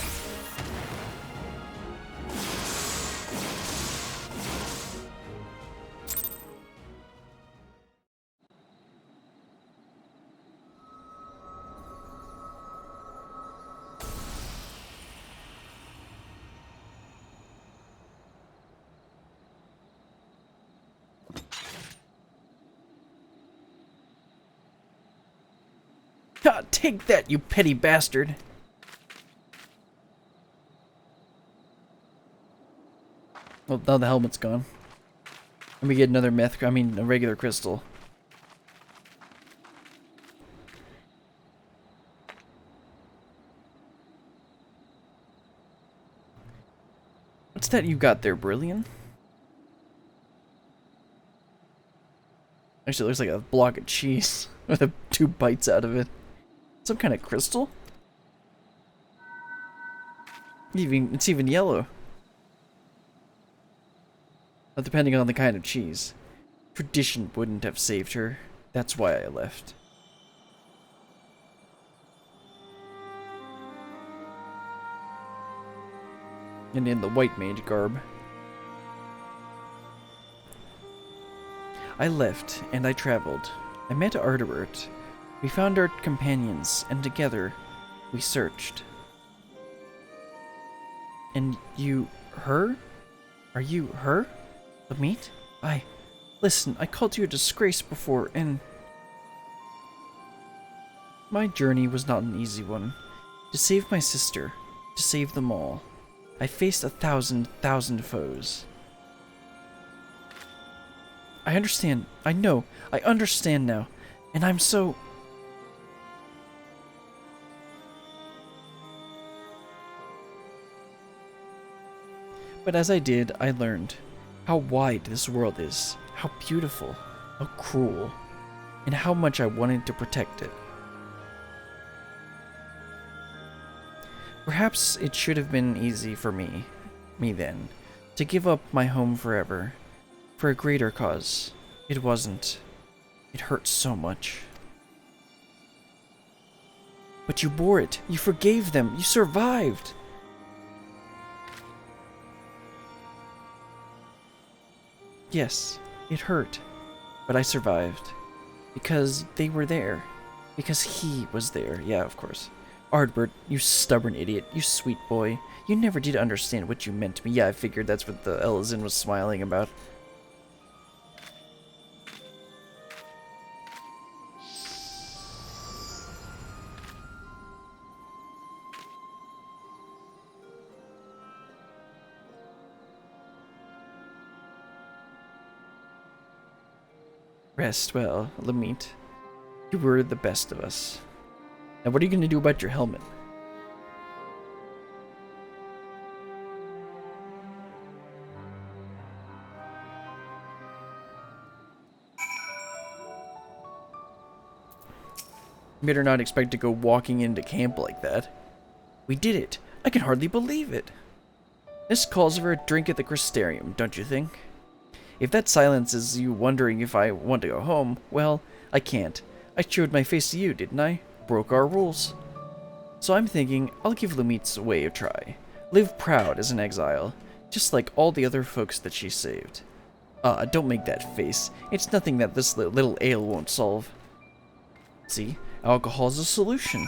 [SPEAKER 1] God, take that, you petty bastard! Well, now the helmet's gone. And we get another a regular crystal. What's that you got there, Brilliant? Actually, it looks like a block of cheese with 2 bites out of it. Some kind of crystal? It's even yellow. But depending on the kind of cheese. Tradition wouldn't have saved her. That's why I left. And in the white mage garb. I left, and I traveled. I met Ardabert. We found our companions, and together, we searched. And you... her? Are you her? The meat? Listen, I called you a disgrace before, and... My journey was not an easy one. To save my sister, to save them all, I faced 1,000 foes. I understand. I know. I understand now. And I'm so... But as I did, I learned how wide this world is, how beautiful, how cruel, and how much I wanted to protect it. Perhaps it should have been easy for me then, to give up my home forever, for a greater cause. It wasn't. It hurt so much. But you bore it. You forgave them. You survived. Yes, it hurt, but I survived. Because they were there. Because he was there. Yeah, of course. Ardbert, you stubborn idiot. You sweet boy. You never did understand what you meant to me. Yeah, I figured that's what the Elizin was smiling about. Rest well, Lamit. You were the best of us. Now what are you going to do about your helmet? You better not expect to go walking into camp like that. We did it. I can hardly believe it. This calls for a drink at the Crystarium, don't you think? If that silences you wondering if I want to go home, well, I can't. I showed my face to you, didn't I? Broke our rules. So I'm thinking I'll give Lumit's way a try. Live proud as an exile, just like all the other folks that she saved. Don't make that face. It's nothing that this little ale won't solve. See, alcohol's a solution.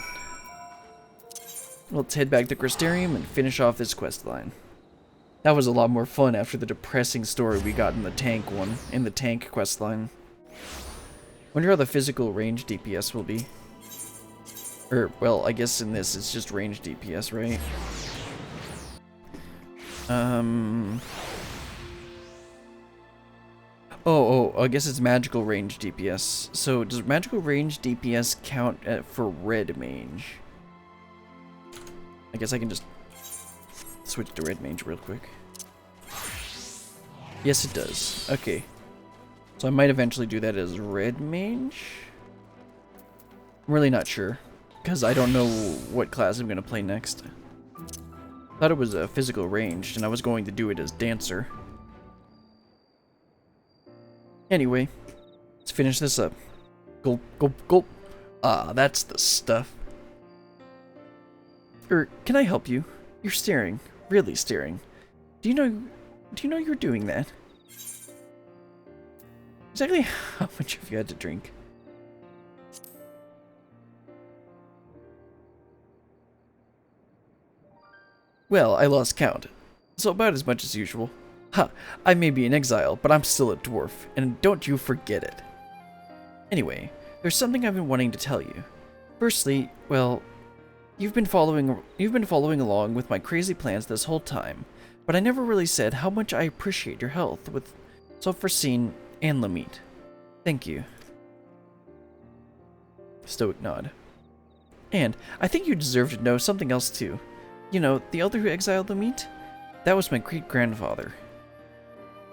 [SPEAKER 1] Let's head back to Crystarium and finish off this quest line. That was a lot more fun after the depressing story we got in the tank quest line. Wonder how the physical range DPS will be. Well, I guess in this it's just range DPS, right? Oh, I guess it's magical range DPS. So does magical range DPS count for red mage? I guess I can just switch to red mage real quick. Yes, it does. Okay. So I might eventually do that as red mage? I'm really not sure, because I don't know what class I'm going to play next. I thought it was a physical ranged, and I was going to do it as dancer. Anyway, let's finish this up. Gulp, gulp, gulp. Ah, that's the stuff. Can I help you? You're staring. Really staring. Do you know you're doing that? Exactly how much have you had to drink? Well, I lost count. So about as much as usual. Ha! I may be in exile, but I'm still a dwarf, and don't you forget it. Anyway, there's something I've been wanting to tell you. Firstly, well, you've been following along with my crazy plans this whole time, but I never really said how much I appreciate your help with Self-Foreseen and Lamit. Thank you. Stoic nod. And I think you deserve to know something else too. You know, the elder who exiled Lamit? That was my great-grandfather.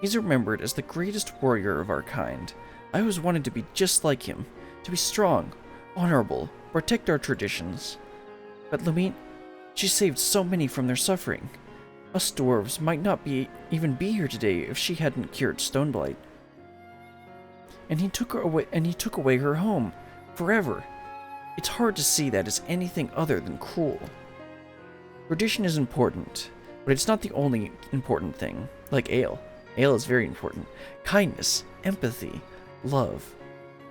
[SPEAKER 1] He's remembered as the greatest warrior of our kind. I always wanted to be just like him, to be strong, honorable, protect our traditions. But Lamit, she saved so many from their suffering. Us dwarves might not even be here today if she hadn't cured Stoneblight. And he took away her home, forever. It's hard to see that as anything other than cruel. Tradition is important, but it's not the only important thing. Like ale. Ale is very important. Kindness, empathy, love.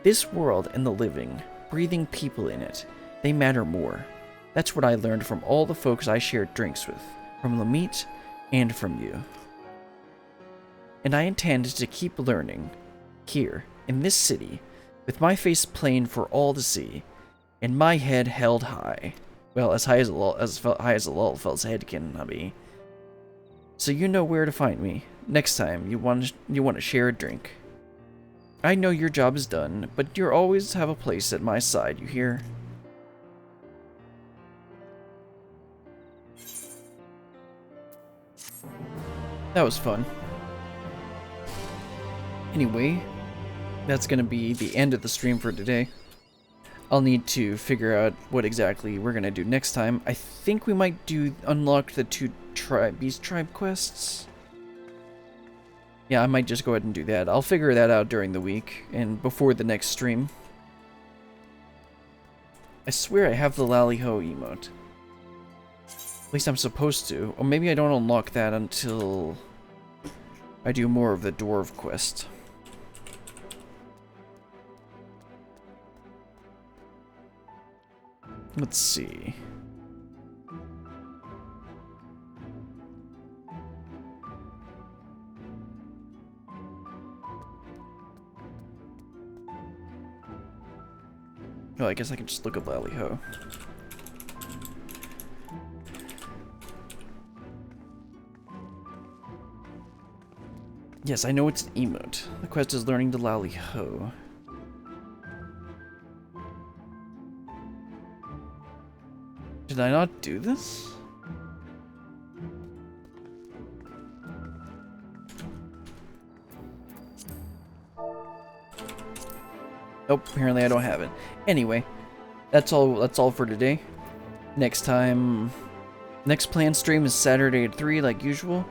[SPEAKER 1] This world and the living, breathing people in it, they matter more. That's what I learned from all the folks I shared drinks with, from Lamit and from you. And I intend to keep learning, here, in this city, with my face plain for all to see, and my head held high. Well, as high as a Lulfeld's head can be. So you know where to find me. Next time you want to share a drink. I know your job is done, but you always have a place at my side, you hear? That was fun. Anyway, that's gonna be the end of the stream for today. I'll need to figure out what exactly we're gonna do next time. I think we might unlock the 2 Beast Tribe quests. Yeah, I might just go ahead and do that. I'll figure that out during the week and before the next stream. I swear I have the Lally-Ho emote. At least I'm supposed to. Or maybe I don't unlock that until I do more of the Dwarf quest. Let's see. Oh, I guess I can just look up Lally-Ho. Yes, I know it's an emote. The quest is learning the Lally-Ho. Did I not do this? Nope, apparently I don't have it. Anyway, that's all for today. Next time Next planned stream is Saturday at 3 like usual.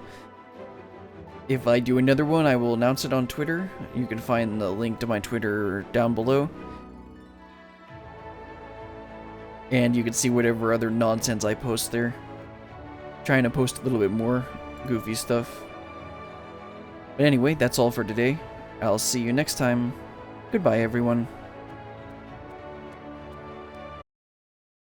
[SPEAKER 1] If I do another one, I will announce it on Twitter. You can find the link to my Twitter down below. And you can see whatever other nonsense I post there. Trying to post a little bit more goofy stuff. But anyway, that's all for today. I'll see you next time. Goodbye, everyone.